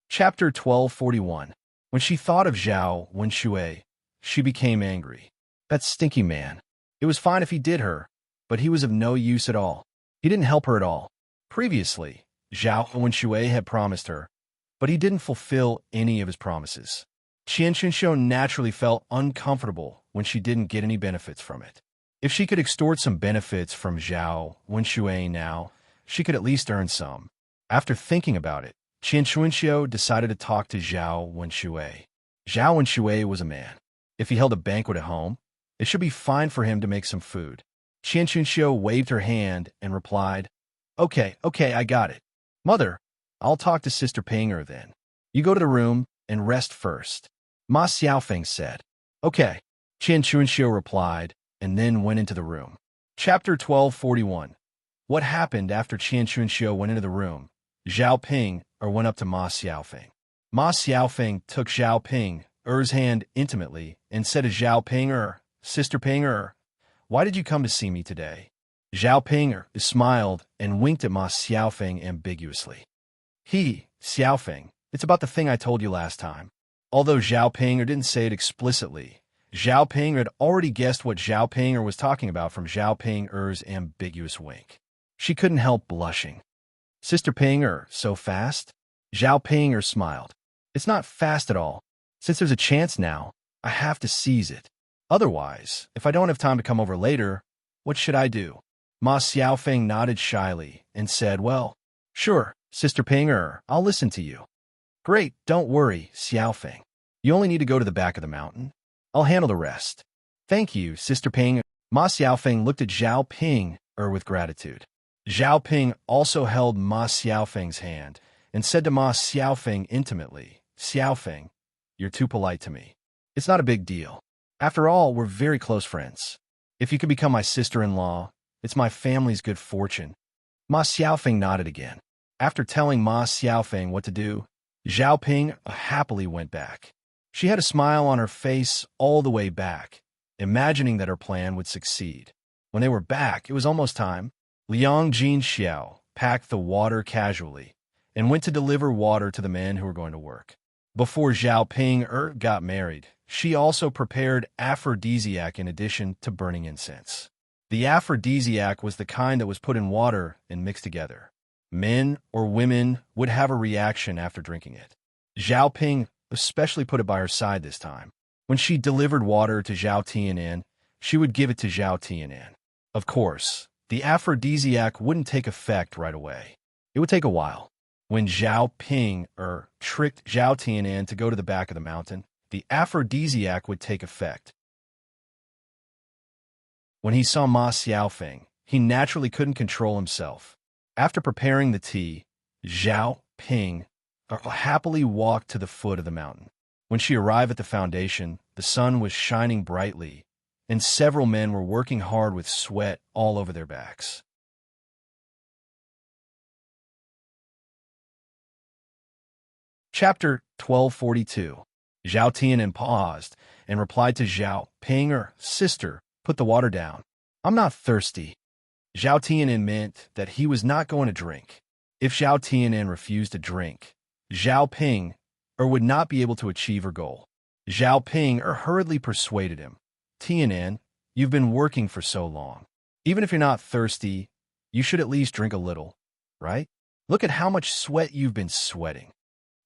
Chapter 1241. When she thought of Zhao Wenshui, she became angry. That stinky man. It was fine if he did her, but he was of no use at all. He didn't help her at all. Previously, Zhao Wenshui had promised her, but he didn't fulfill any of his promises. Qian Chunxiu naturally felt uncomfortable when she didn't get any benefits from it. If she could extort some benefits from Zhao Wenshui now, she could at least earn some. After thinking about it, Qian Chunxiu decided to talk to Zhao Wenshui. Zhao Wenshui was a man. If he held a banquet at home, it should be fine for him to make some food. Qian Chunxiu waved her hand and replied, Okay, I got it. Mother, I'll talk to Sister Pinger then. You go to the room and rest first. Ma Xiaofeng said. Okay, Qian Chunxiu replied, and then went into the room. Chapter 1241. What happened after Qian Chunxiu went into the room? Zhao Ping went up to Ma Xiaofeng. Ma Xiaofeng took Zhao Ping's hand intimately and said to Zhao Ping, Sister Ping, why did you come to see me today? Zhao Ping smiled and winked at Ma Xiaofeng ambiguously. Xiaofeng, it's about the thing I told you last time. Although Zhao Ping didn't say it explicitly, Zhao Ping had already guessed what Zhao Ping was talking about from Zhao Ping's ambiguous wink. She couldn't help blushing. Sister Ping, so fast? Zhao Ping smiled. It's not fast at all. Since there's a chance now, I have to seize it. Otherwise, if I don't have time to come over later, what should I do? Ma Xiaofeng nodded shyly and said, Well, sure, Sister Ping, I'll listen to you. Great, don't worry, Xiaofeng. You only need to go to the back of the mountain. I'll handle the rest. Thank you, Sister Ping. Ma Xiaofeng looked at Zhao Ping with gratitude. Zhao Ping also held Ma Xiaofeng's hand and said to Ma Xiaofeng intimately, Xiaofeng, you're too polite to me. It's not a big deal. After all, we're very close friends. If you could become my sister-in-law, it's my family's good fortune. Ma Xiaofeng nodded again. After telling Ma Xiaofeng what to do, Zhao Ping happily went back. She had a smile on her face all the way back, imagining that her plan would succeed. When they were back, it was almost time. Liang Jinxiao packed the water casually and went to deliver water to the men who were going to work. Before Zhao Ping got married, she also prepared aphrodisiac in addition to burning incense. The aphrodisiac was the kind that was put in water and mixed together. Men or women would have a reaction after drinking it. Zhao Ping especially put it by her side this time. When she delivered water to Zhao Tianan, she would give it to Zhao Tianan. Of course, the aphrodisiac wouldn't take effect right away. It would take a while. When Zhao Ping tricked Zhao Tianan to go to the back of the mountain, the aphrodisiac would take effect. When he saw Ma Xiaofeng, he naturally couldn't control himself. After preparing the tea, Zhao Ping happily walked to the foot of the mountain. When she arrived at the foundation, the sun was shining brightly, and several men were working hard with sweat all over their backs. Chapter 1242. Zhao Tianan paused and replied to Zhao Ping, Sister, put the water down. I'm not thirsty. Zhao Tianan meant that he was not going to drink. If Zhao Tianan refused to drink, Zhao Ping would not be able to achieve her goal. Zhao Ping hurriedly persuaded him. Tianan, you've been working for so long. Even if you're not thirsty, you should at least drink a little, right? Look at how much sweat you've been sweating.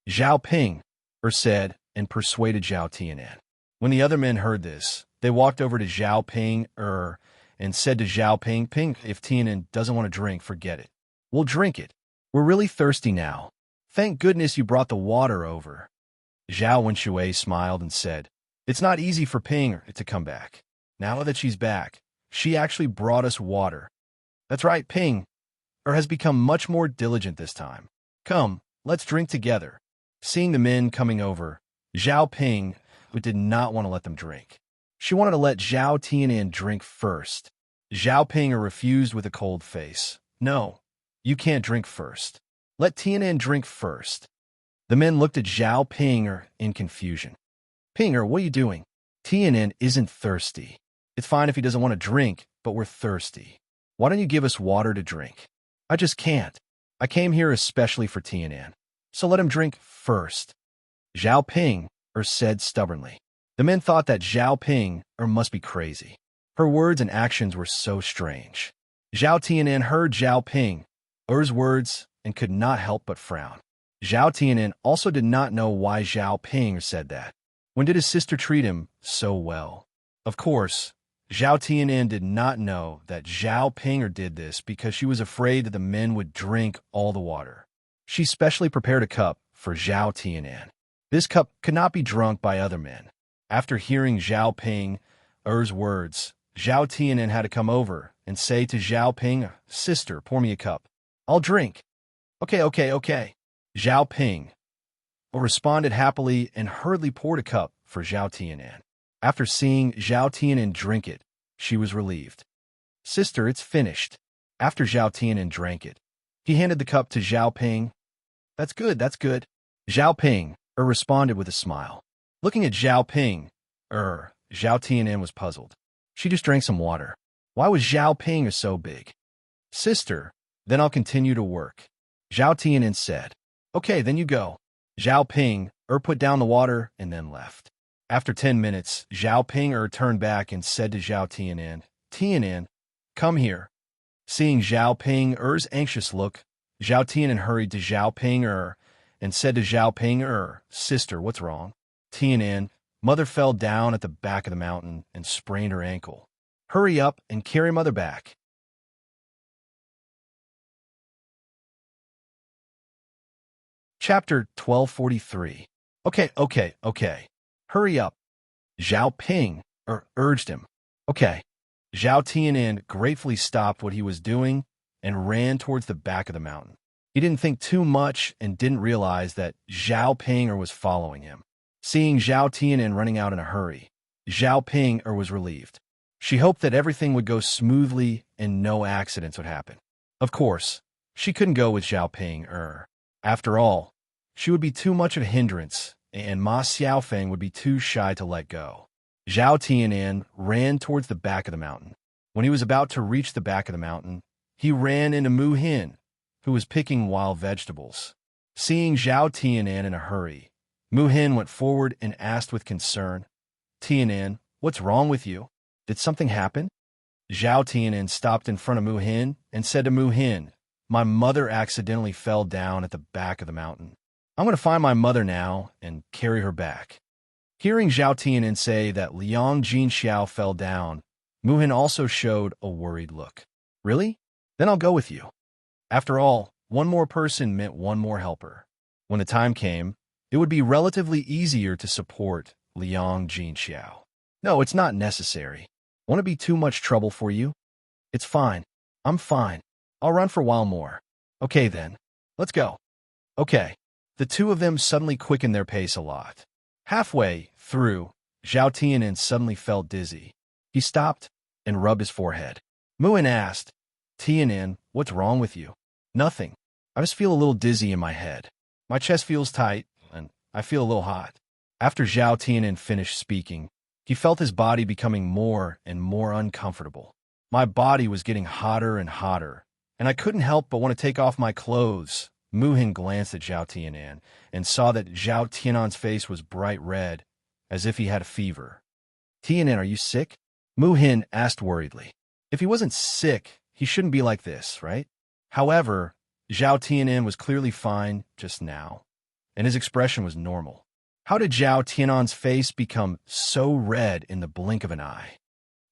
Zhao Ping said and persuaded Zhao Tianan. When the other men heard this, they walked over to Zhao Ping and said to Zhao Ping, if Tianan doesn't want to drink, forget it. We'll drink it. We're really thirsty now. Thank goodness you brought the water over. Zhao Wenshui smiled and said, It's not easy for Ping to come back. Now that she's back, she actually brought us water. That's right, Ping has become much more diligent this time. Come, let's drink together. Seeing the men coming over, Zhao Ping did not want to let them drink. She wanted to let Zhao Tianan drink first. Zhao Ping refused with a cold face. No, you can't drink first. Let Tianan drink first. The men looked at Zhao Ping in confusion. Ping, what are you doing? Tianan isn't thirsty. It's fine if he doesn't want to drink, but we're thirsty. Why don't you give us water to drink? I just can't. I came here especially for Tianan. So let him drink first. Zhao Ping said stubbornly. The men thought that Zhao Ping must be crazy. Her words and actions were so strange. Zhao Tianan heard Zhao Ping's words and could not help but frown. Zhao Tianan also did not know why Zhao Ping said that. When did his sister treat him so well? Of course, Zhao Tianan did not know that Zhao Ping did this because she was afraid that the men would drink all the water. She specially prepared a cup for Zhao Tianan. This cup could not be drunk by other men. After hearing Zhao Ping's words, Zhao Tianan had to come over and say to Zhao Ping, "Sister, pour me a cup. I'll drink." Okay. Zhao Ping responded happily and hurriedly poured a cup for Zhao Tianan. After seeing Zhao Tianan drink it, she was relieved. "Sister, it's finished." After Zhao Tianan drank it, he handed the cup to Zhao Ping. That's good. Zhao Ping responded with a smile. Looking at Zhao Ping, Zhao Tianan was puzzled. She just drank some water. Why was Zhao Ping so big? "Sister, then I'll continue to work," Zhao Tianan said. "Okay, then you go." Zhao Ping put down the water and then left. After 10 minutes, Zhao Ping turned back and said to Zhao Tianan, "Tianan, come here." Seeing Zhao Ping's anxious look, Zhao Tianan hurried to Zhao Ping and said to Zhao Ping, "Sister, what's wrong?" "Tianan, Mother fell down at the back of the mountain and sprained her ankle. Hurry up and carry Mother back." Chapter 1243. Okay. Hurry up. Zhao Ping urged him. Okay. Zhao Tianan gratefully stopped what he was doing and ran towards the back of the mountain. He didn't think too much and didn't realize that Zhao Ping was following him. Seeing Zhao Tianan running out in a hurry, Zhao Ping was relieved. She hoped that everything would go smoothly and no accidents would happen. Of course, she couldn't go with Zhao Ping. After all, she would be too much of a hindrance, and Ma Xiaofeng would be too shy to let go. Zhao Tianan ran towards the back of the mountain. When he was about to reach the back of the mountain, he ran into Mu Hin, who was picking wild vegetables. Seeing Zhao Tianan in a hurry, Mu Hin went forward and asked with concern, "Tianan, what's wrong with you? Did something happen?" Zhao Tianan stopped in front of Mu Hin and said to Mu Hin, "My mother accidentally fell down at the back of the mountain. I'm going to find my mother now and carry her back." Hearing Zhao Tianan say that Liang Jinxiao fell down, Mu Hin also showed a worried look. "Really? Then I'll go with you." After all, one more person meant one more helper. When the time came, it would be relatively easier to support Liang Jinxiao. "No, it's not necessary. Won't it be too much trouble for you?" "It's fine. I'm fine. I'll run for a while more." "Okay then. Let's go." "Okay." The two of them suddenly quickened their pace a lot. Halfway through, Zhao Tianan suddenly felt dizzy. He stopped and rubbed his forehead. Mu Hin asked, "Tianan, what's wrong with you?" "Nothing. I just feel a little dizzy in my head. My chest feels tight, and I feel a little hot." After Zhao Tianan finished speaking, he felt his body becoming more and more uncomfortable. "My body was getting hotter and hotter, and I couldn't help but want to take off my clothes." Mu Hin glanced at Zhao Tianan and saw that Zhao Tianan's face was bright red, as if he had a fever. "Tianan, are you sick?" Mu Hin asked worriedly. If he wasn't sick, he shouldn't be like this, right? However, Zhao Tianan was clearly fine just now, and his expression was normal. How did Zhao Tianan's face become so red in the blink of an eye?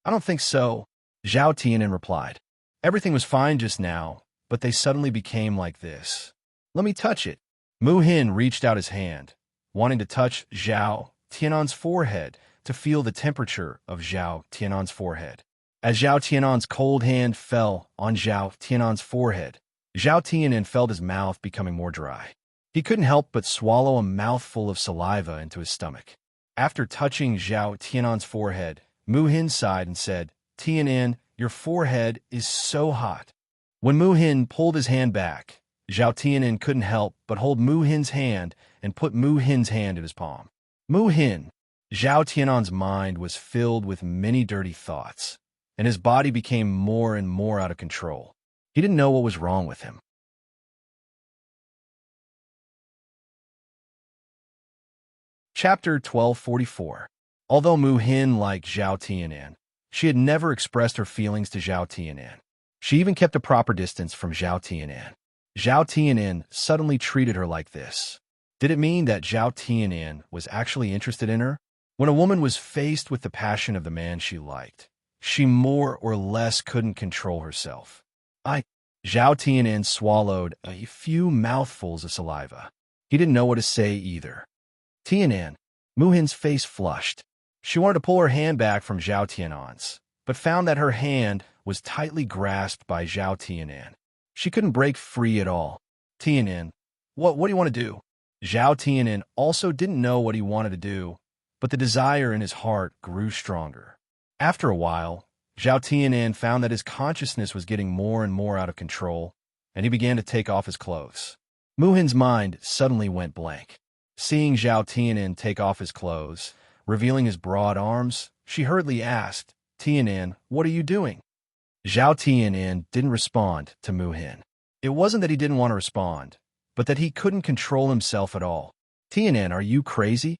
"I don't think so," Zhao Tianan replied. "Everything was fine just now, but they suddenly became like this." "Let me touch it." Mu Hin reached out his hand, wanting to touch Zhao Tianan's forehead to feel the temperature of Zhao Tianan's forehead. As Zhao Tianan's cold hand fell on Zhao Tianan's forehead, Zhao Tianan felt his mouth becoming more dry. He couldn't help but swallow a mouthful of saliva into his stomach. After touching Zhao Tianan's forehead, Mu Hin sighed and said, "Tianan, your forehead is so hot." When Mu Hin pulled his hand back, Zhao Tianan couldn't help but hold Mu Hin's hand and put Mu Hin's hand in his palm. Mu Hin, Zhao Tianan's mind was filled with many dirty thoughts, and his body became more and more out of control. He didn't know what was wrong with him. Chapter 1244. Although Mu Hin liked Zhao Tianan, she had never expressed her feelings to Zhao Tianan. She even kept a proper distance from Zhao Tianan. Zhao Tianan suddenly treated her like this. Did it mean that Zhao Tianan was actually interested in her? When a woman was faced with the passion of the man she liked, she more or less couldn't control herself. Zhao Tianan swallowed a few mouthfuls of saliva. He didn't know what to say either. Tianan. Mu Hin's face flushed. She wanted to pull her hand back from Zhao Tianan's, but found that her hand was tightly grasped by Zhao Tianan. She couldn't break free at all. Tianan, what do you want to do? Zhao Tianan also didn't know what he wanted to do, but the desire in his heart grew stronger. After a while, Zhao Tianan found that his consciousness was getting more and more out of control, and he began to take off his clothes. Mu Hin's mind suddenly went blank. Seeing Zhao Tianan take off his clothes, revealing his broad arms, she hurriedly asked, Tianan, what are you doing? Zhao Tianan didn't respond to Mu Hin. It wasn't that he didn't want to respond, but that he couldn't control himself at all. Tianan, are you crazy?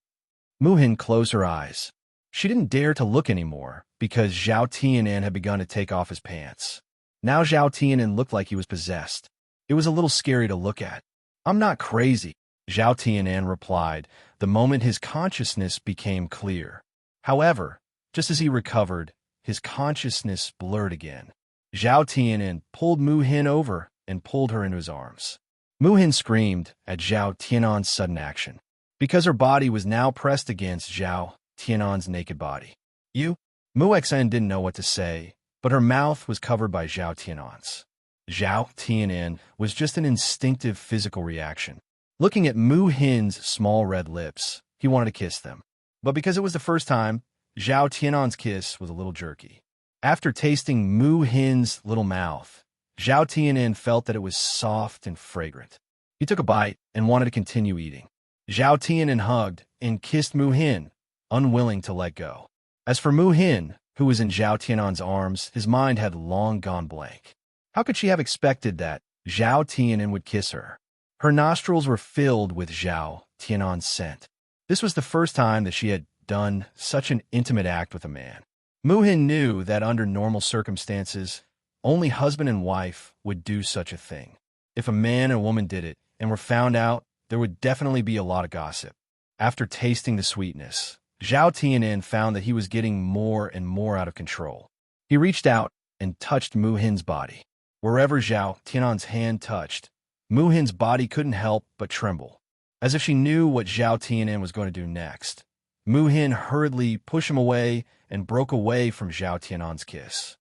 Mu Hin closed her eyes. She didn't dare to look anymore because Zhao Tianan had begun to take off his pants. Now Zhao Tianan looked like he was possessed. It was a little scary to look at. I'm not crazy, Zhao Tianan replied the moment his consciousness became clear. However, just as he recovered, his consciousness blurred again. Zhao Tianan pulled Mu Hin over and pulled her into his arms. Mu Hin screamed at Zhao Tianan's sudden action, because her body was now pressed against Zhao Tianan's naked body. Mu Xen didn't know what to say, but her mouth was covered by Zhao Tianan's. Zhao Tianan was just an instinctive physical reaction. Looking at Mu Hin's small red lips, he wanted to kiss them. But because it was the first time, Zhao Tianan's kiss was a little jerky. After tasting Mu Hin's little mouth, Zhao Tianan felt that it was soft and fragrant. He took a bite and wanted to continue eating. Zhao Tianan hugged and kissed Mu Hin, unwilling to let go. As for Mu Hin, who was in Zhao Tianan's arms, his mind had long gone blank. How could she have expected that Zhao Tianan would kiss her? Her nostrils were filled with Zhao Tianan's scent. This was the first time that she had done such an intimate act with a man. Mu Hin knew that under normal circumstances, only husband and wife would do such a thing. If a man and a woman did it and were found out, there would definitely be a lot of gossip. After tasting the sweetness, Zhao Tianan found that he was getting more and more out of control. He reached out and touched Mu Hin's body. Wherever Zhao Tianan's hand touched, Mu Hin's body couldn't help but tremble. As if she knew what Zhao Tianan was going to do next, Mu Hin hurriedly pushed him away and broke away from Zhao Tianan's kiss.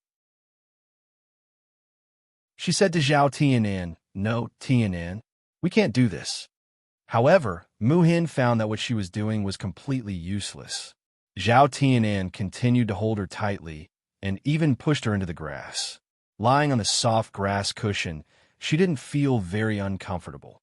She said to Zhao Tianan, "No, Tianan, we can't do this." However, Mu Hin found that what she was doing was completely useless. Zhao Tianan continued to hold her tightly and even pushed her into the grass. Lying on the soft grass cushion, she didn't feel very uncomfortable.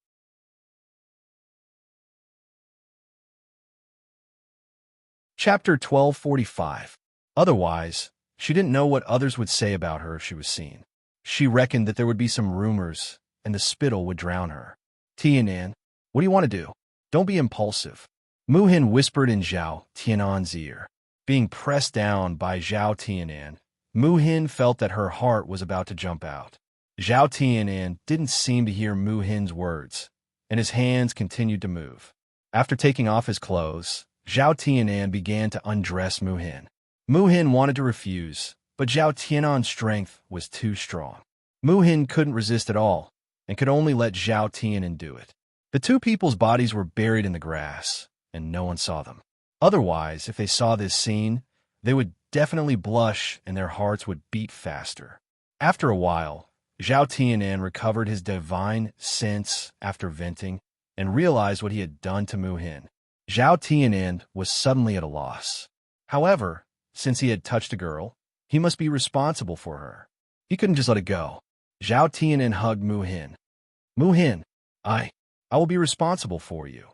Chapter 1245. Otherwise, she didn't know what others would say about her if she was seen. She reckoned that there would be some rumors, and the spittle would drown her. Tianan, what do you want to do? Don't be impulsive. Mu Hin whispered in Zhao Tianan's ear. Being pressed down by Zhao Tianan, Mu Hin felt that her heart was about to jump out. Zhao Tianan didn't seem to hear Mu Hin's words, and his hands continued to move. After taking off his clothes, Zhao Tianan began to undress Mu Hin. Mu Hin wanted to refuse, but Zhao Tianan's strength was too strong. Mu Hin couldn't resist at all, and could only let Zhao Tianan do it. The two people's bodies were buried in the grass, and no one saw them. Otherwise, if they saw this scene, they would definitely blush and their hearts would beat faster. After a while, Zhao Tianan recovered his divine sense after venting and realized what he had done to Mu Hin. Zhao Tianan was suddenly at a loss. However, since he had touched a girl, he must be responsible for her. He couldn't just let it go. Zhao Tianan hugged Mu Hin. Mu Hin, I will be responsible for you.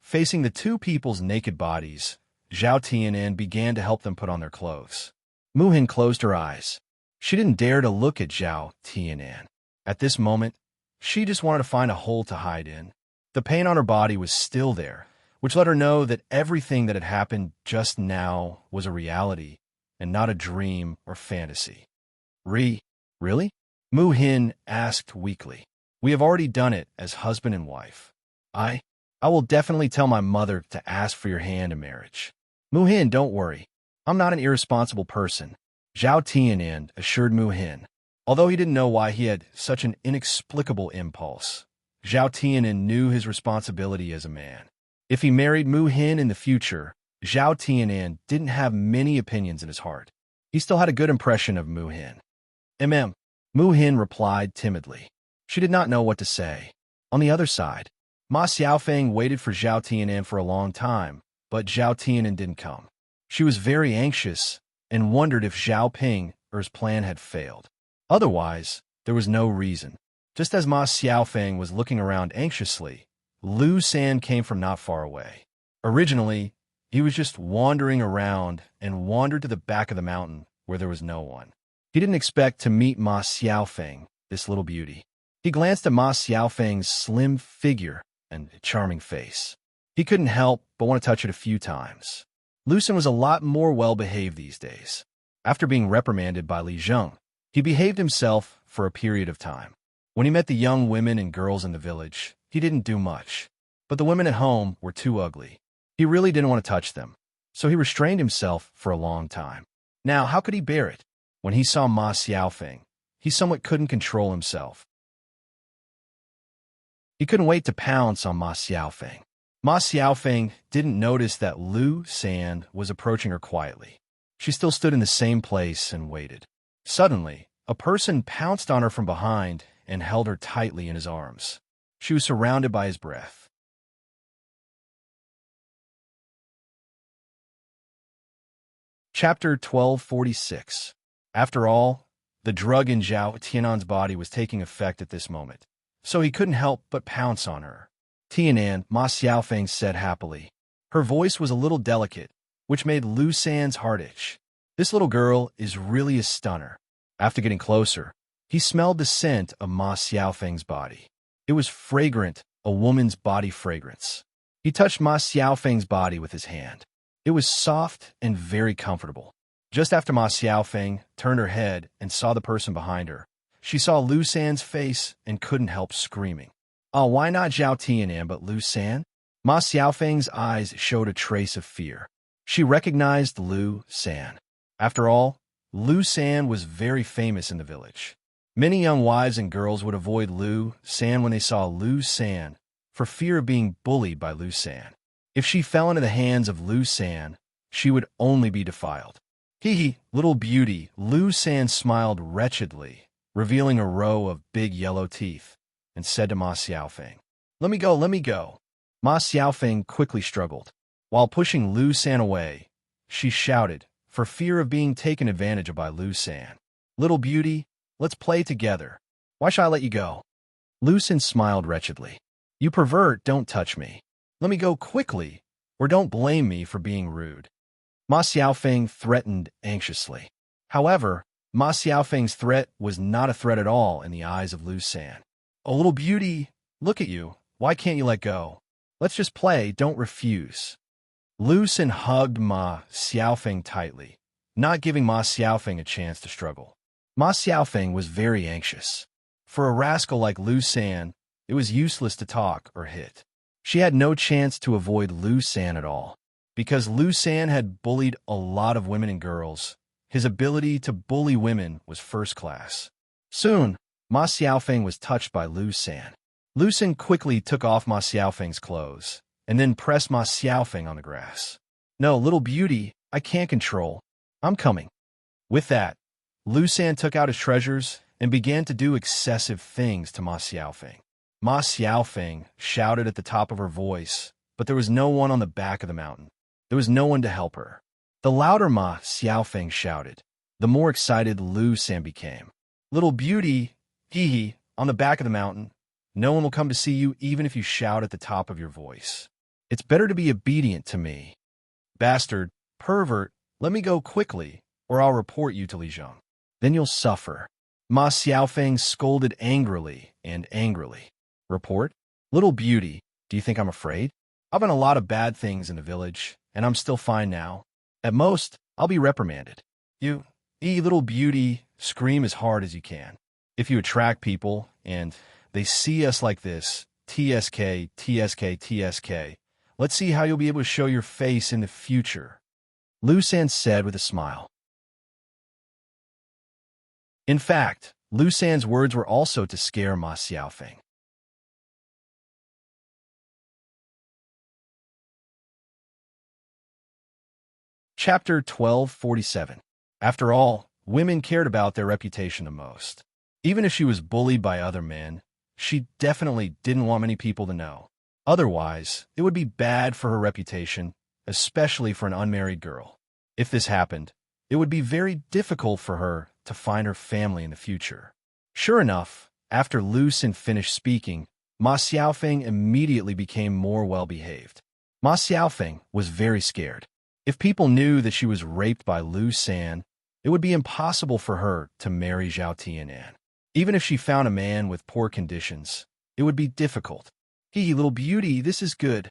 Facing the two people's naked bodies, Zhao Tianan began to help them put on their clothes. Muhin closed her eyes. She didn't dare to look at Zhao Tianan. At this moment, she just wanted to find a hole to hide in. The pain on her body was still there, which let her know that everything that had happened just now was a reality and not a dream or fantasy. Really? Muhin asked weakly. We have already done it as husband and wife. I will definitely tell my mother to ask for your hand in marriage. Muhin, don't worry. I'm not an irresponsible person, Zhao Tianan assured Muhin. Although he didn't know why he had such an inexplicable impulse, Zhao Tianan knew his responsibility as a man. If he married Muhin in the future, Zhao Tianan didn't have many opinions in his heart. He still had a good impression of Muhin. Muhin replied timidly. She did not know what to say. On the other side, Ma Xiaofeng waited for Zhao Tianan for a long time, but Zhao Tianan didn't come. She was very anxious and wondered if Zhao Ping or his plan had failed. Otherwise, there was no reason. Just as Ma Xiaofeng was looking around anxiously, Lu San came from not far away. Originally, he was just wandering around and wandered to the back of the mountain where there was no one. He didn't expect to meet Ma Xiaofeng, this little beauty. He glanced at Ma Xiaofeng's slim figure and charming face. He couldn't help but want to touch it a few times. Lu San was a lot more well-behaved these days. After being reprimanded by Li Zheng, he behaved himself for a period of time. When he met the young women and girls in the village, he didn't do much. But the women at home were too ugly. He really didn't want to touch them, so he restrained himself for a long time. Now, how could he bear it? When he saw Ma Xiaofeng, he somewhat couldn't control himself. He couldn't wait to pounce on Ma Xiaofeng. Ma Xiaofeng didn't notice that Lu San was approaching her quietly. She still stood in the same place and waited. Suddenly, a person pounced on her from behind and held her tightly in his arms. She was surrounded by his breath. Chapter 1246. After all, the drug in Zhao Tianan's body was taking effect at this moment, so he couldn't help but pounce on her. Tianan, Ma Xiaofeng said happily. Her voice was a little delicate, which made Lu San's heart itch. This little girl is really a stunner. After getting closer, he smelled the scent of Ma Xiaofeng's body. It was fragrant, a woman's body fragrance. He touched Ma Xiaofeng's body with his hand. It was soft and very comfortable. Just after Ma Xiaofeng turned her head and saw the person behind her, she saw Lu San's face and couldn't help screaming. Oh, why not Zhao Tianan but Lu San? Ma Xiaofeng's eyes showed a trace of fear. She recognized Lu San. After all, Lu San was very famous in the village. Many young wives and girls would avoid Lu San when they saw Lu San for fear of being bullied by Lu San. If she fell into the hands of Lu San, she would only be defiled. Hee, little beauty, Lu San smiled wretchedly, revealing a row of big yellow teeth, and said to Ma Xiaofeng, let me go. Ma Xiaofeng quickly struggled. While pushing Lu San away, she shouted, for fear of being taken advantage of by Lu San. Little beauty, let's play together. Why should I let you go? Lu San smiled wretchedly. You pervert, don't touch me. Let me go quickly, or don't blame me for being rude. Ma Xiaofeng threatened anxiously. However, Ma Xiaofeng's threat was not a threat at all in the eyes of Lu San. Oh, little beauty, look at you. Why can't you let go? Let's just play, don't refuse. Lu San hugged Ma Xiaofeng tightly, not giving Ma Xiaofeng a chance to struggle. Ma Xiaofeng was very anxious. For a rascal like Lu San, it was useless to talk or hit. She had no chance to avoid Lu San at all. Because Lu San had bullied a lot of women and girls, his ability to bully women was first class. Soon, Ma Xiaofeng was touched by Lu San. Lu San quickly took off Ma Xiaofeng's clothes, and then pressed Ma Xiaofeng on the grass. No, little beauty, I can't control. I'm coming. With that, Lu San took out his treasures and began to do excessive things to Ma Xiaofeng. Ma Xiaofeng shouted at the top of her voice, but there was no one on the back of the mountain. There was no one to help her. The louder Ma Xiaofeng shouted, the more excited Lu San became. Little beauty, on the back of the mountain. No one will come to see you even if you shout at the top of your voice. It's better to be obedient to me. Bastard, pervert, let me go quickly, or I'll report you to Li Zheng. Then you'll suffer. Ma Xiaofeng scolded angrily and angrily. Report? Little beauty, do you think I'm afraid? I've done a lot of bad things in the village, and I'm still fine now. At most, I'll be reprimanded. You, little beauty, scream as hard as you can. If you attract people, and they see us like this, TSK, TSK, TSK, let's see how you'll be able to show your face in the future, Lu San said with a smile. In fact, Lu San's words were also to scare Ma Xiaofeng. Chapter 1247. After all, women cared about their reputation the most. Even if she was bullied by other men, she definitely didn't want many people to know. Otherwise, it would be bad for her reputation, especially for an unmarried girl. If this happened, it would be very difficult for her to find her family in the future. Sure enough, after Lu San finished speaking, Ma Xiaofeng immediately became more well-behaved. Ma Xiaofeng was very scared. If people knew that she was raped by Lu San, it would be impossible for her to marry Zhao Tianan. Even if she found a man with poor conditions, it would be difficult. Little beauty, this is good.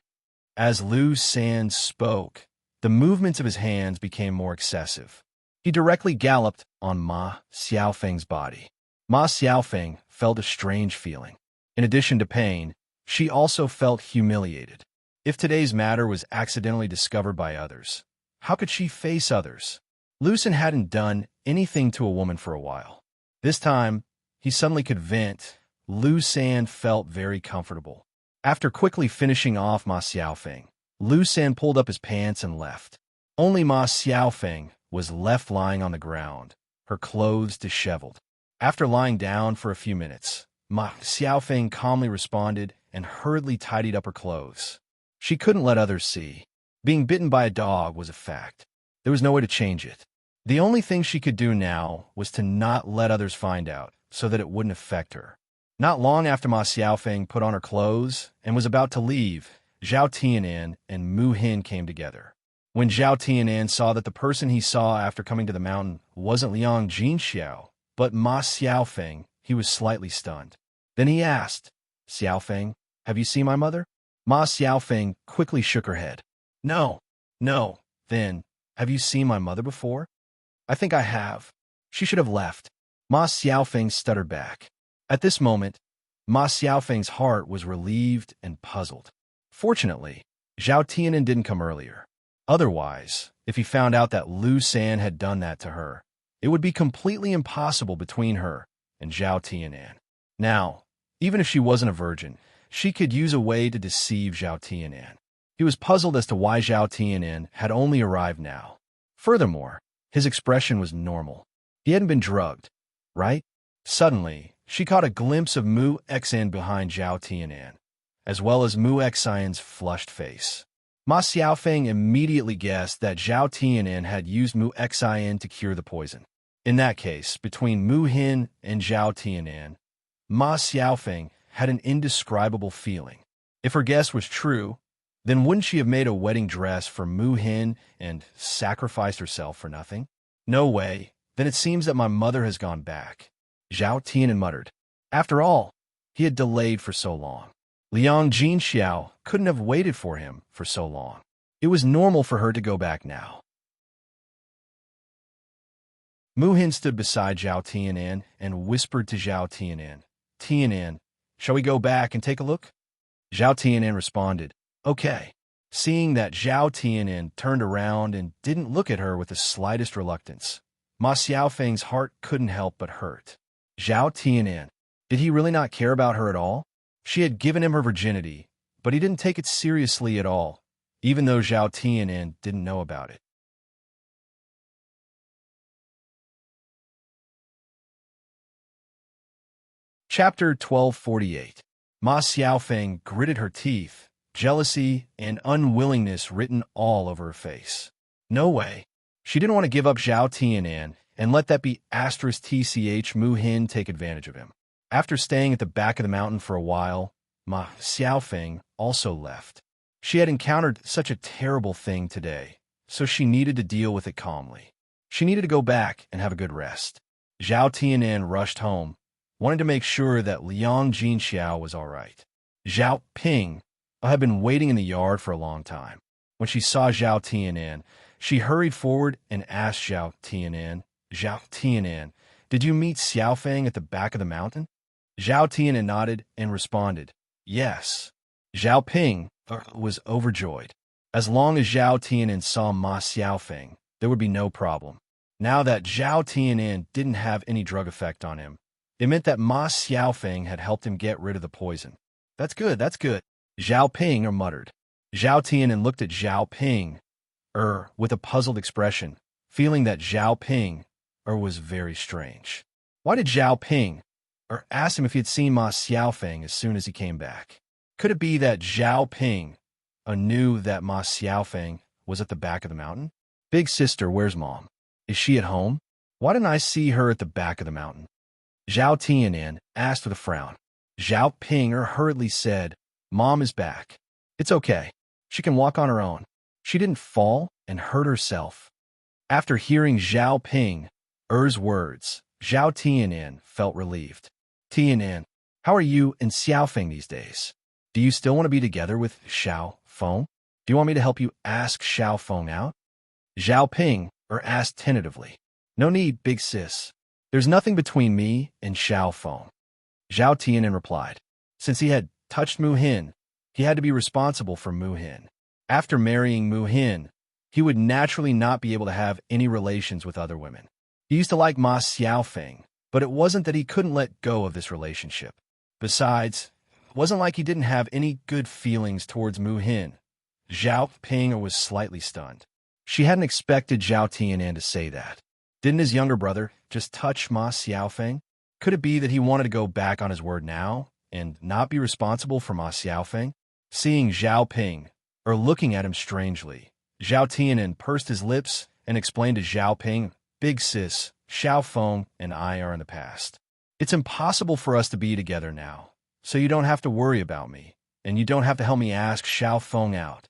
As Lu San spoke, the movements of his hands became more excessive. He directly galloped on Ma Xiaofeng's body. Ma Xiaofeng felt a strange feeling. In addition to pain, she also felt humiliated. If today's matter was accidentally discovered by others, how could she face others? Lu San hadn't done anything to a woman for a while. This time, he suddenly could vent. Lu San felt very comfortable. After quickly finishing off Ma Xiaofeng, Lu San pulled up his pants and left. Only Ma Xiaofeng was left lying on the ground, her clothes disheveled. After lying down for a few minutes, Ma Xiaofeng calmly responded and hurriedly tidied up her clothes. She couldn't let others see. Being bitten by a dog was a fact. There was no way to change it. The only thing she could do now was to not let others find out, so that it wouldn't affect her. Not long after Ma Xiaofeng put on her clothes and was about to leave, Zhao Tianan and Mu Hin came together. When Zhao Tianan saw that the person he saw after coming to the mountain wasn't Liang Jinxiao, but Ma Xiaofeng, he was slightly stunned. Then he asked, Xiaofeng, have you seen my mother? Ma Xiaofeng quickly shook her head. No. Then, have you seen my mother before? I think I have. She should have left. Ma Xiaofeng stuttered back. At this moment, Ma Xiaofeng's heart was relieved and puzzled. Fortunately, Zhao Tianan didn't come earlier. Otherwise, if he found out that Lu San had done that to her, it would be completely impossible between her and Zhao Tianan. Now, even if she wasn't a virgin, she could use a way to deceive Zhao Tianan. He was puzzled as to why Zhao Tianan had only arrived now. Furthermore, his expression was normal. He hadn't been drugged, right? Suddenly, she caught a glimpse of Mu Xian behind Zhao Tianan, as well as Mu Xian's flushed face. Ma Xiaofeng immediately guessed that Zhao Tianan had used Mu Xian to cure the poison. In that case, between Mu Hin and Zhao Tianan, Ma Xiaofeng had an indescribable feeling. If her guess was true, then wouldn't she have made a wedding dress for Mu Hin and sacrificed herself for nothing? No way. Then it seems that my mother has gone back, Zhao Tianan muttered. After all, he had delayed for so long. Liang Jinxiao couldn't have waited for him for so long. It was normal for her to go back now. Mu Hin stood beside Zhao Tianan and whispered to Zhao Tianan, Tianan, shall we go back and take a look? Zhao Tianan responded, okay. Seeing that Zhao Tianan turned around and didn't look at her with the slightest reluctance, Ma Xiaofeng's heart couldn't help but hurt. Zhao Tianan, did he really not care about her at all? She had given him her virginity, but he didn't take it seriously at all, even though Zhao Tianan didn't know about it. Chapter 1248. Ma Xiaofeng gritted her teeth, jealousy and unwillingness written all over her face. No way. She didn't want to give up Zhao Tianan and let that be *TCH Mu Hin take advantage of him. After staying at the back of the mountain for a while, Ma Xiaofeng also left. She had encountered such a terrible thing today, so she needed to deal with it calmly. She needed to go back and have a good rest. Zhao Tianan rushed home, wanting to make sure that Liang Jinxiao was all right. Zhao Ping had been waiting in the yard for a long time. When she saw Zhao Tianan, she hurried forward and asked Zhao Tianan, did you meet Xiaofeng at the back of the mountain? Zhao Tianan nodded and responded, yes. Zhao Ping was overjoyed. As long as Zhao Tianan saw Ma Xiaofeng, there would be no problem. Now that Zhao Tianan didn't have any drug effect on him, it meant that Ma Xiaofeng had helped him get rid of the poison. That's good, that's good, Zhao Ping muttered. Zhao Tianan looked at Zhao Ping with a puzzled expression, feeling that Zhao Ping was very strange. Why did Zhao Ping ask him if he had seen Ma Xiaofeng as soon as he came back? Could it be that Zhao Ping knew that Ma Xiaofeng was at the back of the mountain? Big sister, where's Mom? Is she at home? Why didn't I see her at the back of the mountain? Zhao Tianan asked with a frown. Zhao Ping hurriedly said, Mom is back. It's okay. She can walk on her own. She didn't fall and hurt herself. After hearing Zhao Ping's words, Zhao Tianan felt relieved. Tianan, how are you and Xiaofeng these days? Do you still want to be together with Xiaofeng? Do you want me to help you ask Xiaofeng out? Zhao Ping asked tentatively. No need, big sis. There's nothing between me and Xiaofeng. Zhao Tianan replied. Since he had touched Mu Hin, he had to be responsible for Mu Hin. After marrying Mu Hin, he would naturally not be able to have any relations with other women. He used to like Ma Xiaofeng, but it wasn't that he couldn't let go of this relationship. Besides, it wasn't like he didn't have any good feelings towards Mu Hin. Zhao Ping was slightly stunned. She hadn't expected Zhao Tianan to say that. Didn't his younger brother just touch Ma Xiaofeng? Could it be that he wanted to go back on his word now and not be responsible for Ma Xiaofeng? Seeing Zhao Ping looking at him strangely, Zhao Tianan pursed his lips and explained to Zhao Ping, big sis, Xiaofeng and I are in the past. It's impossible for us to be together now, so you don't have to worry about me, and you don't have to help me ask Xiaofeng out.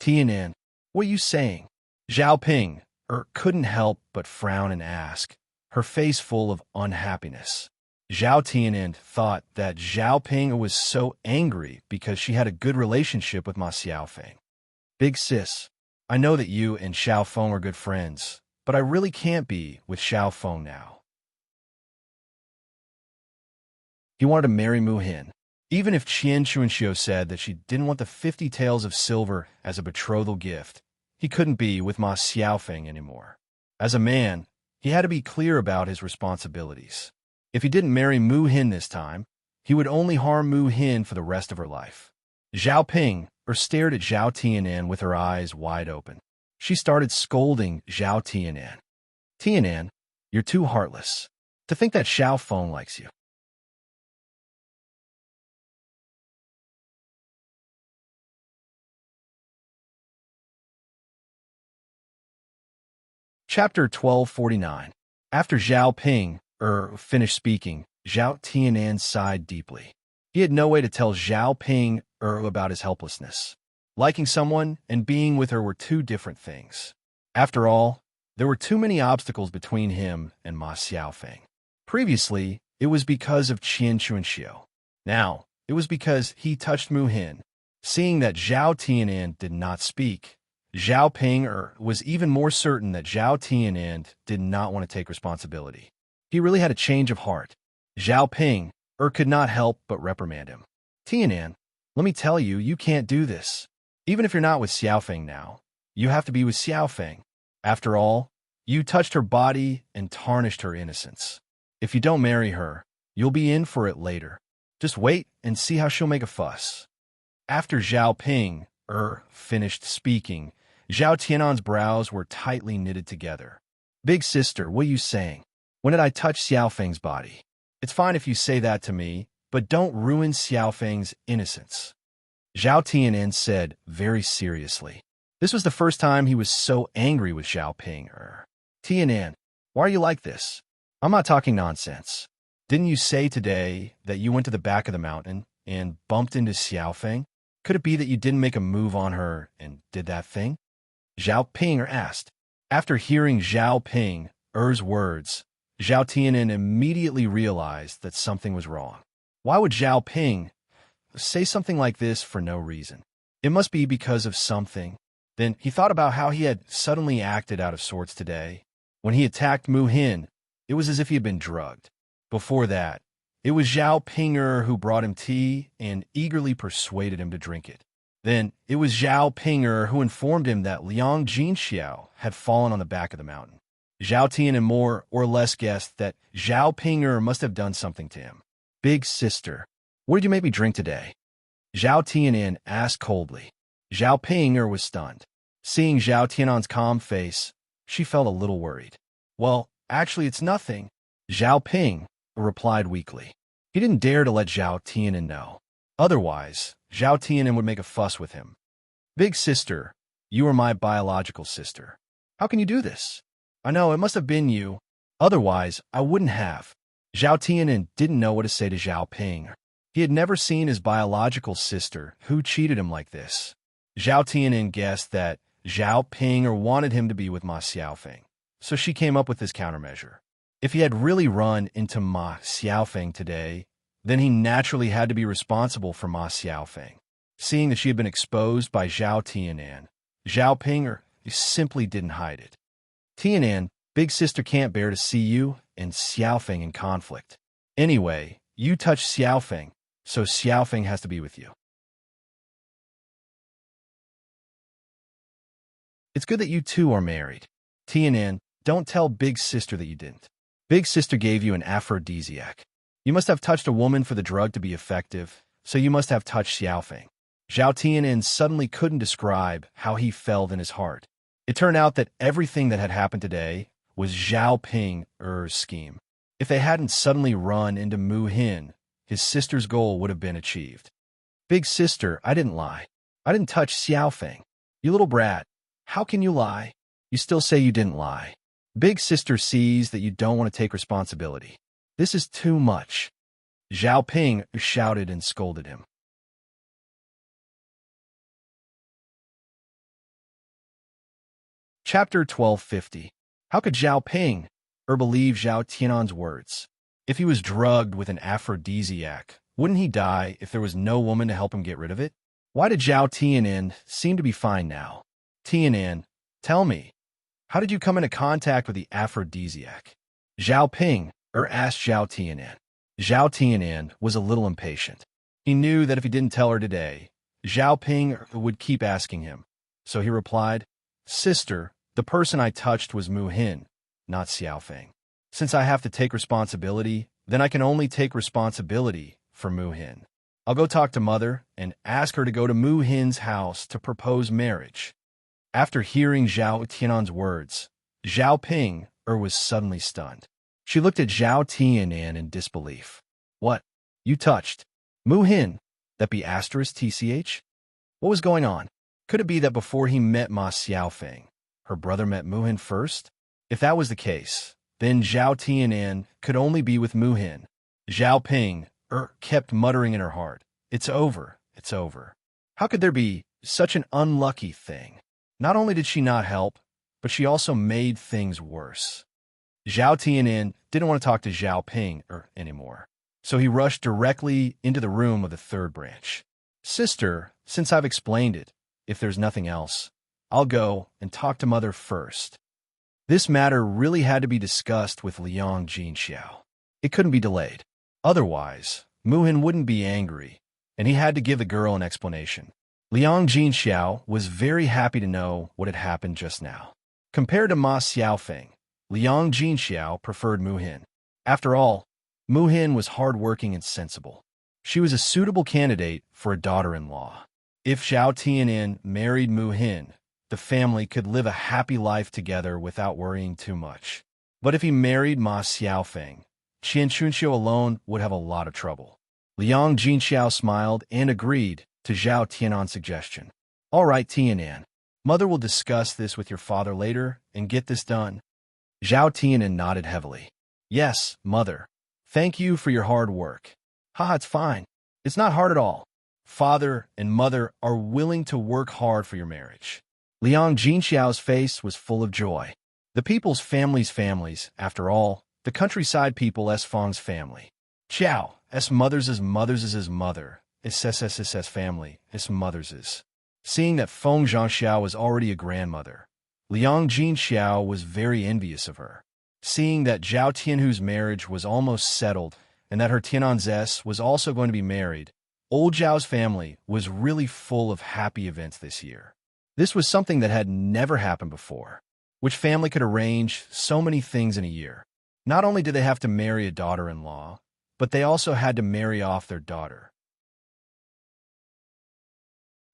Tianan, what are you saying? Zhao Ping couldn't help but frown and ask, her face full of unhappiness. Zhao Tianan thought that Zhao Ping was so angry because she had a good relationship with Ma Xiaofeng. Big sis, I know that you and Xiaofeng are good friends, but I really can't be with Xiaofeng now. He wanted to marry Mu Hin. Even if Qian Chuanxiu said that she didn't want the 50 taels of silver as a betrothal gift, he couldn't be with Ma Xiaofeng anymore. As a man, he had to be clear about his responsibilities. If he didn't marry Mu Hin this time, he would only harm Mu Hin for the rest of her life. Zhao Ping stared at Zhao Tianan with her eyes wide open. She started scolding Zhao Tianan. Tianan, you're too heartless. To think that Xiaofeng likes you. Chapter 1249. After Zhao Ping finished speaking, Zhao Tianan sighed deeply. He had no way to tell Zhao Ping about his helplessness. Liking someone and being with her were two different things. After all, there were too many obstacles between him and Ma Xiaofeng. Previously, it was because of Qian Chuanxiu. Now, it was because he touched Mu Hin. Seeing that Zhao Tianan did not speak, Zhao Ping was even more certain that Zhao Tianan did not want to take responsibility. He really had a change of heart. Zhao Ping could not help but reprimand him. Tianan, let me tell you, you can't do this. Even if you're not with Xiaofeng now, you have to be with Xiaofeng. After all, you touched her body and tarnished her innocence. If you don't marry her, you'll be in for it later. Just wait and see how she'll make a fuss. After Zhao Ping finished speaking, Zhao Tianan's brows were tightly knitted together. Big sister, what are you saying? When did I touch Xiaofeng's body? It's fine if you say that to me, but don't ruin Xiaofeng's innocence. Zhao Tianan said very seriously. This was the first time he was so angry with Zhao Ping. Tianan, why are you like this? I'm not talking nonsense. Didn't you say today that you went to the back of the mountain and bumped into Xiaofeng? Could it be that you didn't make a move on her and did that thing? Zhao Ping asked. After hearing Zhao Ping's words, Zhao Tianin immediately realized that something was wrong. Why would Zhao Ping say something like this for no reason? It must be because of something. Then he thought about how he had suddenly acted out of sorts today. When he attacked Mu Hin, it was as if he had been drugged. Before that, it was Zhao Pinger who brought him tea and eagerly persuaded him to drink it. Then it was Zhao Pinger who informed him that Liang Jinxiao had fallen on the back of the mountain. Zhao Tianin more or less guessed that Zhao Pinger must have done something to him. Big sister, what did you make me drink today? Zhao Tianin asked coldly. Zhao Pinger was stunned. Seeing Zhao Tianin's calm face, she felt a little worried. Well, actually it's nothing, Zhao Ping replied weakly. He didn't dare to let Zhao Tianin know. Otherwise, Zhao Tianin would make a fuss with him. Big sister, you are my biological sister. How can you do this? I know, it must have been you. Otherwise, I wouldn't have. Zhao Tianin didn't know what to say to Zhao Ping. He had never seen his biological sister who cheated him like this. Zhao Tianin guessed that Zhao Ping wanted him to be with Ma Xiaofeng, so she came up with this countermeasure. If he had really run into Ma Xiaofeng today, then he naturally had to be responsible for Ma Xiaofeng. Seeing that she had been exposed by Zhao Tianin, Zhao Ping simply didn't hide it. Tianin, big sister can't bear to see you and Xiaofeng in conflict. Anyway, you touched Xiaofeng, so Xiaofeng has to be with you. It's good that you two are married. Tianin, don't tell big sister that you didn't. Big sister gave you an aphrodisiac. You must have touched a woman for the drug to be effective, so you must have touched Xiaofeng. Zhao Tianin suddenly couldn't describe how he felt in his heart. It turned out that everything that had happened today was Zhao Ping's scheme. If they hadn't suddenly run into Mu Hin, his sister's goal would have been achieved. Big sister, I didn't lie. I didn't touch Xiaofeng. You little brat. How can you lie? You still say you didn't lie. Big sister sees that you don't want to take responsibility. This is too much. Zhao Ping shouted and scolded him. Chapter 1250. How could Zhao Ping believe Zhao Tianin's words? If he was drugged with an aphrodisiac, wouldn't he die if there was no woman to help him get rid of it? Why did Zhao Tianin seem to be fine now? Tianin, tell me, how did you come into contact with the aphrodisiac? Zhao Ping asked Zhao Tianin. Zhao Tianin was a little impatient. He knew that if he didn't tell her today, Zhao Ping would keep asking him. So he replied, Sister, the person I touched was Mu Hin, not Xiaofeng. Since I have to take responsibility, then I can only take responsibility for Mu Hin. I'll go talk to Mother and ask her to go to Mu Hin's house to propose marriage. After hearing Zhao Tianin's words, Zhao Ping was suddenly stunned. She looked at Zhao Tianin in disbelief. What? You touched Mu Hin? That be asterisk TCH? What was going on? Could it be that before he met Ma Xiaofeng, her brother met Mu Hin first? If that was the case, then Zhao Tianin could only be with Mu Hin. Zhao Ping kept muttering in her heart, It's over, it's over. How could there be such an unlucky thing? Not only did she not help, but she also made things worse. Zhao Tianin didn't want to talk to Zhao Ping anymore, so he rushed directly into the room of the third branch. Sister, since I've explained it, if there's nothing else, I'll go and talk to Mother first. This matter really had to be discussed with Liang Jinxiao. It couldn't be delayed. Otherwise, Mu Hin wouldn't be angry, and he had to give the girl an explanation. Liang Jinxiao was very happy to know what had happened just now. Compared to Ma Xiaofeng, Liang Jinxiao preferred Mu Hin. After all, Mu Hin was hardworking and sensible. She was a suitable candidate for a daughter-in-law. If Zhao Tianin married Mu Hin, the family could live a happy life together without worrying too much. But if he married Ma Xiaofeng, Qian Chunxiu alone would have a lot of trouble. Liang Jinxiao smiled and agreed to Zhao Tianin's suggestion. All right, Tianin. Mother will discuss this with your father later and get this done. Zhao Tianin nodded heavily. Yes, Mother. Thank you for your hard work. Haha, it's fine. It's not hard at all. Father and Mother are willing to work hard for your marriage. Liang Jinxiao's face was full of joy. The people's families, after all, the countryside people s Fong's family. Xiao, s mother's mother, is family, is mother's. Seeing that Feng Zhangxiao was already a grandmother, Liang Jinxiao was very envious of her. Seeing that Zhao Tianhu's marriage was almost settled and that her Tiananzes was also going to be married, old Zhao's family was really full of happy events this year. This was something that had never happened before. Which family could arrange so many things in a year? Not only did they have to marry a daughter-in-law, but they also had to marry off their daughter.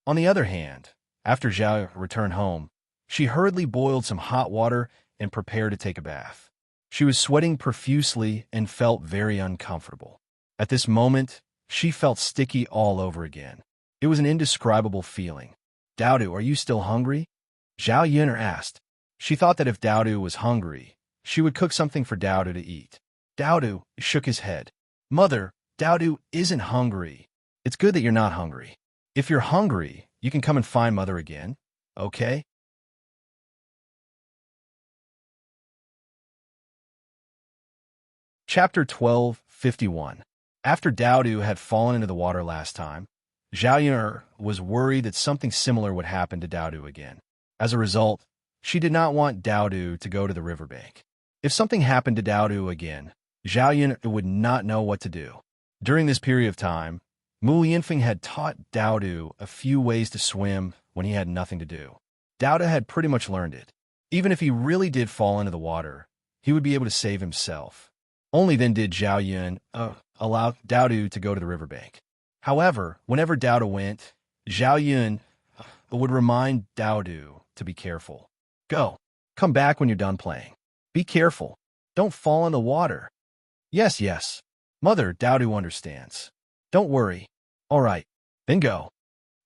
On the other hand, after Zhao returned home, she hurriedly boiled some hot water and prepared to take a bath. She was sweating profusely and felt very uncomfortable. At this moment, she felt sticky all over again. It was an indescribable feeling. Daodu, are you still hungry? Zhao Yuner asked. She thought that if Daodu was hungry, she would cook something for Daodu to eat. Daodu shook his head. Mother, Daodu isn't hungry. It's good that you're not hungry. If you're hungry, you can come and find Mother again, okay? Chapter 12:51. After Daodu had fallen into the water last time, Zhao Yuner was worried that something similar would happen to Daodu again. As a result, she did not want Daodu to go to the riverbank. If something happened to Daodu again, Zhao Yuner would not know what to do. During this period of time, Mu Yinfeng had taught Daodu a few ways to swim when he had nothing to do. Daodu had pretty much learned it. Even if he really did fall into the water, he would be able to save himself. Only then did Zhao Yun allow Daodu to go to the riverbank. However, whenever Daodu went, Zhao Yun would remind Daodu to be careful. Go. Come back when you're done playing. Be careful. Don't fall in the water. Yes, yes. Mother, Daodu understands. Don't worry. All right. Then go.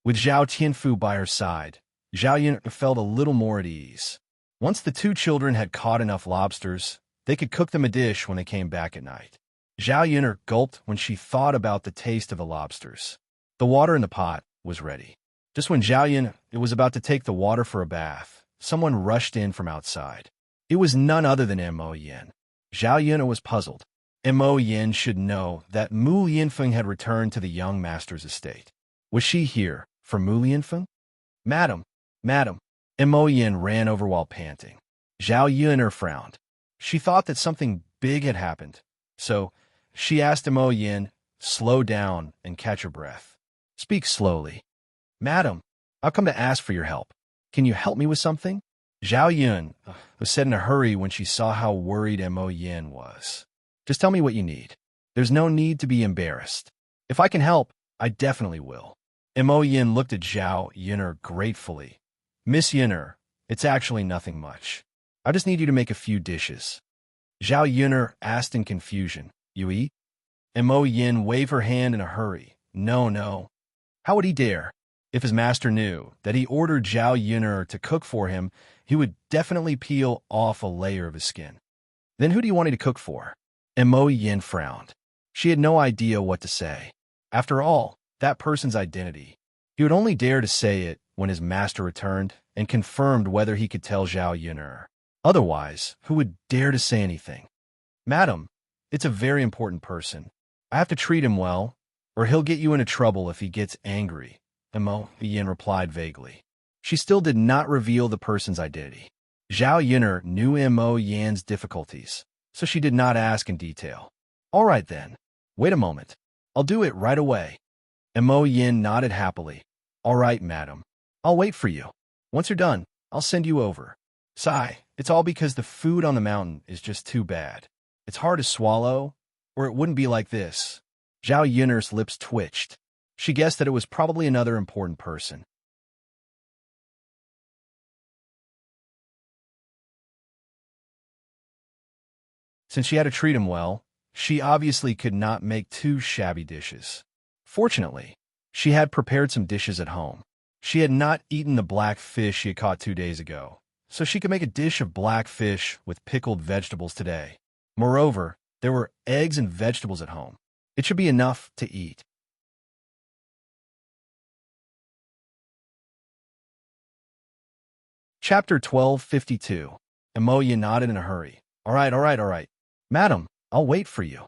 With Zhao Tianfu by her side, Zhao Yun felt a little more at ease. Once the two children had caught enough lobsters, they could cook them a dish when they came back at night. Zhao Yuner gulped when she thought about the taste of the lobsters. The water in the pot was ready. Just when Zhao Yun was about to take the water for a bath, someone rushed in from outside. It was none other than Mo Yin. Zhao Yun was puzzled. Mo Yin should know that Mu Yinfeng had returned to the young master's estate. Was she here for Mu Yinfeng? Madam, Mo Yin ran over while panting. Zhao Yuner frowned. She thought that something big had happened, so she asked Mo Yin, slow down and catch your breath. Speak slowly. Madam, I've come to ask for your help. Can you help me with something? Zhao Yun was said in a hurry when she saw how worried Mo Yin was. Just tell me what you need. There's no need to be embarrassed. If I can help, I definitely will. Mo Yin looked at Zhao Yuner gratefully. Miss Yuner, it's actually nothing much. I just need you to make a few dishes. Zhao Yuner asked in confusion. You eat? Mo Yin waved her hand in a hurry. No. How would he dare? If his master knew that he ordered Zhao Yuner to cook for him, he would definitely peel off a layer of his skin. Then who do you want me to cook for? Mo Yin frowned. She had no idea what to say. After all, that person's identity. He would only dare to say it when his master returned and confirmed whether he could tell Zhao Yuner. Otherwise, who would dare to say anything? Madam, it's a very important person. I have to treat him well, or he'll get you into trouble if he gets angry, Mo Yin replied vaguely. She still did not reveal the person's identity. Zhao Yuner knew Mo Yin's difficulties, so she did not ask in detail. All right then. Wait a moment. I'll do it right away. Mo Yin nodded happily. All right, madam. I'll wait for you. Once you're done, I'll send you over. Sigh, it's all because the food on the mountain is just too bad. It's hard to swallow, or it wouldn't be like this. Zhao Yuner's lips twitched. She guessed that it was probably another important person. Since she had to treat him well, she obviously could not make two shabby dishes. Fortunately, she had prepared some dishes at home. She had not eaten the black fish she had caught 2 days ago, so she could make a dish of black fish with pickled vegetables today. Moreover, there were eggs and vegetables at home. It should be enough to eat. Chapter 12:52. and Mo Yin nodded in a hurry. All right, all right, all right. Madam, I'll wait for you.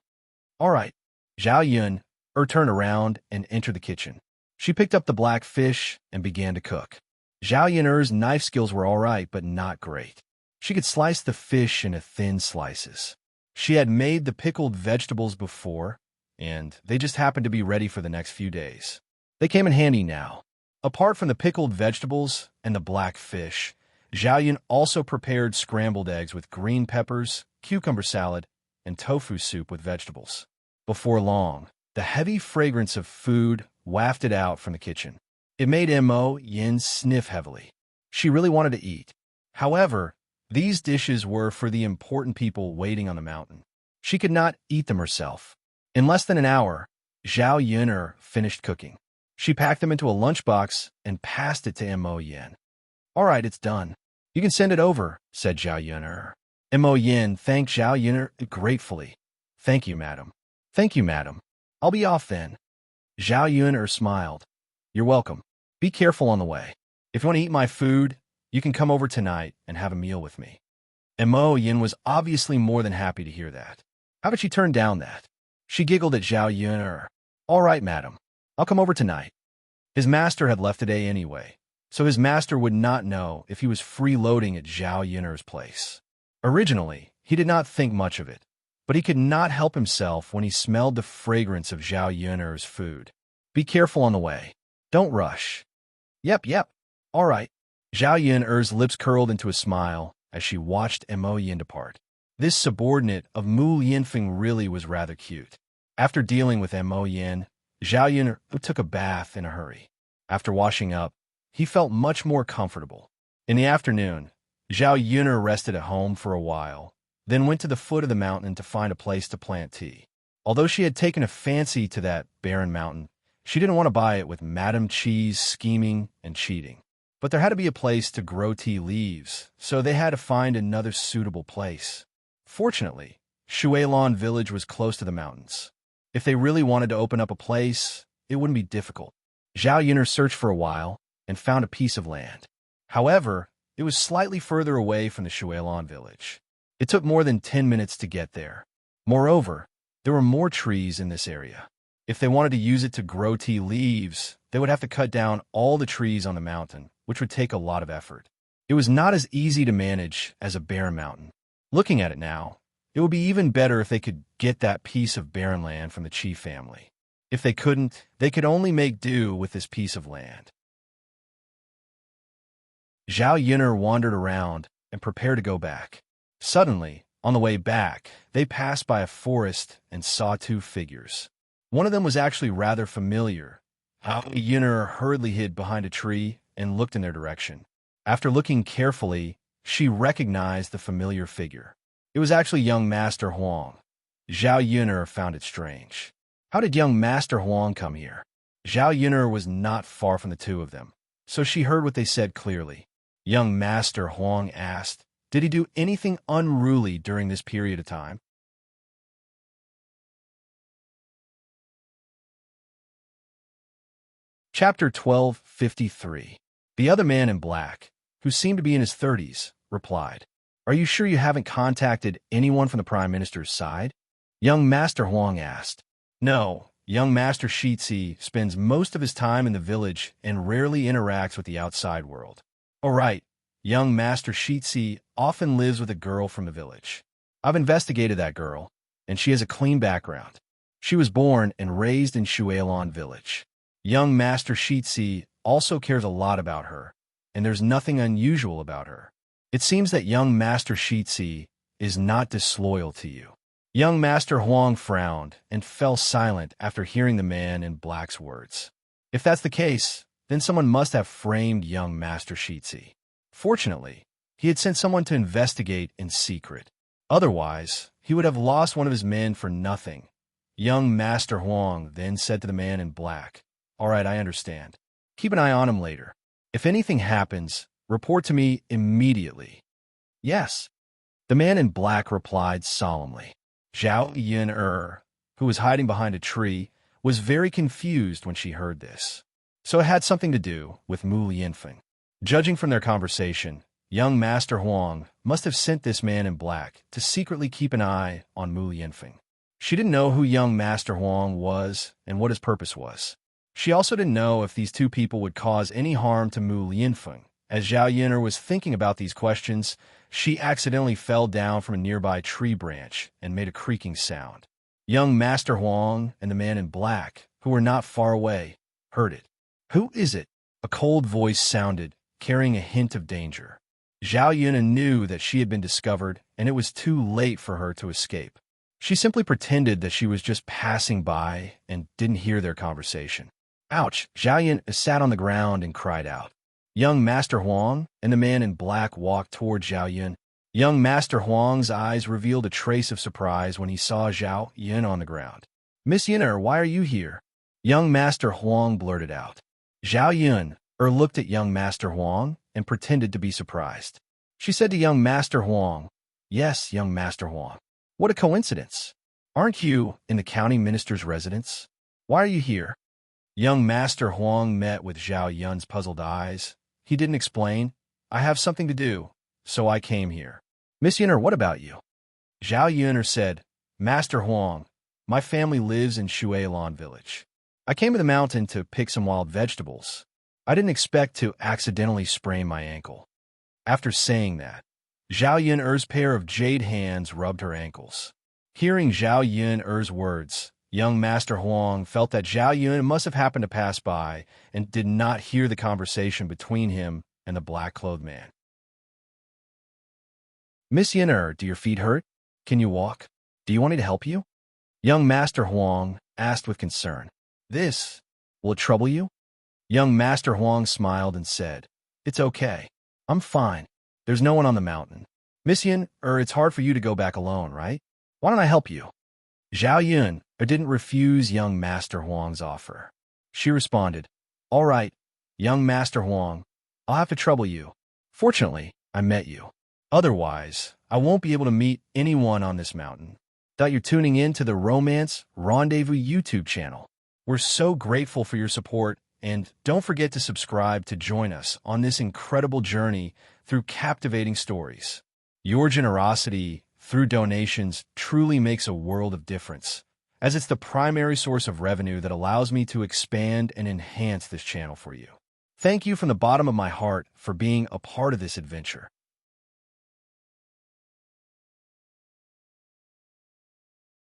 All right. Zhao Yun turned around and entered the kitchen. She picked up the black fish and began to cook. Zhao Yun's knife skills were all right, but not great. She could slice the fish into thin slices. She had made the pickled vegetables before, and they just happened to be ready for the next few days. They came in handy now. Apart from the pickled vegetables and the black fish, Zhao Yun also prepared scrambled eggs with green peppers, cucumber salad, and tofu soup with vegetables. Before long, the heavy fragrance of food wafted out from the kitchen. It made Mo Yin sniff heavily. She really wanted to eat. However, these dishes were for the important people waiting on the mountain. She could not eat them herself. In less than an hour, Zhao Yun finished cooking. She packed them into a lunchbox and passed it to Mo Yin. All right, it's done. You can send it over, said Zhao Yun. Mo Yin thanked Zhao Yun gratefully. Thank you, madam. Thank you, madam. I'll be off then. Zhao Yun smiled. You're welcome. Be careful on the way. If you want to eat my food, you can come over tonight and have a meal with me. Mo Yin was obviously more than happy to hear that. How could she turn down that? She giggled at Zhao Yun. All right, madam. I'll come over tonight. His master had left today anyway, so his master would not know if he was freeloading at Zhao Yun's place. Originally, he did not think much of it, but he could not help himself when he smelled the fragrance of Zhao Yun's food. Be careful on the way. Don't rush. Yep. All right. Zhao Yun's lips curled into a smile as she watched Mo Yin depart. This subordinate of Mu Yinfeng really was rather cute. After dealing with Mo Yin, Zhao Yun took a bath in a hurry. After washing up, he felt much more comfortable. In the afternoon, Zhao Yun rested at home for a while, then went to the foot of the mountain to find a place to plant tea. Although she had taken a fancy to that barren mountain, she didn't want to buy it with Madame Chi's scheming and cheating. But there had to be a place to grow tea leaves, so they had to find another suitable place. Fortunately, Shuilon village was close to the mountains. If they really wanted to open up a place, it wouldn't be difficult. Zhao Yun searched for a while and found a piece of land. However, it was slightly further away from the Shuilon village. It took more than 10 minutes to get there. Moreover, there were more trees in this area. If they wanted to use it to grow tea leaves, they would have to cut down all the trees on the mountain, which would take a lot of effort. It was not as easy to manage as a barren mountain. Looking at it now, it would be even better if they could get that piece of barren land from the Chi family. If they couldn't, they could only make do with this piece of land. Zhao Yun wandered around and prepared to go back. Suddenly, on the way back, they passed by a forest and saw two figures. One of them was actually rather familiar. Zhao Yun hurriedly hid behind a tree and looked in their direction. After looking carefully, she recognized the familiar figure. It was actually young Master Huang. Zhao Yun found it strange. How did young Master Huang come here? Zhao Yun was not far from the two of them, so she heard what they said clearly. Young Master Huang asked, did he do anything unruly during this period of time? Chapter 1253. The other man in black, who seemed to be in his 30s, replied, Are you sure you haven't contacted anyone from the Prime Minister's side? Young Master Huang asked. No, young Master Shitzi spends most of his time in the village and rarely interacts with the outside world. All right, young Master Shitzi often lives with a girl from the village. I've investigated that girl, and she has a clean background. She was born and raised in Shuilon village. Young Master Shitzi also cares a lot about her, and there's nothing unusual about her. It seems that young Master Shitzi is not disloyal to you. Young Master Huang frowned and fell silent after hearing the man in black's words. If that's the case, then someone must have framed young Master Shitzi. Fortunately, he had sent someone to investigate in secret. Otherwise, he would have lost one of his men for nothing. Young Master Huang then said to the man in black, All right, I understand. Keep an eye on him later. If anything happens, report to me immediately. Yes. The man in black replied solemnly. Zhao Yun, who was hiding behind a tree, was very confused when she heard this. So it had something to do with Mu Yinfeng. Judging from their conversation, Young Master Huang must have sent this man in black to secretly keep an eye on Mu Lianfeng. She didn't know who young Master Huang was and what his purpose was. She also didn't know if these two people would cause any harm to Mu Lianfeng. As Zhao Yun'er was thinking about these questions, she accidentally fell down from a nearby tree branch and made a creaking sound. Young Master Huang and the man in black, who were not far away, heard it. "Who is it?" A cold voice sounded, carrying a hint of danger. Zhao Yun'er knew that she had been discovered, and it was too late for her to escape. She simply pretended that she was just passing by and didn't hear their conversation. Ouch! Zhao Yun'er sat on the ground and cried out. Young Master Huang and the man in black walked toward Zhao Yun. Young Master Huang's eyes revealed a trace of surprise when he saw Zhao Yun on the ground. "Miss Yun'er, why are you here?" Young Master Huang blurted out. Zhao Yun'er looked at young Master Huang and pretended to be surprised. She said to young Master Huang, "Yes, young Master Huang. What a coincidence. Aren't you in the county minister's residence? Why are you here?" Young Master Huang met with Zhao Yun's puzzled eyes. He didn't explain. "I have something to do, so I came here." "Miss Yun'er, what about you?" Zhao Yun'er said, "Master Huang, my family lives in Shuilan village. I came to the mountain to pick some wild vegetables. I didn't expect to accidentally sprain my ankle." After saying that, Zhao Yun'er's pair of jade hands rubbed her ankles. Hearing Zhao Yun'er's words, young Master Huang felt that Zhao Yun must have happened to pass by and did not hear the conversation between him and the black-clothed man. "Miss Yun'er, do your feet hurt? Can you walk? Do you want me to help you?" Young Master Huang asked with concern. Will it trouble you?" Young Master Huang smiled and said, "It's okay. I'm fine. There's no one on the mountain. Miss Yun'er, it's hard for you to go back alone, right? Why don't I help you?" Zhao Yun'er didn't refuse young Master Huang's offer. She responded, "All right, young Master Huang, I'll have to trouble you. Fortunately, I met you. Otherwise, I won't be able to meet anyone on this mountain." That you're tuning in to the Romance Rendezvous YouTube channel. We're so grateful for your support, and don't forget to subscribe to join us on this incredible journey through captivating stories. Your generosity through donations truly makes a world of difference, as it's the primary source of revenue that allows me to expand and enhance this channel for you. Thank you from the bottom of my heart for being a part of this adventure.